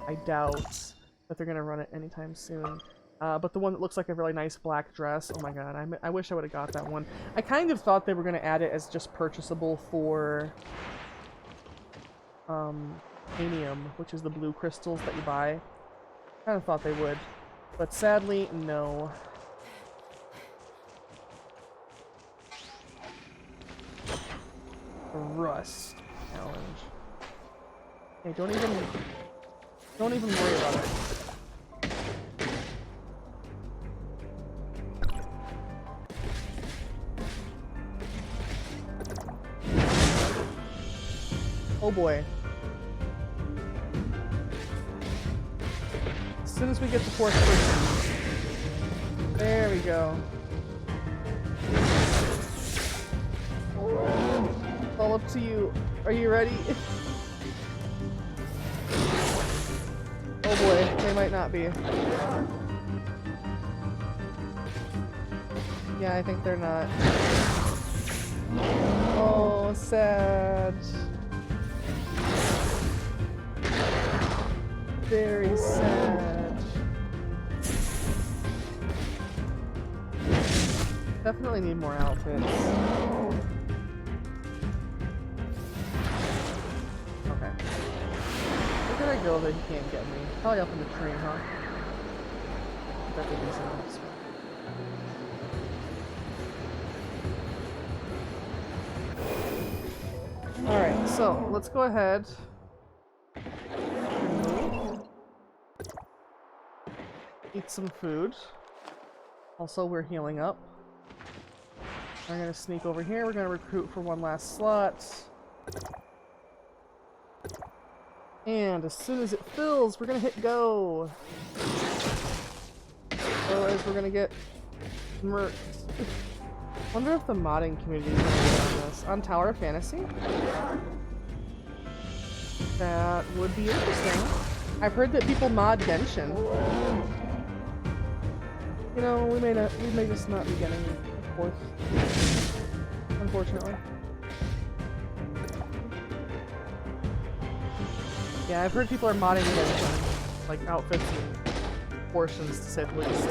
I doubt that they're gonna run it anytime soon. But the one that looks like a really nice black dress, oh my god, I wish I would have got that one. I kind of thought they were gonna add it as just purchasable for Anium, which is the blue crystals that you buy. Kind of thought they would, but sadly, no. Rust challenge. Hey, don't even worry about it. Oh boy. As soon as we get the 4th person. There we go. It's all up to you. Are you ready? Oh boy, they might not be. Yeah, I think they're not. Oh, sad. Very sad. Definitely need more outfits. Okay. Where did I go that he can't get me? Probably up in the tree, huh? That's a decent spot. Alright, so let's go ahead. Eat some food. Also, we're healing up. I'm gonna sneak over here. We're gonna recruit for one last slot. And as soon as it fills, we're gonna hit go. Otherwise, we're gonna get murked. Wonder if the modding community is gonna get on this. On Tower of Fantasy? That would be interesting. I've heard that people mod Genshin. You know, we may just not be getting a 4th. Unfortunately. Yeah, I've heard people are modding Genshin, like outfits and portions to say the least.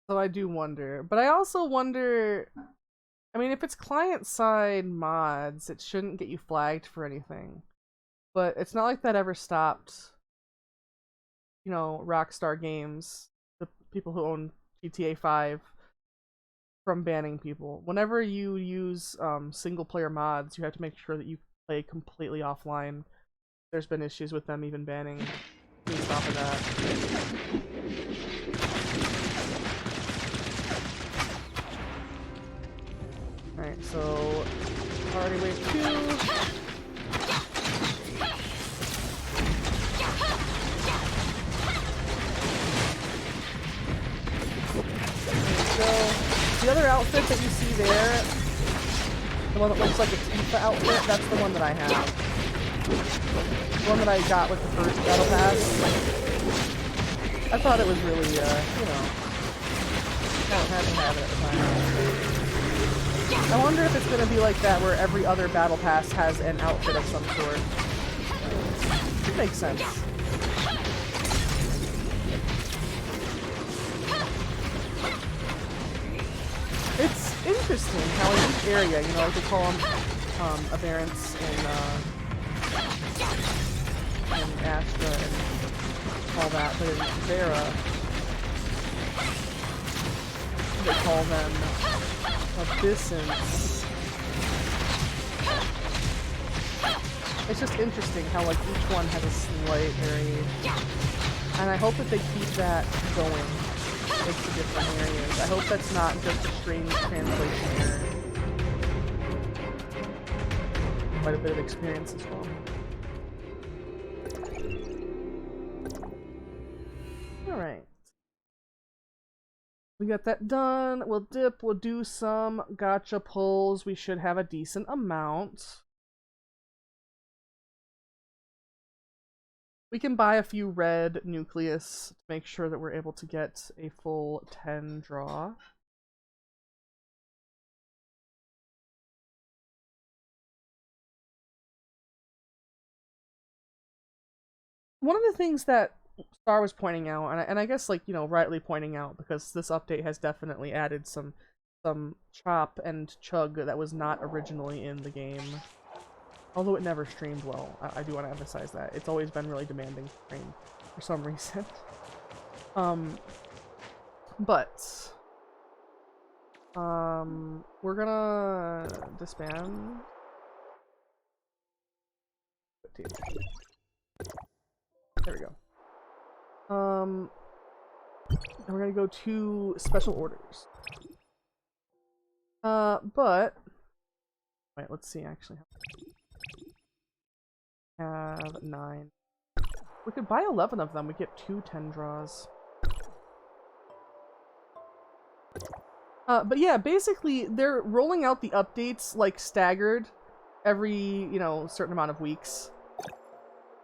So I do wonder, but I also wonder, I mean, if it's client-side mods, it shouldn't get you flagged for anything. But it's not like that ever stopped, you know, Rockstar Games, the people who own GTA 5, from banning people. Whenever you use single-player mods, you have to make sure that you play completely offline. There's been issues with them even banning based off of that. Alright, so already wave 2. So the other outfit that you see there, the one that looks like a Tifa outfit, that's the one that I have. The one that I got with the first battle pass. I thought it was really, you know, I had to have it at the time. I wonder if it's going to be like that where every other battle pass has an outfit of some sort. It makes sense. It's interesting how in each area, you know, like they call them aberrants and Astra and all that, but in Vera, they call them Abyssins. It's just interesting how like each one has a slight variation. And I hope that they keep that going. Like the different areas. I hope that's not just a strange translation error. Quite a bit of experience as well. got that done. We'll dip. We'll do some gotcha pulls. We should have a decent amount. We can buy a few red nucleus to make sure that we're able to get a full 10 draw. One of the things that Star was pointing out, and I guess, like, you know, rightly pointing out, because this update has definitely added some chop and chug that was not originally in the game. Although it never streamed well. I do want to emphasize that. It's always been really demanding to stream for some reason. But we're gonna disband. There we go. And we're gonna go to special orders. But wait, let's see actually. Have 9. We could buy 11 of them. We get 2 10 draws. But yeah, basically they're rolling out the updates like staggered every, you know, certain amount of weeks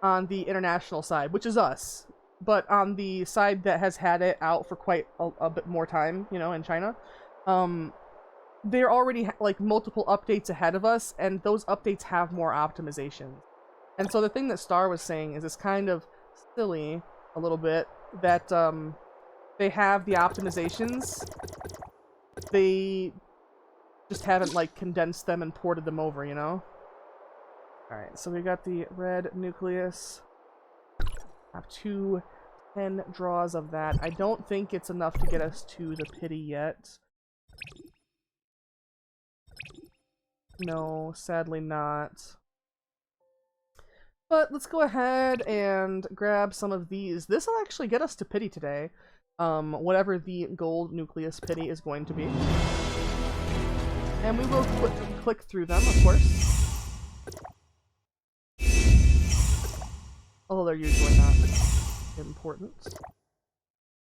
on the international side, which is us. But on the side that has had it out for quite a bit more time, you know, in China, they're already like multiple updates ahead of us, and those updates have more optimization. And so the thing that Star was saying is it's kind of silly a little bit that they have the optimizations, they just haven't like condensed them and ported them over, you know? Alright, so we got the red nucleus. Have 2 10 draws of that. I don't think it's enough to get us to the pity yet. No, sadly not. But let's go ahead and grab some of these. This will actually get us to pity today. Whatever the gold nucleus pity is going to be. And we will click through them, of course. Although they're usually not important.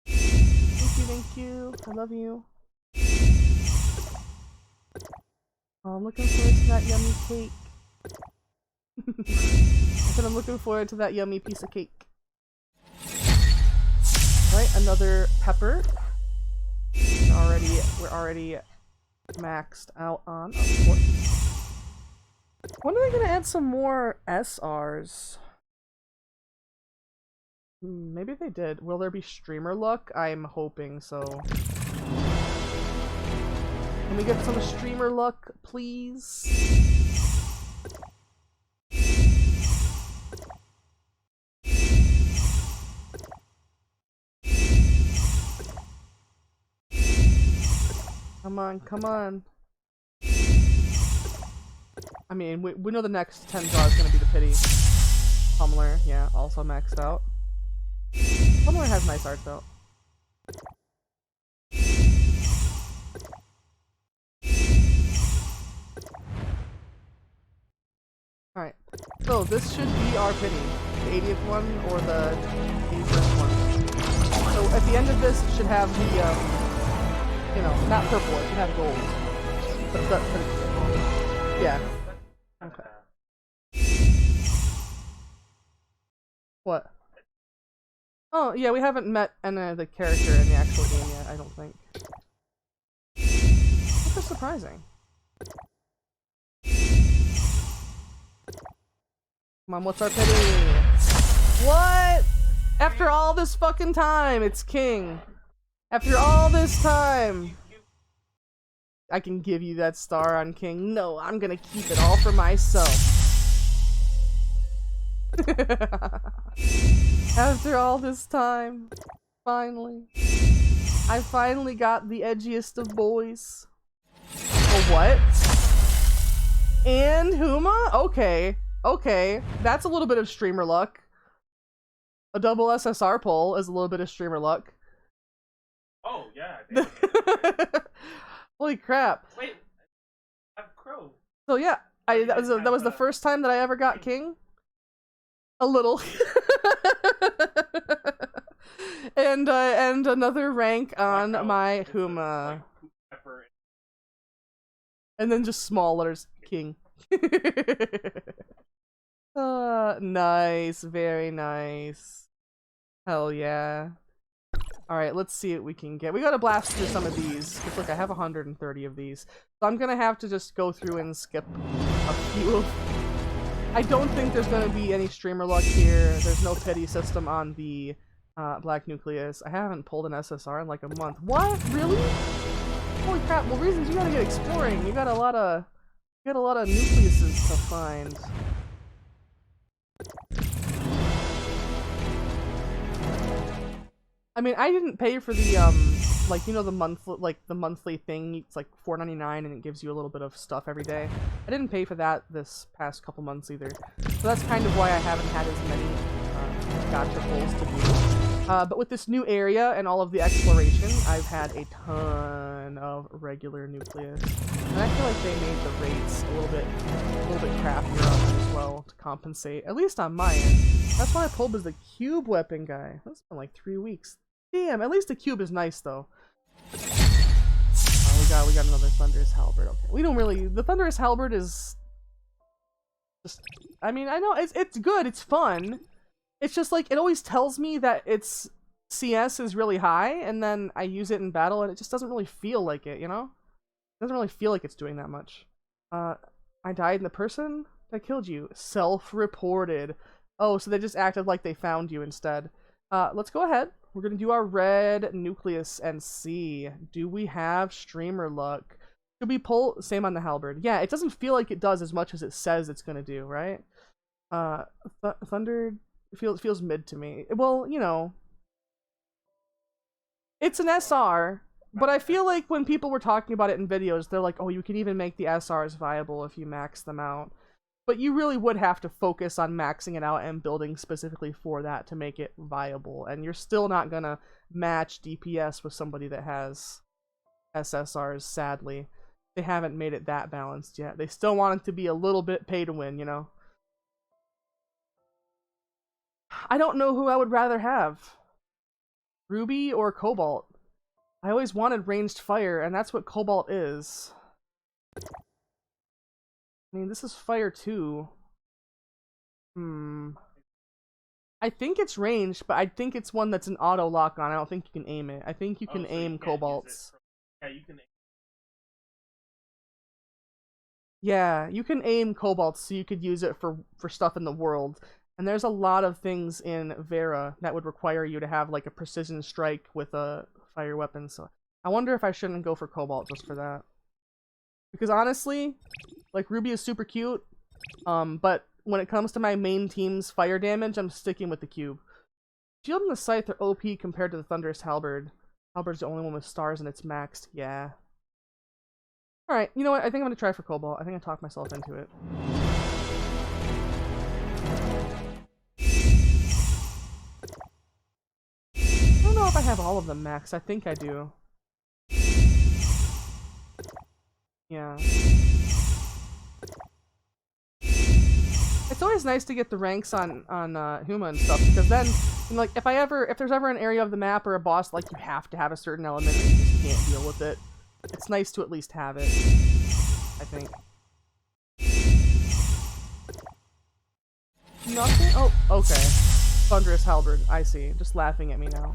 Thank you. I love you. Oh, I'm looking forward to that yummy cake. I said I'm looking forward to that yummy piece of cake. Alright, another pepper. We're already maxed out on, of course. When are they gonna add some more SRs? Maybe they did. Will there be streamer luck? I'm hoping so. Can we get some streamer luck, please? Come on, come on. I mean, we know the next 10 draw is going to be the pity. Pummeler, yeah, also maxed out. Pummeler has nice art, though. Alright, so this should be our pity. The 80th one or the 81st one. So at the end of this, it should have the, you know, not purple, it should have gold. But yeah. Okay. What? Oh, yeah, we haven't met any of the character in the actual game yet, I don't think. That's surprising. Come on, what's our pity? What? After all this fucking time, it's King. After all this time. I can give you that star on King. No, I'm gonna keep it all for myself. After all this time, finally. I finally got the edgiest of boys. Oh, what? And Huma? Okay. Okay. That's a little bit of streamer luck. A double SSR pull is a little bit of streamer luck. Oh, yeah. I think Holy crap. Wait. I have Crow. So yeah, that was the first time that I ever got King. A little. and another rank on my Huma. And then just small letters, King. Nice, very nice. Hell yeah. Alright, let's see what we can get. We gotta blast through some of these. Cause look, I have 130 of these. So I'm gonna have to just go through and skip a few of... I don't think there's gonna be any streamer luck here. There's no pity system on the Black Nucleus. I haven't pulled an SSR in like a month. What? Really? Holy crap, well reasons you gotta get exploring. You got a lot of nucleuses to find. I mean, I didn't pay for the like, you know, the monthly thing. It's like $4.99 and it gives you a little bit of stuff every day. I didn't pay for that this past couple months either. So that's kind of why I haven't had as many gacha pulls to do. But with this new area and all of the exploration, I've had a ton of regular nucleus. And I feel like they made the rates a little bit crappier on them as well to compensate, at least on my end. That's what I pulled was the cube weapon guy. That's been like 3 weeks. Damn, at least the cube is nice though. We got another Thunderous Halberd. Okay, we don't really. The Thunderous Halberd is just. I mean, I know it's good. It's fun. It's just like it always tells me that its CS is really high, and then I use it in battle, and it just doesn't really feel like it. You know, it doesn't really feel like it's doing that much. I died, and the person that killed you self-reported. Oh, so they just acted like they found you instead. Let's go ahead. We're going to do our red nucleus and see. Do we have streamer luck? Should we pull? Same on the halberd. Yeah, it doesn't feel like it does as much as it says it's going to do, right? Thunder feels mid to me. Well, you know. It's an SR, but I feel like when people were talking about it in videos, they're like, oh, you can even make the SRs viable if you max them out. But you really would have to focus on maxing it out and building specifically for that to make it viable. And you're still not going to match DPS with somebody that has SSRs, sadly. They haven't made it that balanced yet. They still want it to be a little bit pay to win, you know? I don't know who I would rather have. Ruby or Cobalt? I always wanted ranged fire, and that's what Cobalt is. I mean, this is fire too. I think it's ranged, but I think it's one that's an auto lock on. I don't think you can aim it. I think you can aim Cobalts. Yeah, you can. Yeah, you can aim Cobalts, so you could use it for stuff in the world. And there's a lot of things in Vera that would require you to have like a precision strike with a fire weapon. So I wonder if I shouldn't go for Cobalt just for that. Because honestly, like, Ruby is super cute, but when it comes to my main team's fire damage, I'm sticking with the cube. Shield and the Scythe are OP compared to the Thunderous Halberd. Halberd's the only one with stars and it's maxed. Yeah. Alright, you know what? I think I'm gonna try for Cobalt. I think I talked myself into it. I don't know if I have all of them maxed. I think I do. Yeah. It's always nice to get the ranks on Huma and stuff, because then, you know, like, if there's ever an area of the map or a boss, like, you have to have a certain element and you just can't deal with it, it's nice to at least have it, I think. Nothing? Oh, okay. Thunderous Halberd, I see. Just laughing at me now.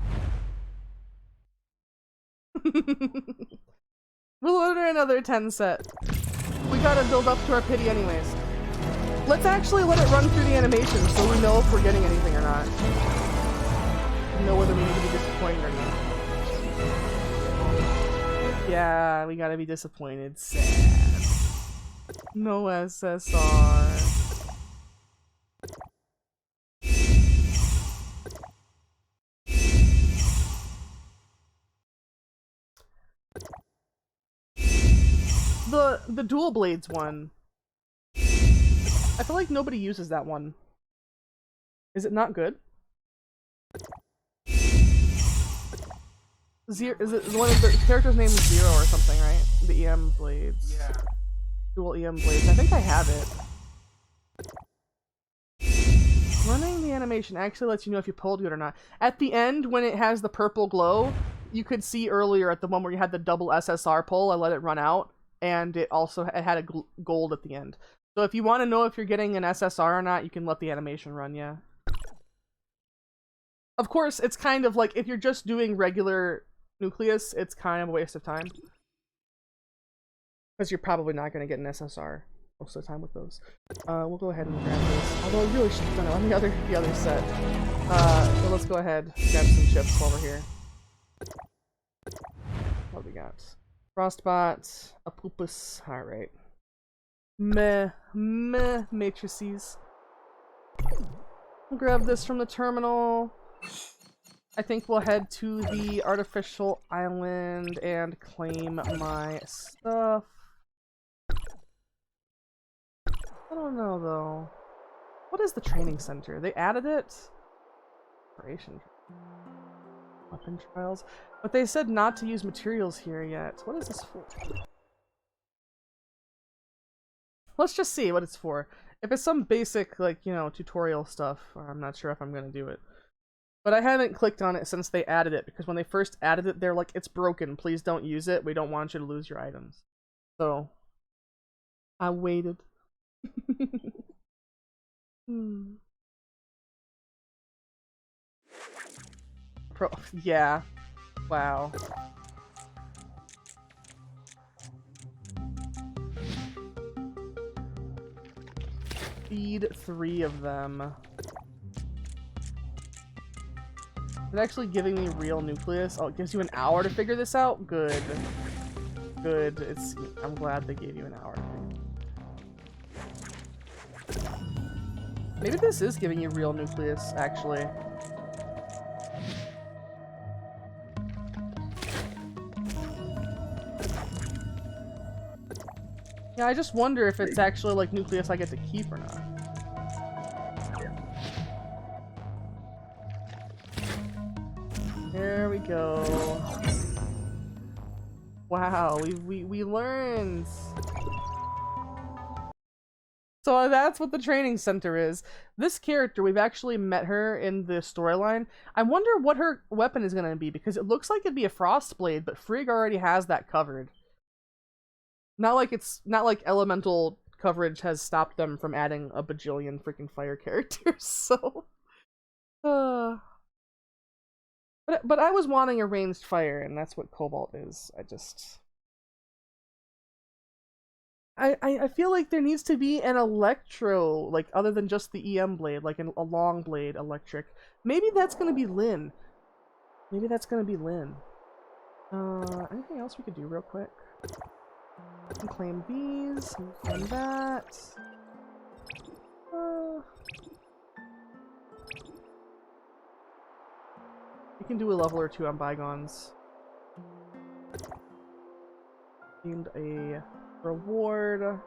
We'll order another 10 set. We gotta build up to our pity anyways. Let's actually let it run through the animation so we know if we're getting anything or not. We know whether we need to be disappointed or not. Yeah, we gotta be disappointed. Sad. No SSR. The dual blades one. I feel like nobody uses that one. Is it not good? Zero, is it one of the character's name is Zero or something, right? The EM blades. Yeah. Dual EM blades. I think I have it. Running the animation actually lets you know if you pulled good or not. At the end, when it has the purple glow, you could see earlier at the one where you had the double SSR pull, I let it run out, and it had a gold at the end. So if you want to know if you're getting an SSR or not, you can let the animation run, yeah. Of course, it's kind of like, if you're just doing regular Nucleus, it's kind of a waste of time. Because you're probably not going to get an SSR most of the time with those. We'll go ahead and grab this. Although I really should have done it on the other set. So let's go ahead and grab some chips while we're here. What do we got? Frostbot, a Pupus. Alright. Meh matrices. I'll grab this from the terminal. I think we'll head to the artificial island and claim my stuff. I don't know though. What is the training center? They added it? Operation. Weapon trials. But they said not to use materials here yet. What is this for? Let's just see what it's for. If it's some basic, like, you know, tutorial stuff, I'm not sure if I'm gonna do it. But I haven't clicked on it since they added it, because when they first added it, they're like, it's broken, please don't use it, we don't want you to lose your items. So, I waited. Yeah. Wow. Feed 3 of them. Is it actually giving me real nucleus? Oh, it gives you an hour to figure this out? Good. Good. I'm glad they gave you an hour. Maybe this is giving you real nucleus, actually. Yeah, I just wonder if it's actually like nucleus I get to keep or not. There we go. Wow, we learned. So that's what the training center is. This character, we've actually met her in the storyline. I wonder what her weapon is going to be, because it looks like it'd be a frost blade, but Frigg already has that covered. Not like elemental coverage has stopped them from adding a bajillion freaking fire characters, so but I was wanting a ranged fire, and that's what Cobalt is. I feel like there needs to be an electro, like, other than just the EM blade, like a long blade electric. Maybe that's gonna be Lynn. Maybe that's gonna be Lynn. Anything else we could do real quick? And claim these, and claim that. We can do a level or two on bygones. Gained a reward.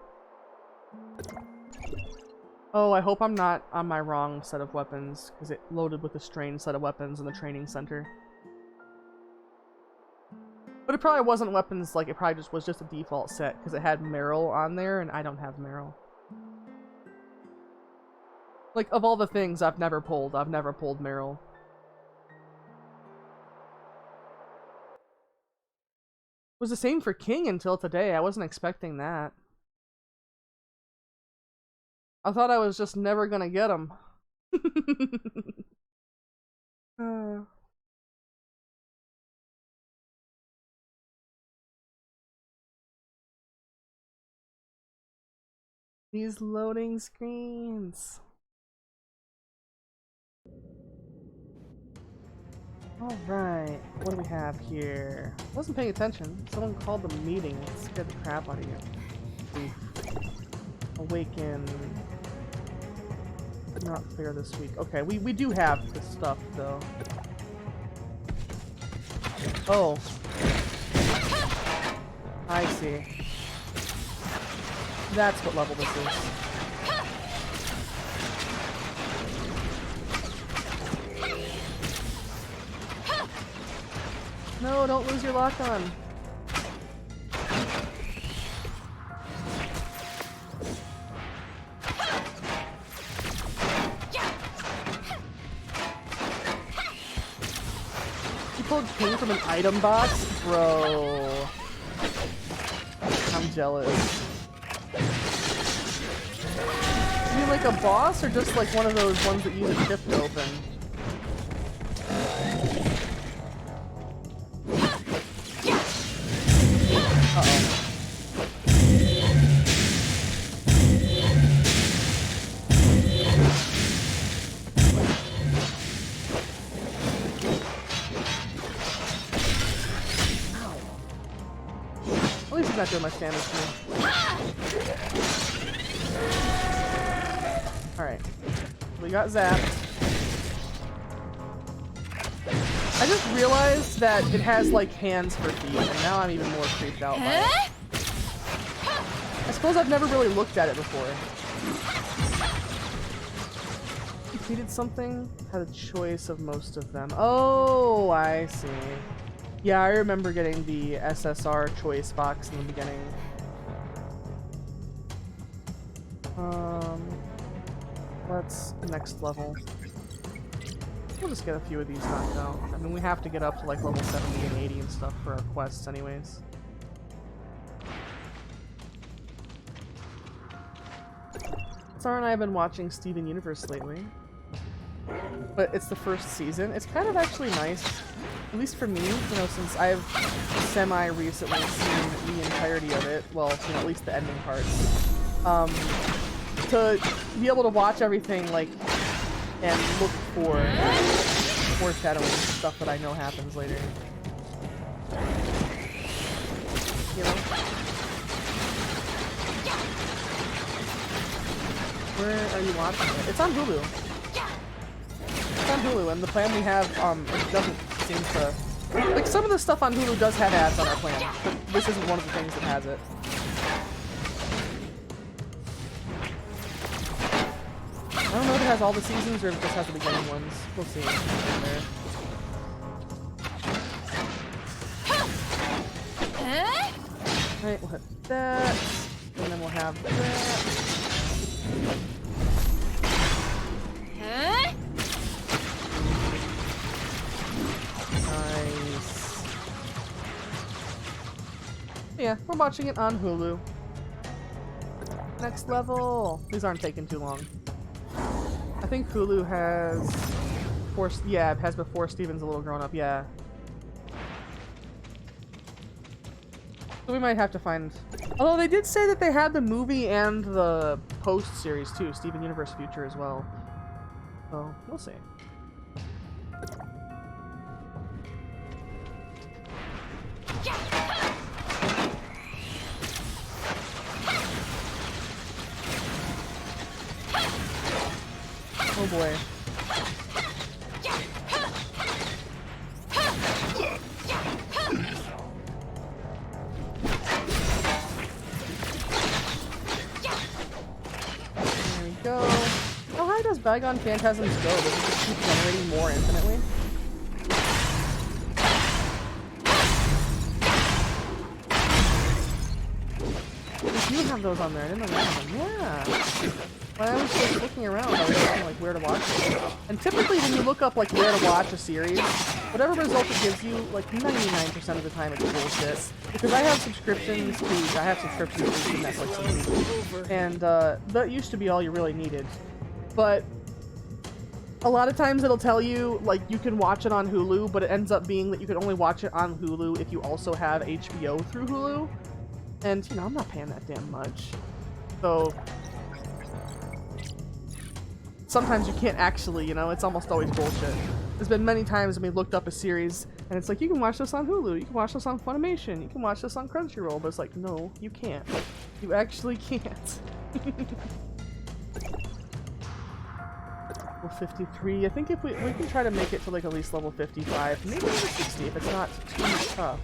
Oh, I hope I'm not on my wrong set of weapons, because it loaded with a strange set of weapons in the training center. But it probably wasn't weapons, like, it probably was just a default set, because it had Meryl on there, and I don't have Meryl. Like, of all the things I've never pulled Meryl. It was the same for King until today. I wasn't expecting that. I thought I was just never gonna get him. These loading screens. Alright, what do we have here? I wasn't paying attention. Someone called the meeting. It scared the crap out of you. Oof. Awaken. Not clear this week. Okay, we do have this stuff, though. Oh. I see. That's what level this is. No, don't lose your lock on. code came from an item box? Bro. I'm jealous. You mean like a boss or just like one of those ones that use a chip to open? Uh-oh. At least he's not doing much damage to me. Alright. We got zapped. I just realized that it has like hands for feet, and now I'm even more creeped out by it. I suppose I've never really looked at it before. Defeated something? Had a choice of most of them. Oh, I see. Yeah, I remember getting the SSR choice box in the beginning. Let's next level. We'll just get a few of these knocked out. I mean, we have to get up to like level 70 and 80 and stuff for our quests anyways. Sarah and I have been watching Steven Universe lately. But it's the first season. It's kind of actually nice, at least for me, you know, since I've semi-recently seen the entirety of it, well, you know, at least the ending parts. To be able to watch everything, like, and look for foreshadowing stuff that I know happens later. You know? Where are you watching it? It's on Hulu. It's on Hulu, and the plan we have, it doesn't seem to... Like, some of the stuff on Hulu does have ads on our plan, but this isn't one of the things that has it. I don't know if it has all the seasons or if it just has the beginning ones. We'll see. Alright, we'll hit that. And then we'll have that. Nice. Yeah, we're watching it on Hulu. Next level. These aren't taking too long. I think Hulu has it has before Steven's a little grown up, yeah. So we might have to find... Although they did say that they had the movie and the post series too, Steven Universe Future as well. So, we'll see. Oh boy. There we go. How high does Bygone Phantasms go? Does it just keep generating more infinitely? You do have those on there. I didn't know you had them. Yeah. When I was just looking around, I was looking like where to watch it. And typically when you look up like where to watch a series, whatever result it gives you, like 99% of the time it's bullshit. Because I have subscriptions to Netflix and Hulu. And that used to be all you really needed. But a lot of times it'll tell you like you can watch it on Hulu, but it ends up being that you can only watch it on Hulu if you also have HBO through Hulu. And you know, I'm not paying that damn much. So sometimes you can't actually, you know, it's almost always bullshit. There's been many times when we looked up a series, and it's like, you can watch this on Hulu, you can watch this on Funimation, you can watch this on Crunchyroll, but it's like, no, you can't. You actually can't. Level 53, I think if we can try to make it to like at least level 55, maybe even 60 if it's not too tough.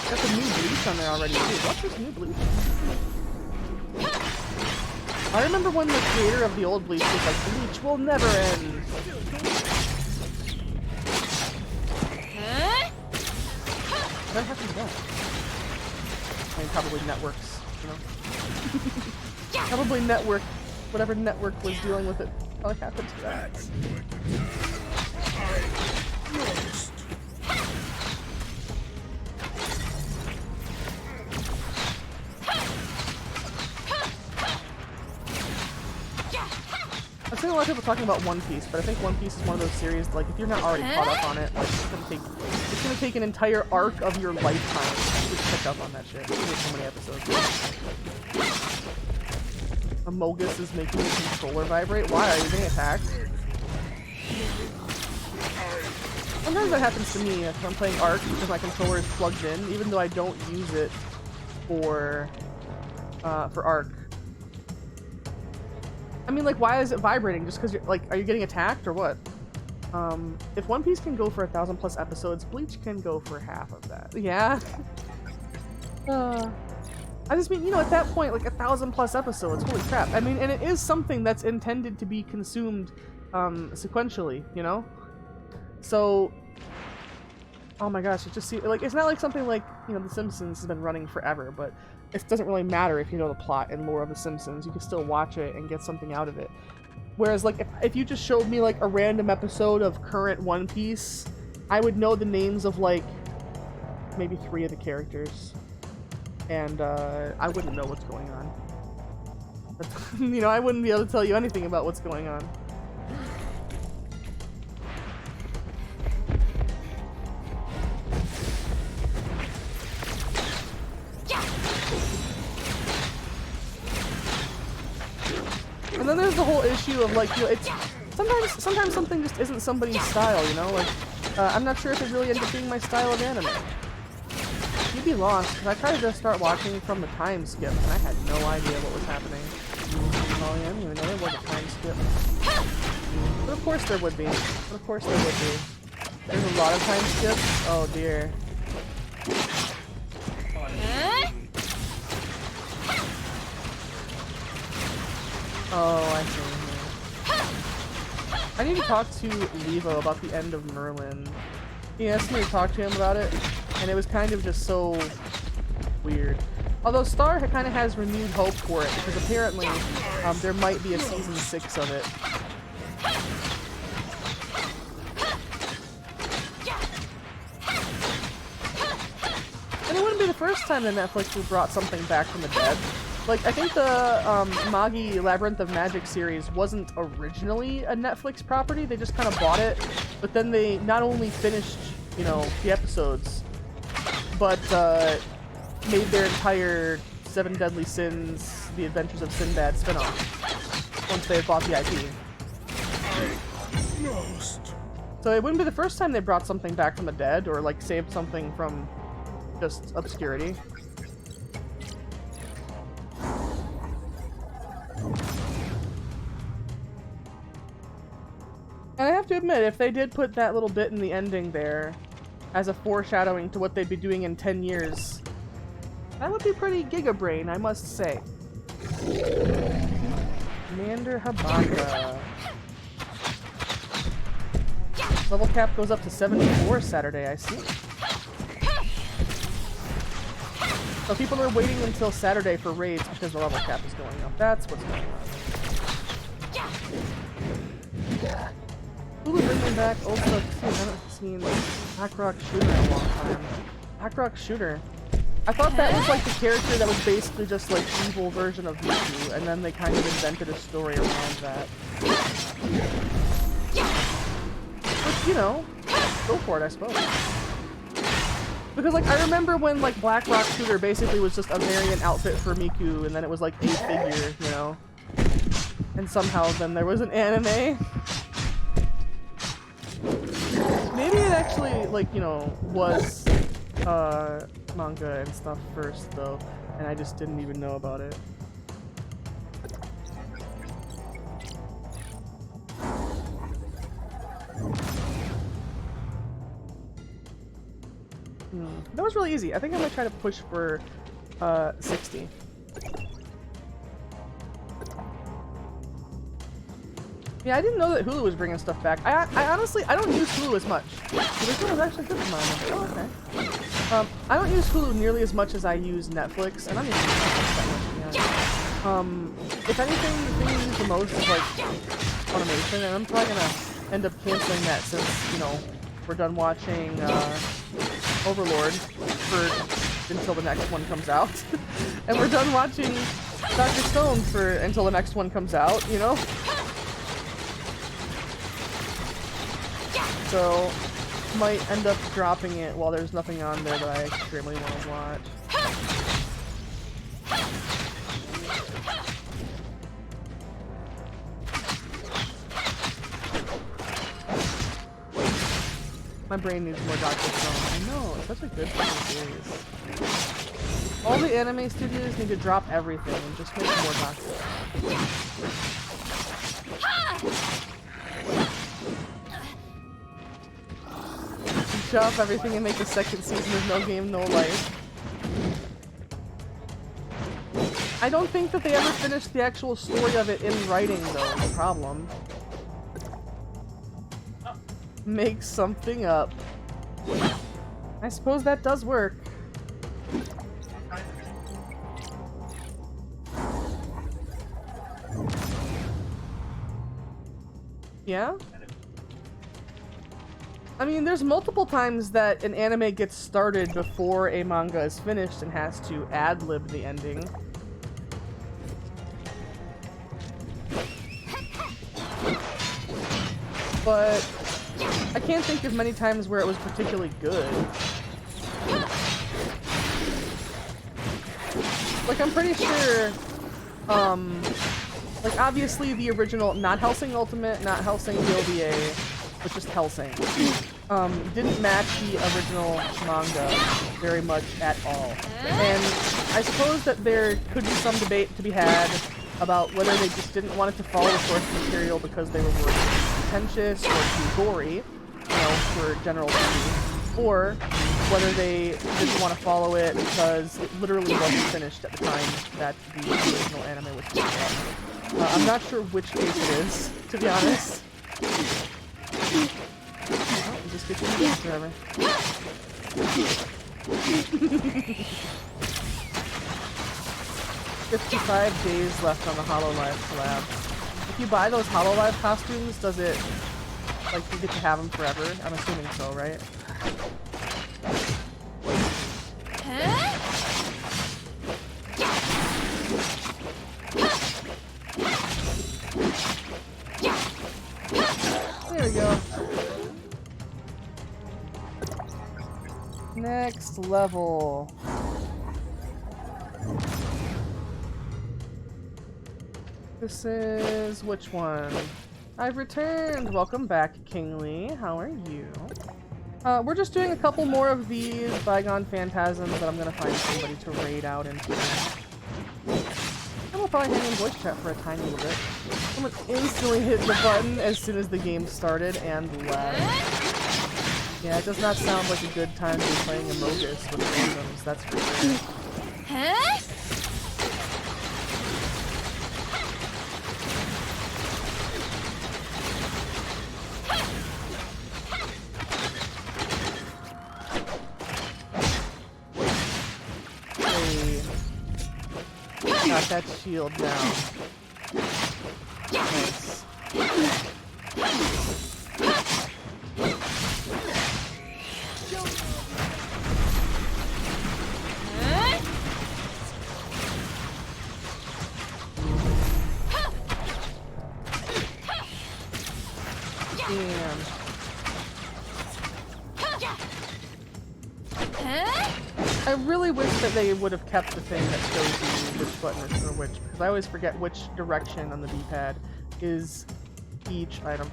Got the new Bleach on there already too. What's this new Bleach? I remember when the creator of the old Bleach was like, Bleach will never end. What happened to that? I mean, probably networks, you know? Probably network, whatever network was dealing with it. What happened to that? I've seen a lot of people talking about One Piece, but I think One Piece is one of those series, like, if you're not already caught up on it, like, it's gonna take an entire arc of your lifetime to catch up on that shit. There's so many episodes. Amogus is making the controller vibrate. Why? Are you getting attacked? Sometimes that happens to me if I'm playing Arc because my controller is plugged in, even though I don't use it for Arc. I mean, like, why is it vibrating? Just because you're, like, are you getting attacked or what? If One Piece can go for 1,000+ episodes, Bleach can go for half of that. Yeah? I just mean, you know, at that point, like, 1,000+ episodes, holy crap. I mean, and it is something that's intended to be consumed, sequentially, you know? So, oh my gosh, it just seems, like, it's not like something like, you know, The Simpsons has been running forever, but it doesn't really matter if you know the plot and lore of The Simpsons. You can still watch it and get something out of it. Whereas, like, if you just showed me, like, a random episode of current One Piece, I would know the names of, like, maybe 3 of the characters. And, I wouldn't know what's going on. But, you know, I wouldn't be able to tell you anything about what's going on. And then there's the whole issue of, like, you know, it's sometimes something just isn't somebody's style, you know? Like, I'm not sure if it really ended up being my style of anime. You'd be lost, because I tried to start watching from the time skip, and I had no idea what was happening. Oh yeah, I didn't even know there was a time skip. But of course there would be. But of course there would be. There's a lot of time skips. Oh dear. Oh, I see. I need to talk to Levo about the end of Merlin. He asked me to talk to him about it, and it was kind of just so weird. Although Star kind of has renewed hope for it, because apparently there might be a season 6 of it. And it wouldn't be the first time that Netflix has brought something back from the dead. Like, I think the Magi Labyrinth of Magic series wasn't originally a Netflix property, they just kind of bought it, but then they not only finished, you know, the episodes, but made their entire Seven Deadly Sins, The Adventures of Sinbad spinoff, once they had bought the IP. So it wouldn't be the first time they brought something back from the dead, or like saved something from just obscurity. And I have to admit, if they did put that little bit in the ending there as a foreshadowing to what they'd be doing in 10 years, that would be pretty giga-brain, I must say. Commander Habaka. Level cap goes up to 74 Saturday, I see. So people are waiting until Saturday for raids because the level cap is going up. That's what's going on. Who is bringing back Old Stuff 2? I haven't seen Blackrock Shooter in a long time. Blackrock Shooter. I thought that was like the character that was basically just like evil version of Miku, and then they kind of invented a story around that. Which, you know, go for it, I suppose. Because, like, I remember when, like, Blackrock Shooter basically was just a variant outfit for Miku, and then it was, like, a figure, you know? And somehow then there was an anime. Maybe it actually, like, you know, was, manga and stuff first, though, and I just didn't even know about it. That was really easy. I think I'm gonna try to push for 60. Yeah, I didn't know that Hulu was bringing stuff back. I honestly, I don't use Hulu as much. This one was actually good for mine. Oh, okay. I don't use Hulu nearly as much as I use Netflix, and I'm not even Netflix that much, to be honest. If anything, the thing I use the most is like Funimation, and I'm probably gonna end up canceling that since, you know, we're done watching Overlord until the next one comes out. And we're done watching Dr. Stone until the next one comes out, you know? So, might end up dropping it while there's nothing on there that I extremely want to watch. My brain needs more Dr. Stone. I know, it's such a good fucking series. All the anime studios need to drop everything and just make more Dr. Drop everything and make the second season of No Game, No Life. I don't think that they ever finished the actual story of it in writing, though, is the problem. Make something up. I suppose that does work. Yeah? I mean, there's multiple times that an anime gets started before a manga is finished and has to ad-lib the ending. But I can't think of many times where it was particularly good. Like, I'm pretty sure, like, obviously the original, not Hellsing Ultimate, not Hellsing the OVA, but just Hellsing, didn't match the original manga very much at all. And I suppose that there could be some debate to be had about whether they just didn't want it to follow the source material because they were worried it was too pretentious or too gory, you know, for general TV, or whether they didn't want to follow it because it literally wasn't finished at the time that the original anime was finished. I'm not sure which case it is, to be honest. Oh, you just get to do this forever. 55 days left on the HoloLive collab. If you buy those HoloLive costumes, does it, like, you get to have them forever? I'm assuming so, right? There we go. Next level. This is which one? I've returned! Welcome back, Kingly. How are you? We're just doing a couple more of these Bygone Phantasms that I'm gonna find somebody to raid out into. And we'll probably hang in voice chat for a tiny little bit. Someone instantly hit the button as soon as the game started and left. Yeah, it does not sound like a good time to be playing Amogus with randoms, that's for sure. Huh? Got that shield down. Nice. Damn. I really wish that they would have kept the thing that shows you which button is for which, because I always forget which direction on the D-pad is each item.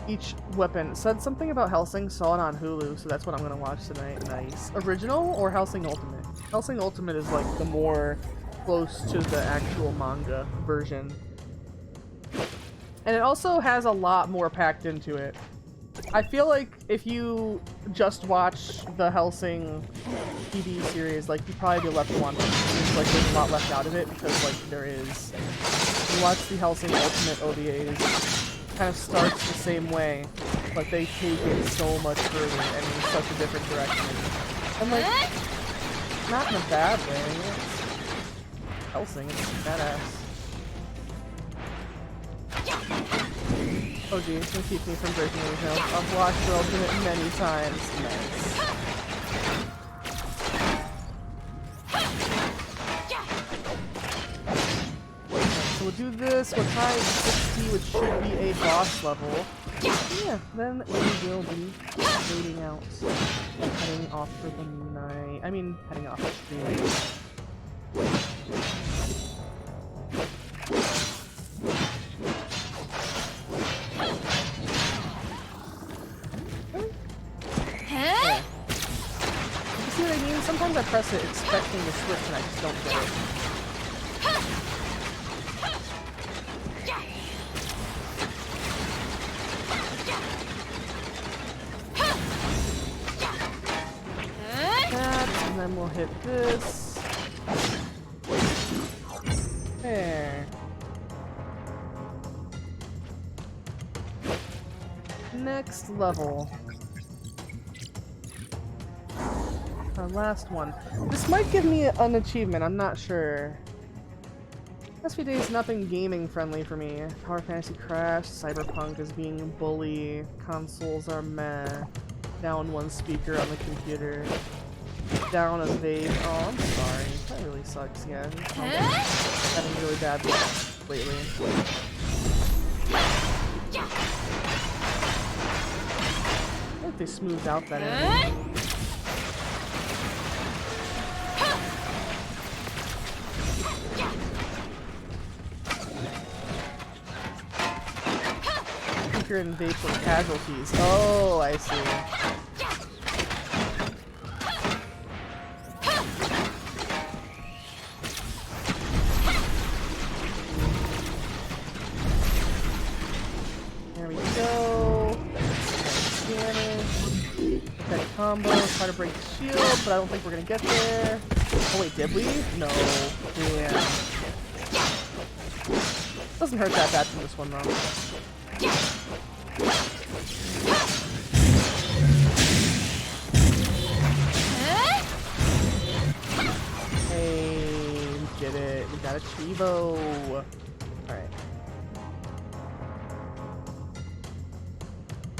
Each weapon. It said something about Hellsing, saw it on Hulu, so that's what I'm going to watch tonight. Nice. Original or Hellsing Ultimate? Hellsing Ultimate is like the more close to the actual manga version. And it also has a lot more packed into it. I feel like if you just watch the Hellsing TV series, like, you'd probably be left wanting. It seems like there's a lot left out of it, because, like, there is. You watch the Hellsing Ultimate OVAs, kind of starts the same way, but they take it so much further and in such a different direction. And, like, not in a bad way. It's Hellsing, it's badass. Oh gee, it's gonna keep me from breaking any tail. I've watched Girl do it many times. Nice. So we'll do this, we'll try 60, which should be a boss level. Yeah, then we will be waiting out. Heading off for the night. I mean, heading off the stream. Yeah. You see what I mean? Sometimes I press it expecting to switch and I just don't get it. And then we'll hit this. There. Next level. Our last one. This might give me an achievement, I'm not sure. Last few days, nothing gaming friendly for me. Power Fantasy crashed, Cyberpunk is being a bully, consoles are meh, down one speaker on the computer. Down a vape. Oh, I'm sorry. That really sucks. Yeah, having really bad luck lately. I think they smoothed out that enemy. Speaker and vape were casualties. Oh, I see. Combo, try to break the shield, but I don't think we're gonna get there. Oh wait, did we? No. Damn. Doesn't hurt that bad from this one though. Hey, we did it. We got a Chivo. Alright.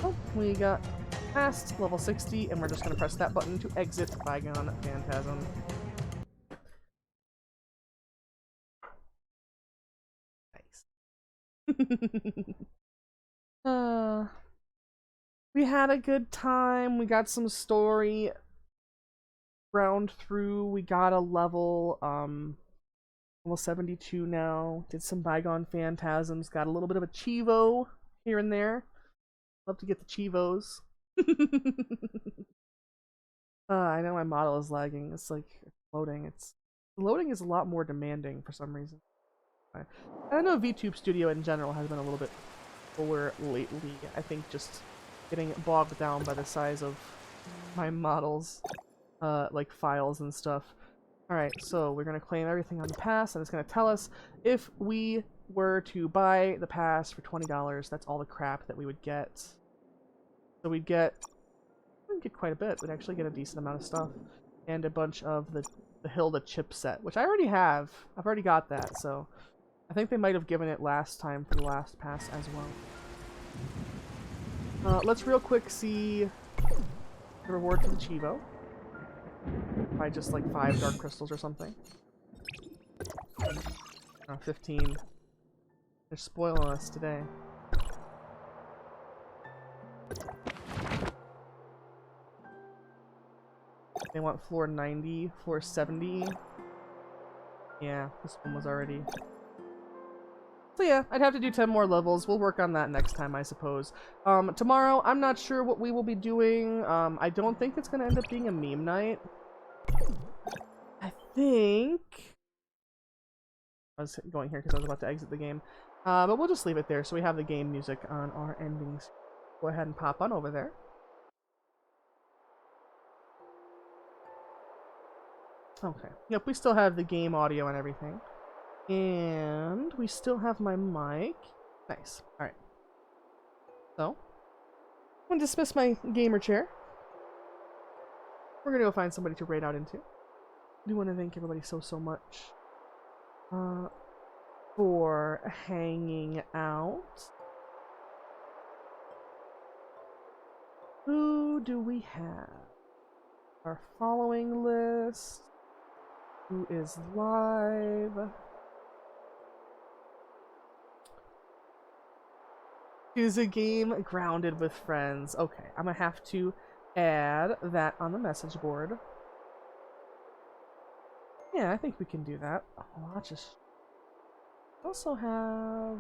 Oh, we got past level 60, and we're just going to press that button to exit Bygone Phantasm. Nice. We had a good time. We got some story round through. We got a level 72 now. Did some Bygone Phantasms. Got a little bit of a Chivo here and there. Love to get the Chivos. I know my model is lagging. It's like loading. Loading is a lot more demanding for some reason. I don't know, VTube Studio in general has been a little bit slower lately. I think just getting bogged down by the size of my models, like files and stuff. Alright, so we're gonna claim everything on the pass, and it's gonna tell us if we were to buy the pass for $20, that's all the crap that we would get. So we'd get quite a bit. We'd actually get a decent amount of stuff. And a bunch of the Hilda chipset, which I already have. I've already got that, so I think they might have given it last time for the last pass as well. Let's real quick see the reward for the Chivo. Probably just like 5 dark crystals or something. 15. They're spoiling us today. They want floor 90, floor 70. Yeah, this one was already. So yeah, I'd have to do 10 more levels. We'll work on that next time, I suppose. Tomorrow, I'm not sure what we will be doing. I don't think it's going to end up being a meme night. I think... I was going here because I was about to exit the game. But we'll just leave it there so we have the game music on our endings. Go ahead and pop on over there. Okay. Yep, we still have the game audio and everything. And we still have my mic. Nice. Alright. So, I'm going to dismiss my gamer chair. We're going to go find somebody to raid out into. I do want to thank everybody so much for hanging out. Who do we have? Our following list. Who is live? Choose a game grounded with friends. Okay, I'm gonna have to add that on the message board. Yeah, I think we can do that. Oh, I'll just also have.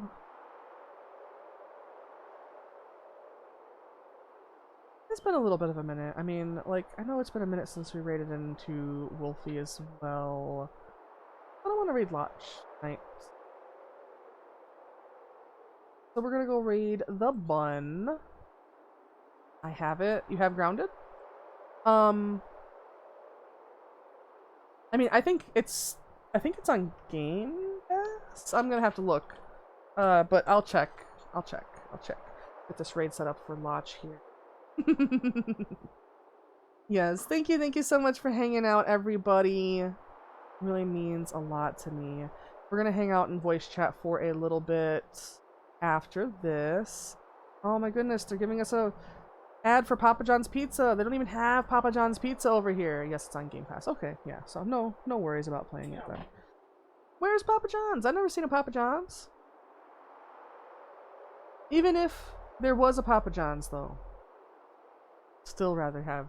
It's been a little bit of a minute. I mean, like, I know it's been a minute since we raided into Wolfie as well. I don't want to raid Lodge tonight. So we're gonna go raid the Bun. I have it. You have Grounded? I mean, I think it's on Game Pass. I'm gonna have to look. But I'll check. Get this raid set up for Lodge here. Yes, thank you so much for hanging out, everybody. It really means a lot to me. We're gonna hang out in voice chat for a little bit after this. Oh my goodness, they're giving us a ad for Papa John's Pizza. They don't even have Papa John's Pizza over here. Yes, it's on Game Pass. Okay, yeah, so no worries about playing it then. Where's Papa John's? I've never seen a Papa John's. Even if there was a Papa John's, though, still rather have.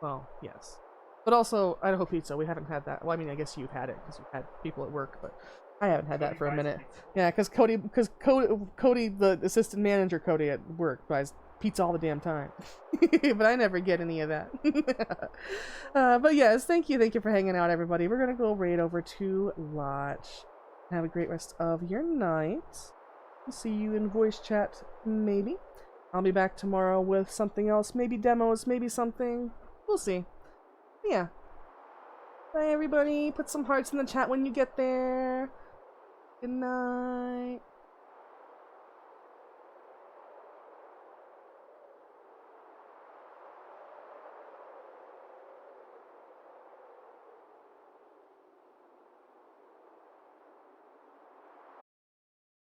Well, yes, but also Idaho Pizza. We haven't had that. Well, I mean, I guess you've had it because you've had people at work, but I haven't had that for a minute. Yeah, because Cody, the assistant manager, Cody at work buys pizza all the damn time, but I never get any of that. But yes, thank you for hanging out, everybody. We're gonna go raid over to Lodge. Have a great rest of your night. See you in voice chat, maybe. I'll be back tomorrow with something else, maybe demos, maybe something. We'll see. Yeah. Bye, everybody. Put some hearts in the chat when you get there. Good night.